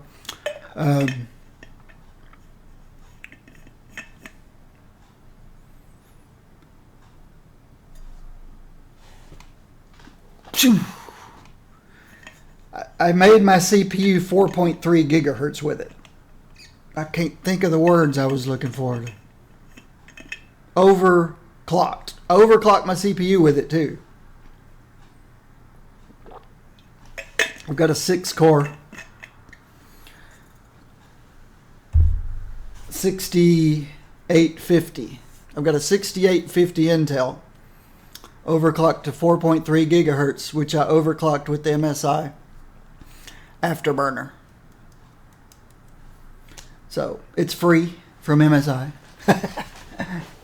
I made my CPU 4.3 gigahertz with it. I can't think of the words I was looking for. Overclocked. Overclocked my CPU with it too. I've got a 6-core 6850. I've got a 6850 Intel overclocked to 4.3 gigahertz, which I overclocked with the MSI Afterburner. So it's free from MSI.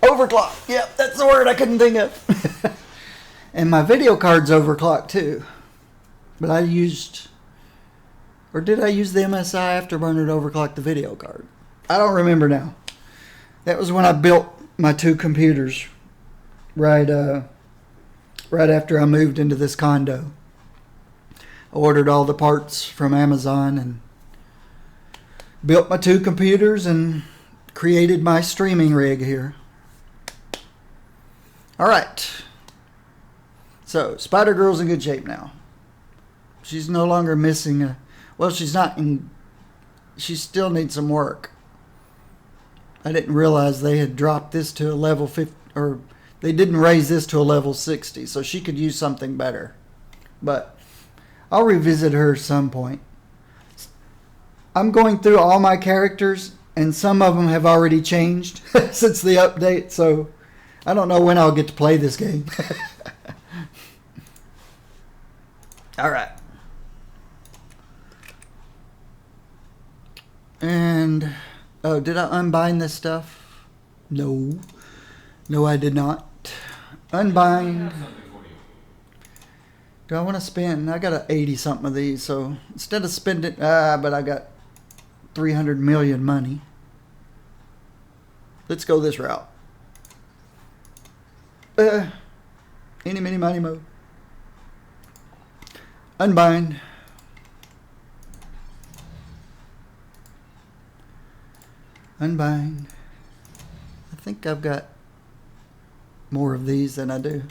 Overclock. Yep, that's the word I couldn't think of. And my video card's overclocked too. But I used, or did I use the MSI Afterburner to overclock the video card? I don't remember now. That was when I built my 2 computers right after I moved into this condo. I ordered all the parts from Amazon and built my 2 computers and created my streaming rig here. All right. So, Spider-Girl's in good shape now. She's no longer missing well, she's not in, she still needs some work. I didn't realize they had dropped this to a level 50, or they didn't raise this to a level 60, so she could use something better. But I'll revisit her at some point. I'm going through all my characters, and some of them have already changed since the update, so I don't know when I'll get to play this game. All right. And, oh, did I unbind this stuff? No. No, I did not. Unbind. Do I want to spend? I got a 80-something of these, so instead of spending, but I got 300 million money. Let's go this route. Eeny, meeny, miny, mo. Unbind. Unbind. I think I've got more of these than I do.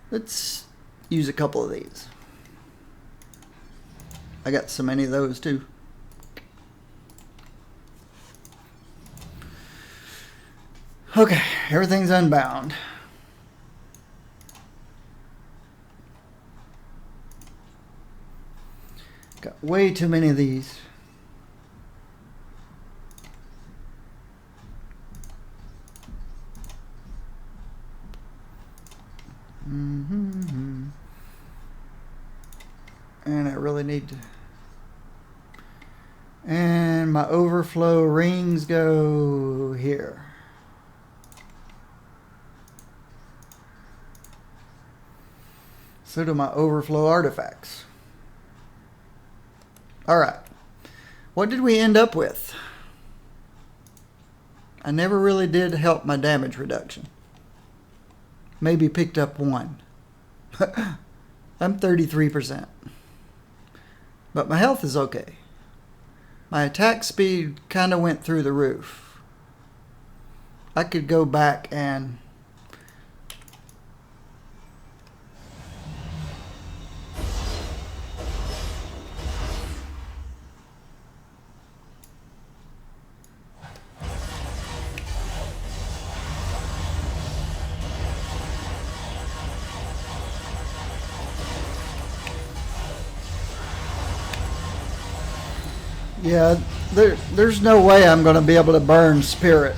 Let's use a couple of these. I got so many of those too. Okay, everything's unbound. Got way too many of these. And I really need to. And my overflow rings go here. So do my overflow artifacts. All right. What did we end up with? I never really did help my damage reduction. Maybe picked up 1. I'm 33%. But my health is okay. My attack speed kind of went through the roof. I could go back and yeah, there's no way I'm going to be able to burn spirit.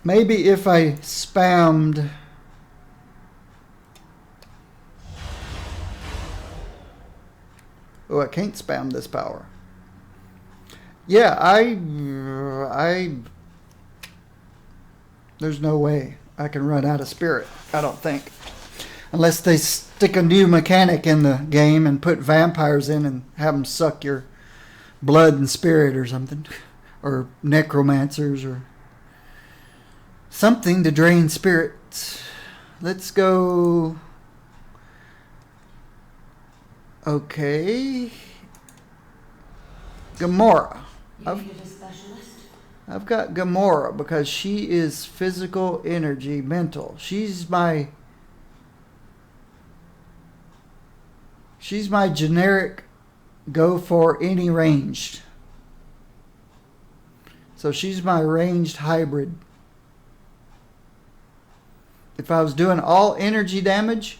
Maybe if I spammed. Oh, I can't spam this power. Yeah, there's no way I can run out of spirit, I don't think. Unless they stick a new mechanic in the game and put vampires in and have them suck your blood and spirit or something. Or necromancers or something to drain spirits. Let's go. Okay. Gamora. I've got Gamora because she is physical, energy, mental. She's my She's my generic go for any ranged. So she's my ranged hybrid. If I was doing all energy damage,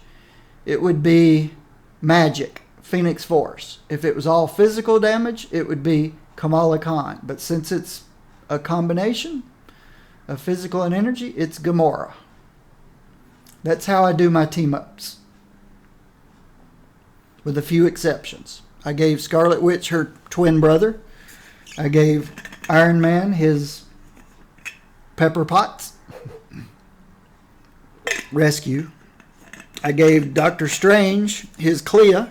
it would be magic, Phoenix Force. If it was all physical damage, it would be Kamala Khan. But since it's a combination of physical and energy, it's Gamora. That's how I do my team-ups. With a few exceptions. I gave Scarlet Witch her twin brother. I gave Iron Man his Pepper Potts rescue. I gave Doctor Strange his Clea.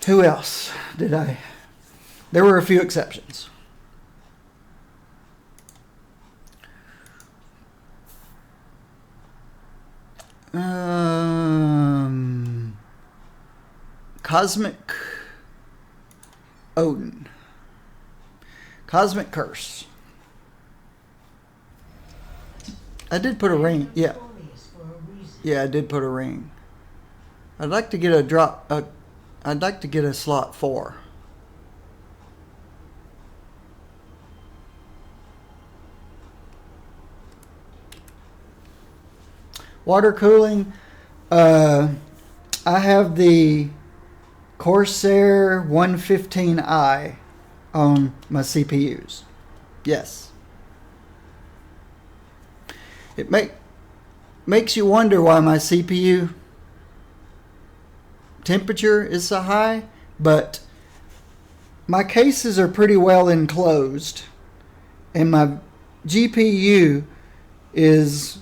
Who else did I? There were a few exceptions. Cosmic Odin. Cosmic Curse. I did put a ring. Yeah. Yeah, I did put a ring. I'd like to get a drop. I'd like to get a slot 4. Water cooling. I have the Corsair 115i on my CPUs. Yes. It makes you wonder why my CPU temperature is so high, but my cases are pretty well enclosed, and my GPU is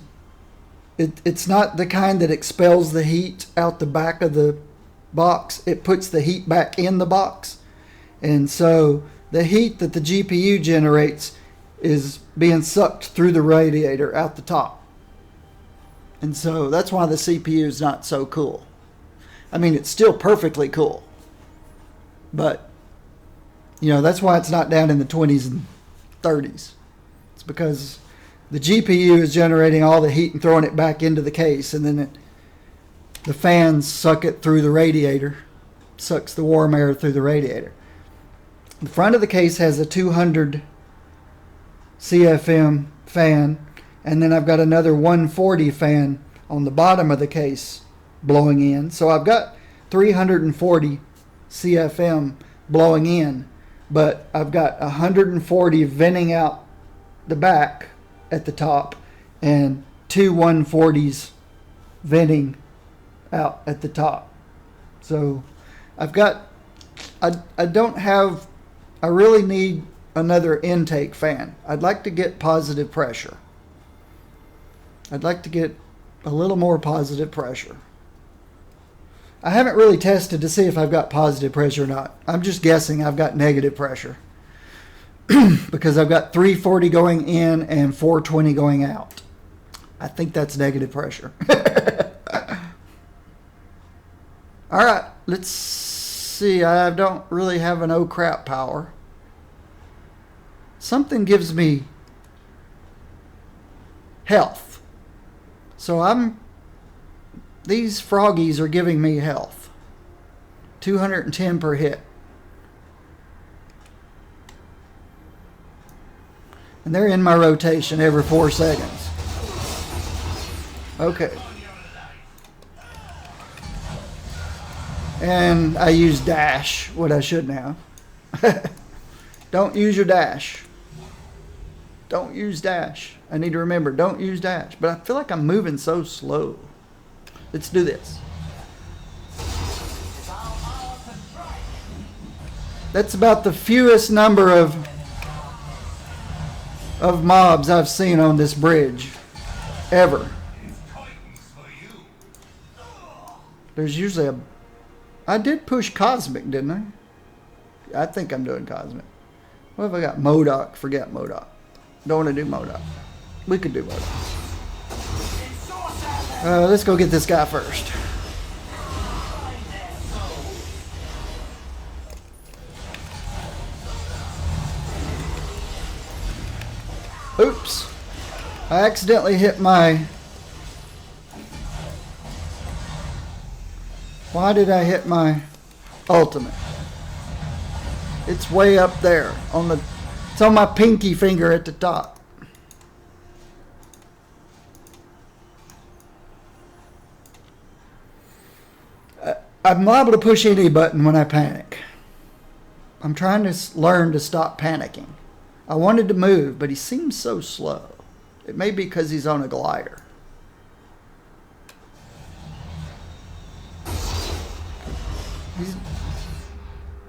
it's not the kind that expels the heat out the back of the box. It puts the heat back in the box, and so the heat that the GPU generates is being sucked through the radiator out the top, and so that's why the CPU is not so cool. I mean, it's still perfectly cool, but you know, that's why it's not down in the 20s and 30s. It's because the GPU is generating all the heat and throwing it back into the case, and then the fans suck it through the radiator, sucks the warm air through the radiator. The front of the case has a 200 CFM fan, and then I've got another 140 fan on the bottom of the case blowing in. So I've got 340 CFM blowing in, but I've got 140 venting out the back at the top and 2 140s venting out at the top. So I've got, I don't have, I really need another intake fan. I'd like to get positive pressure. I'd like to get a little more positive pressure. I haven't really tested to see if I've got positive pressure or not. I'm just guessing I've got negative pressure because I've got 340 going in and 420 going out. I think that's negative pressure. All right, let's see. I don't really have an oh crap power. Something gives me health. So these froggies are giving me health. 210 per hit. And they're in my rotation every 4 seconds. Okay. And I use dash, what I shouldn't have. Don't use your dash. Don't use dash. I need to remember, don't use dash. But I feel like I'm moving so slow. Let's do this. That's about the fewest number of mobs I've seen on this bridge ever. There's usually I did push Cosmic, didn't I? I think I'm doing Cosmic. What have I got? MODOK. Forget MODOK. Don't want to do MODOK. We could do MODOK. Let's go get this guy first. Oops. I accidentally hit my Why did I hit my ultimate? It's way up there on the. It's on my pinky finger at the top. I'm liable to push any button when I panic. I'm trying to learn to stop panicking. I wanted to move, but he seems so slow. It may be because he's on a glider.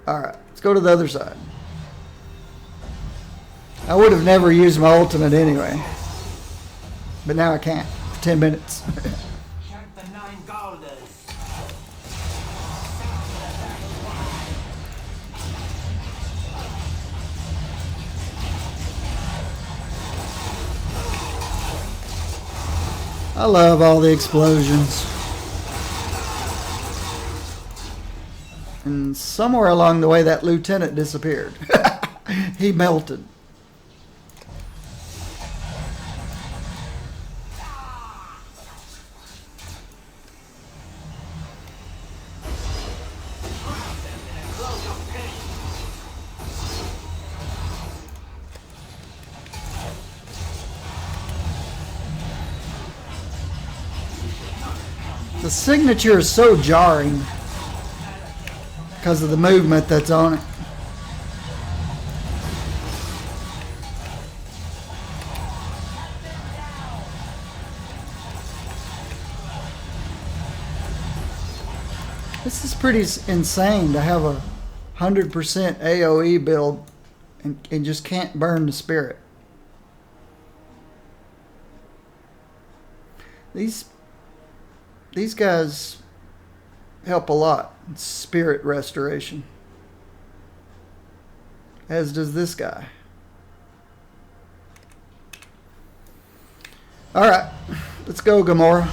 Alright, let's go to the other side. I would have never used my ultimate anyway. But now I can't. For 10 minutes. Check the 9 golders. I love all the explosions. And somewhere along the way that lieutenant disappeared. He melted. The signature is so jarring because of the movement that's on it. This is pretty insane to have a 100% AoE build and just can't burn the spirit. These guys help a lot in spirit restoration. As does this guy. Alright, let's go, Gamora.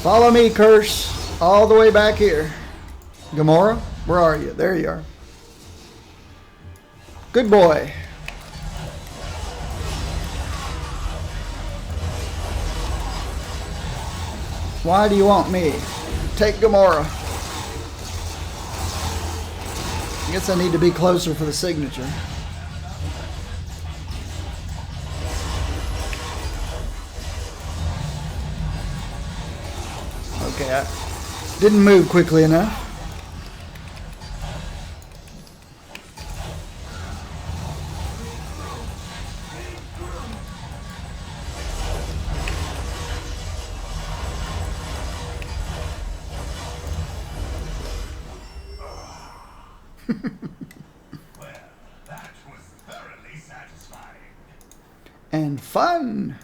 Follow me, Curse, all the way back here. Gamora, where are you? There you are. Good boy. Why do you want me? Take Gamora. I guess I need to be closer for the signature. Okay, I didn't move quickly enough. Well, that was thoroughly satisfying. And fun,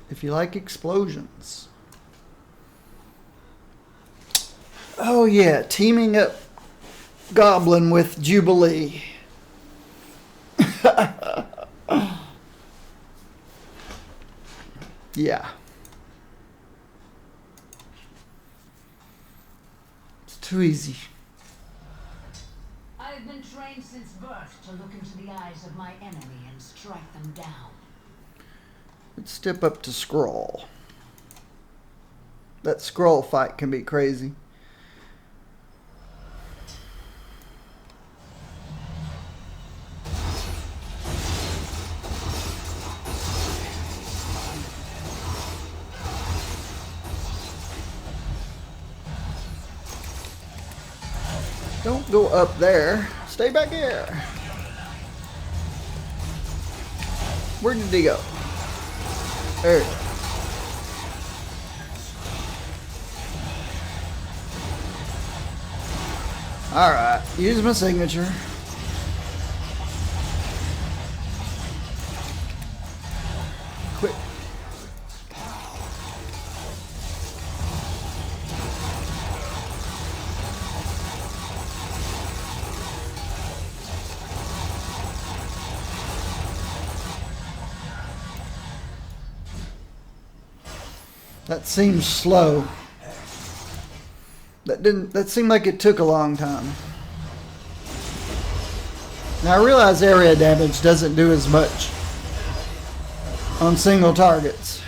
if you like explosions. Oh yeah, teaming up Goblin with Jubilee. Yeah. It's too easy. I've been trained since birth to look into the eyes of my enemy and strike them down. Let's step up to Skrull. That Skrull fight can be crazy. Don't go up there. Stay back here. Where did he go? There. Alright, use my signature. Quick. That seems slow. That seemed like it took a long time. Now I realize area damage doesn't do as much on single targets.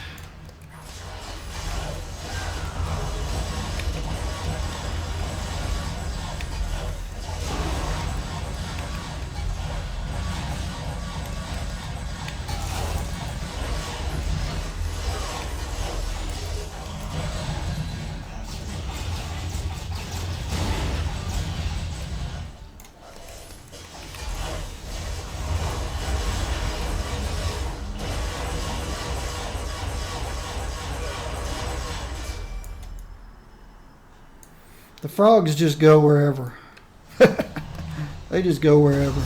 The frogs just go wherever. They just go wherever.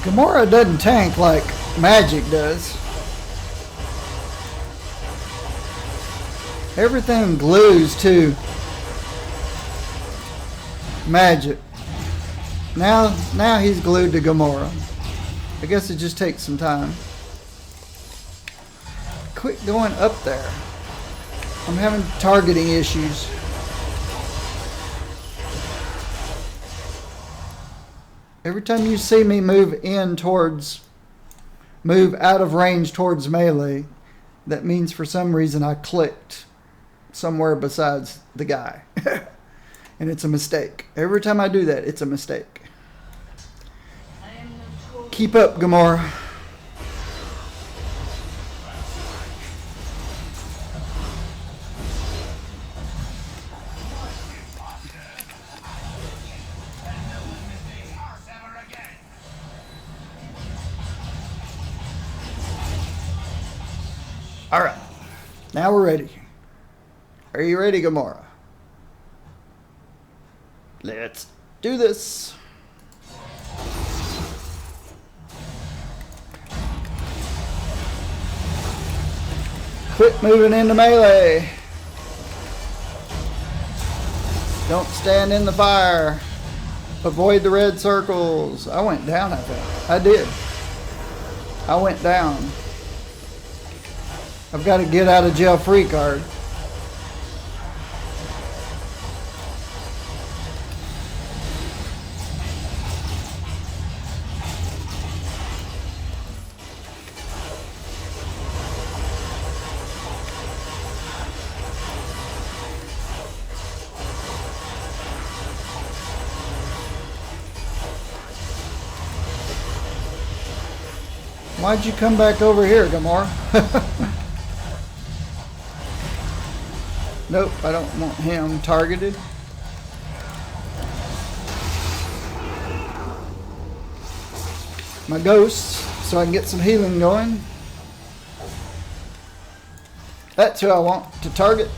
Gamora doesn't tank like Magic does. Everything glues to Magic. Now he's glued to Gamora. I guess it just takes some time. Quit going up there. I'm having targeting issues. Every time you see me move out of range towards melee, that means for some reason I clicked somewhere besides the guy. And it's a mistake. Every time I do that, it's a mistake. Keep up, Gamora. All right, now we're ready. Are you ready, Gamora? Let's do this. Quit moving into melee. Don't stand in the fire. Avoid the red circles. I went down, I think. I did. I went down. I've got to get out of jail free card. Why'd you come back over here, Gamora? Nope, I don't want him targeted. My ghosts, so I can get some healing going. That's who I want to target.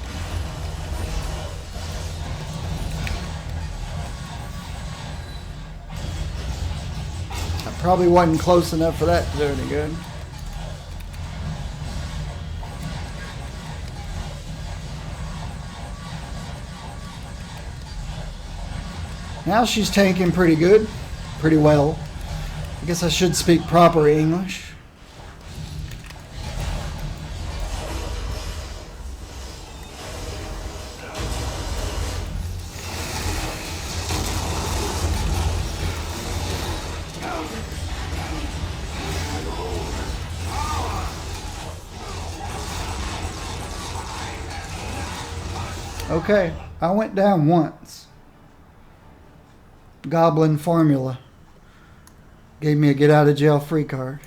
I probably wasn't close enough for that to do any good. Now she's tanking pretty good, pretty well. I guess I should speak proper English. Okay, I went down once. Goblin formula gave me a get out of jail free card.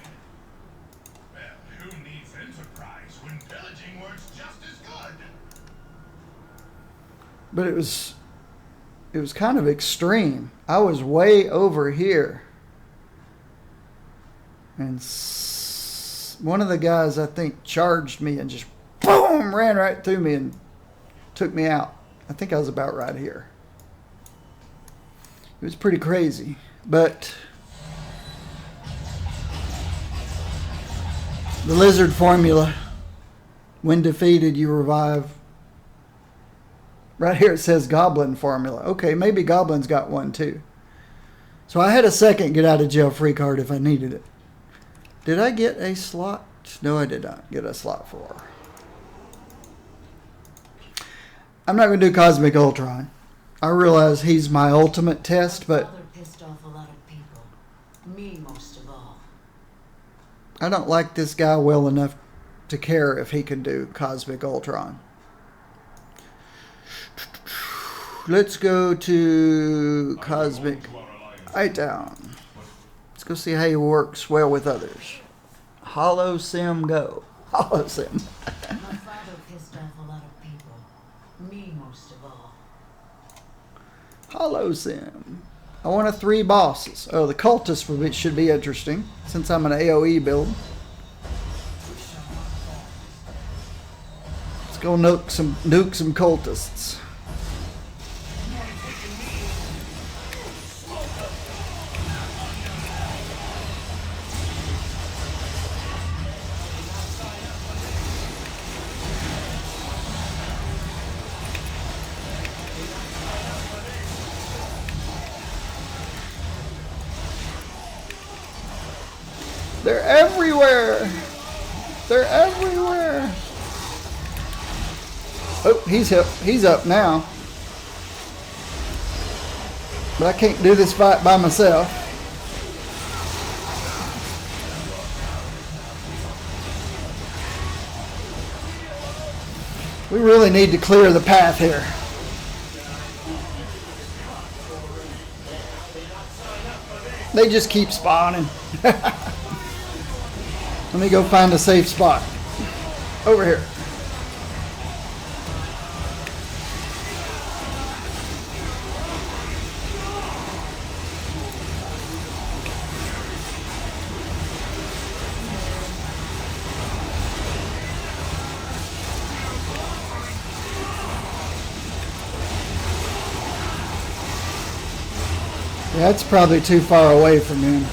Well, who needs enterprise when pillaging works just as good? But it was kind of extreme. I was way over here. And one of the guys, I think, charged me and just boom, ran right through me and took me out. I think I was about right here. It was pretty crazy, but the lizard formula, when defeated, you revive. Right here it says Goblin formula. Okay, maybe Goblin's got one too. So I had a second get out of jail free card if I needed it. Did I get a slot? No, I did not get a slot for her. I'm not going to do Cosmic Ultron. I realize he's my ultimate test, but Father pissed off a lot of people. Me most of all. I don't like this guy well enough to care if he can do Cosmic Ultron. Let's go to Cosmic Hightown. Let's go see how he works well with others. Hollow Sim go. Hollow Sim. My father pissed off a lot of people. Me most Hollow Sim. I want a 3 bosses. Oh, the cultist should be interesting since I'm an AoE build. Let's go nuke some cultists. They're everywhere. They're everywhere. Oh, he's up now. But I can't do this fight by myself. We really need to clear the path here. They just keep spawning. Let me go find a safe spot. Over here. Yeah, that's probably too far away from him.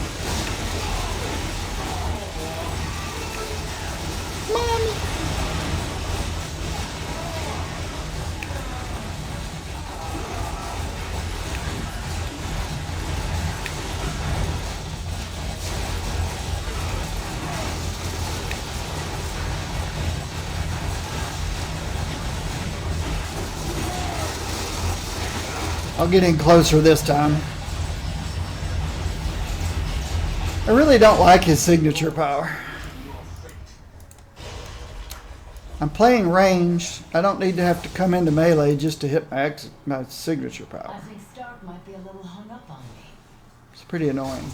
I'll get in closer this time. I really don't like his signature power. I'm playing ranged. I don't need to have to come into melee just to hit my signature power. I think Stark might be a little hung up on me. It's pretty annoying.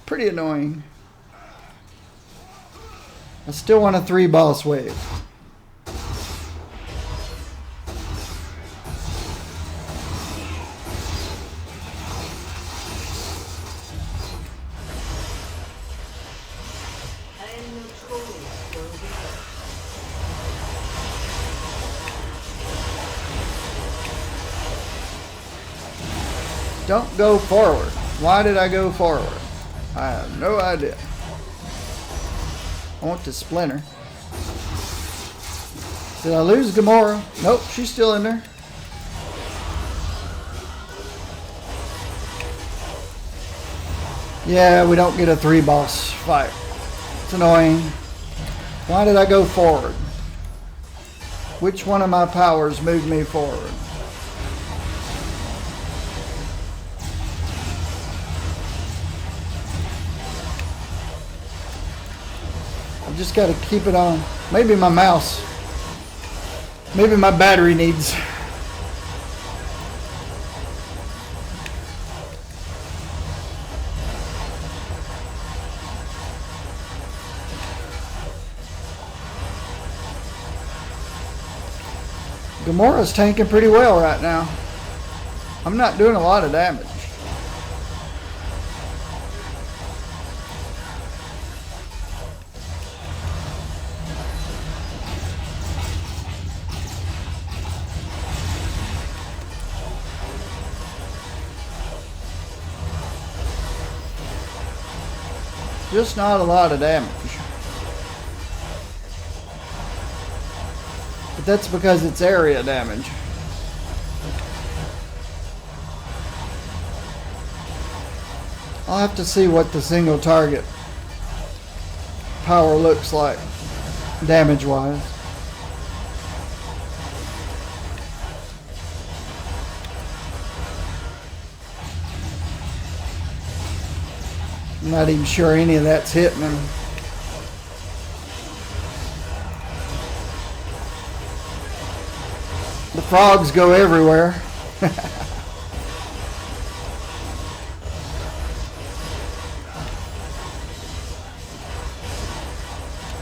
Pretty annoying. I still want a 3 boss wave. Don't go forward. Why did I go forward? I have no idea. I want to splinter. Did I lose Gamora? Nope, she's still in there. Yeah, we don't get a 3 boss fight. It's annoying. Why did I go forward? Which one of my powers moved me forward? I just got to keep it on. Maybe my mouse. Maybe my battery needs. Gamora's tanking pretty well right now. I'm not doing a lot of damage. Just not a lot of damage. But that's because it's area damage. I'll have to see what the single target power looks like, damage-wise. I'm not even sure any of that's hitting him. The frogs go everywhere.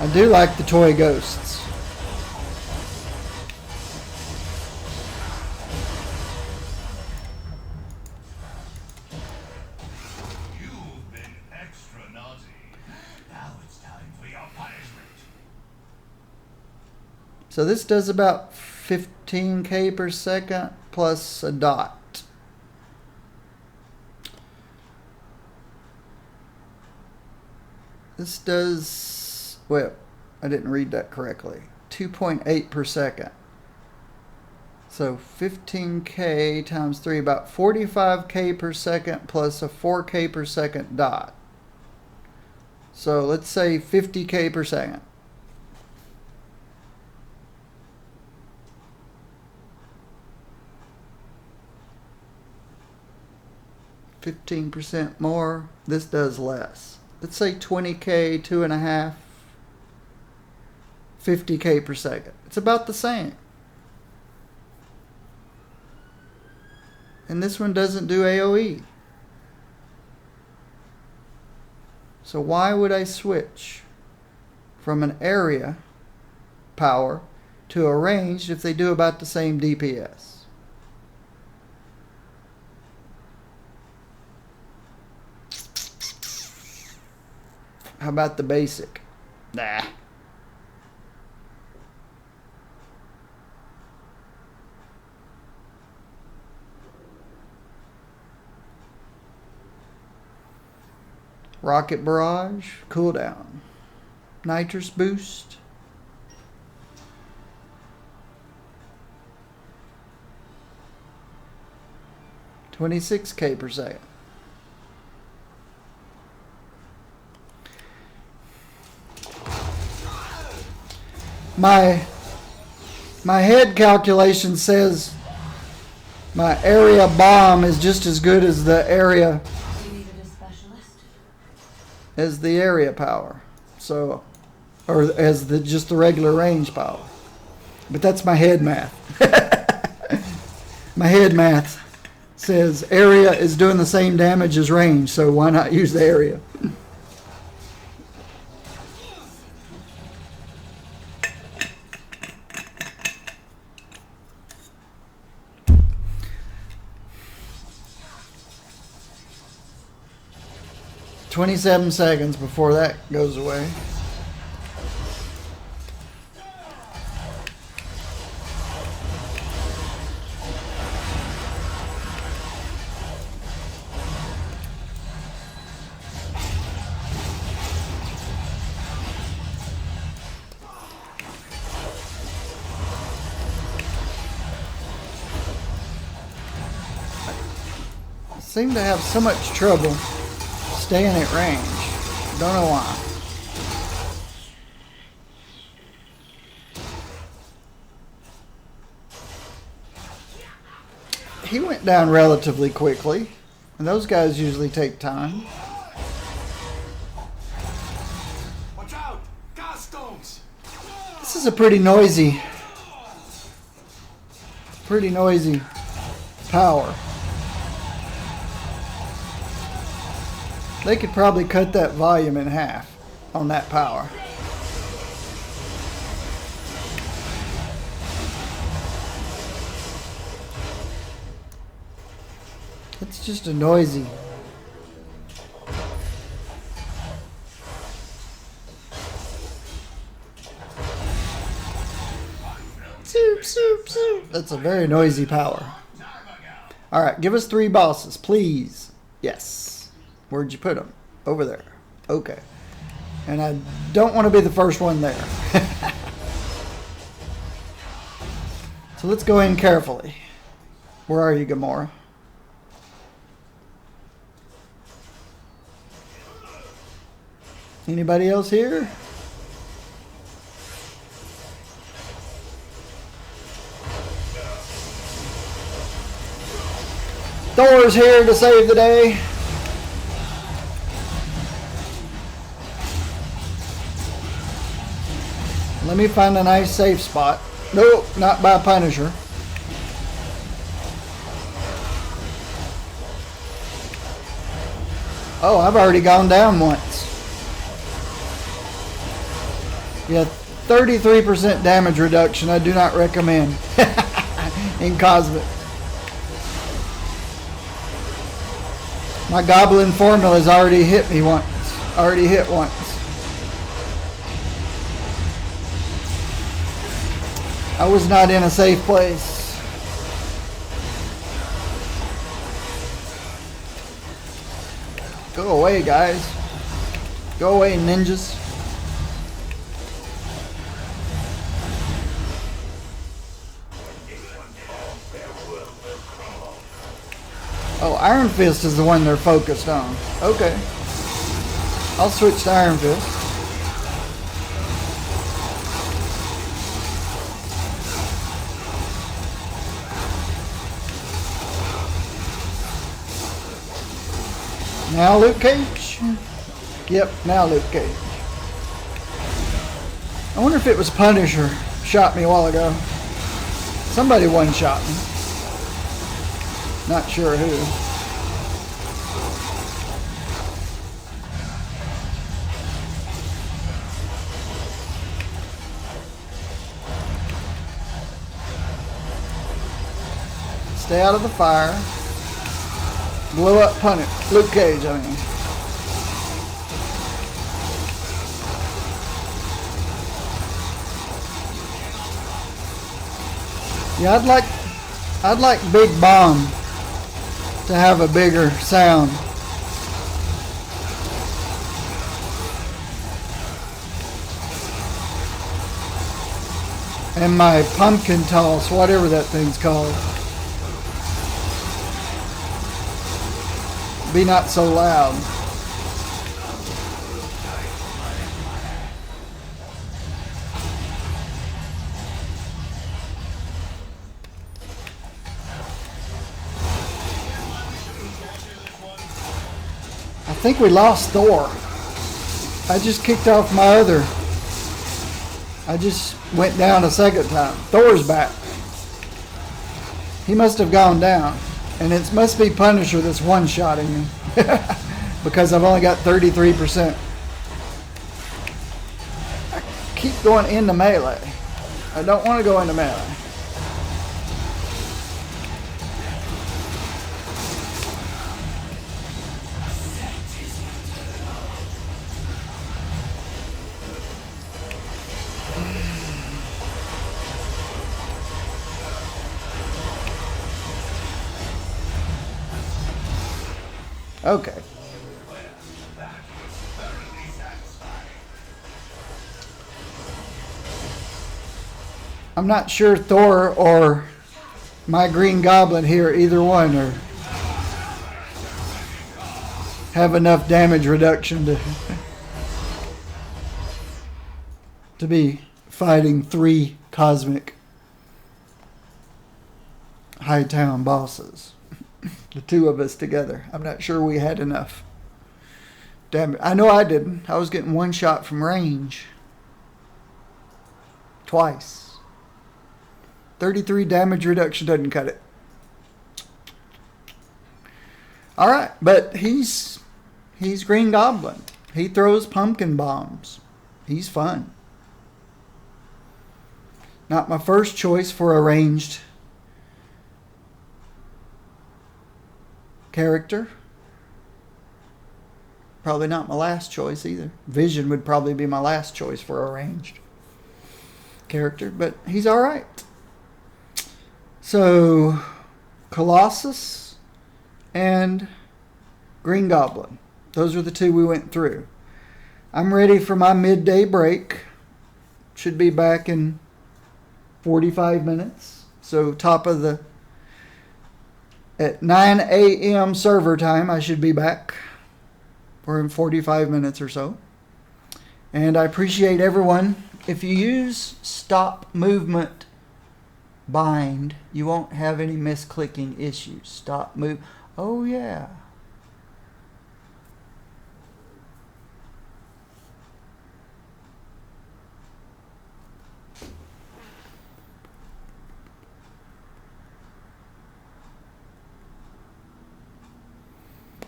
I do like the toy ghosts. So this does about 15k per second plus a dot. This does, well, I didn't read that correctly. 2.8 per second. So 15k times 3, about 45k per second plus a 4k per second dot. So let's say 50k per second. 15% more. This does less. Let's say 20k, 2.5, 50k per second. It's about the same. And this one doesn't do AoE. So why would I switch from an area power to a ranged if they do about the same DPS? How about the basic? Nah. Rocket barrage, cooldown. Nitrous boost. $26k per second. My head calculation says my area bomb is just as good as the area power. So, or as just the regular range power. But that's my head math. My head math says area is doing the same damage as range, so why not use the area? $27 seconds before that goes away. I seem to have so much trouble staying at range. Don't know why. He went down relatively quickly, and those guys usually take time. Watch out! Gas stones! This is a pretty noisy power. They could probably cut that volume in half on that power. It's just a noisy. Soup, soup, soup. That's a very noisy power. Alright, give us 3 bosses, please. Yes. Where'd you put them? Over there. Okay. And I don't want to be the first one there. So let's go in carefully. Where are you, Gamora? Anybody else here? Thor's here to save the day. Let me find a nice safe spot. Nope, not by Punisher. Oh, I've already gone down once. Yeah, 33% damage reduction. I do not recommend in Cosmic. My Goblin formula's already hit me once. Already hit once. I was not in a safe place. Go away, guys. Go away, ninjas. Oh, Iron Fist is the one they're focused on. Okay. I'll switch to Iron Fist. Now Luke Cage? Yep, now Luke Cage. I wonder if it was Punisher shot me a while ago. Somebody one-shot me. Not sure who. Stay out of the fire. Blow up Luke Cage, I mean. Yeah, I'd like Big Bomb to have a bigger sound. And my pumpkin toss, whatever that thing's called. Be not so loud. I think we lost Thor. I just kicked off my other. I just went down a second time. Thor's back. He must have gone down. And it must be Punisher that's one-shotting me. Because I've only got 33%. I keep going into melee. I don't want to go into melee. Okay. I'm not sure Thor or my Green Goblin here, either one, or have enough damage reduction to be fighting 3 cosmic Hightown bosses. The 2 of us together. I'm not sure we had enough. Damn it. I know I didn't. I was getting one shot from range. Twice. 33 damage reduction doesn't cut it. Alright, but he's Green Goblin. He throws pumpkin bombs. He's fun. Not my first choice for a ranged character. Probably not my last choice either. Vision would probably be my last choice for a ranged character, but he's alright. So, Colossus and Green Goblin. Those are the 2 we went through. I'm ready for my midday break. Should be back in 45 minutes. So, at 9 a.m. server time, I should be back for in 45 minutes or so. And I appreciate everyone. If you use stop movement bind, you won't have any misclicking issues. Stop move. Oh, yeah.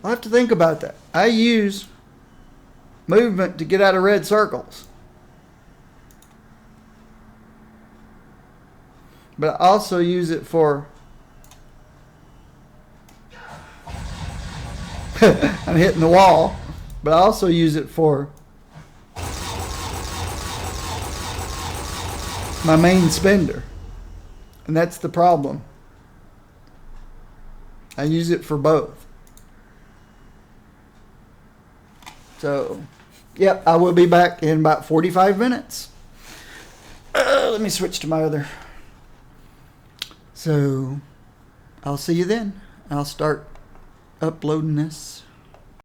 I'll have to think about that. I use movement to get out of red circles. But I also use it for... I'm hitting the wall. But I also use it for my main spender. And that's the problem. I use it for both. So, yep, I will be back in about 45 minutes. Let me switch to my other. So, I'll see you then. I'll start uploading this.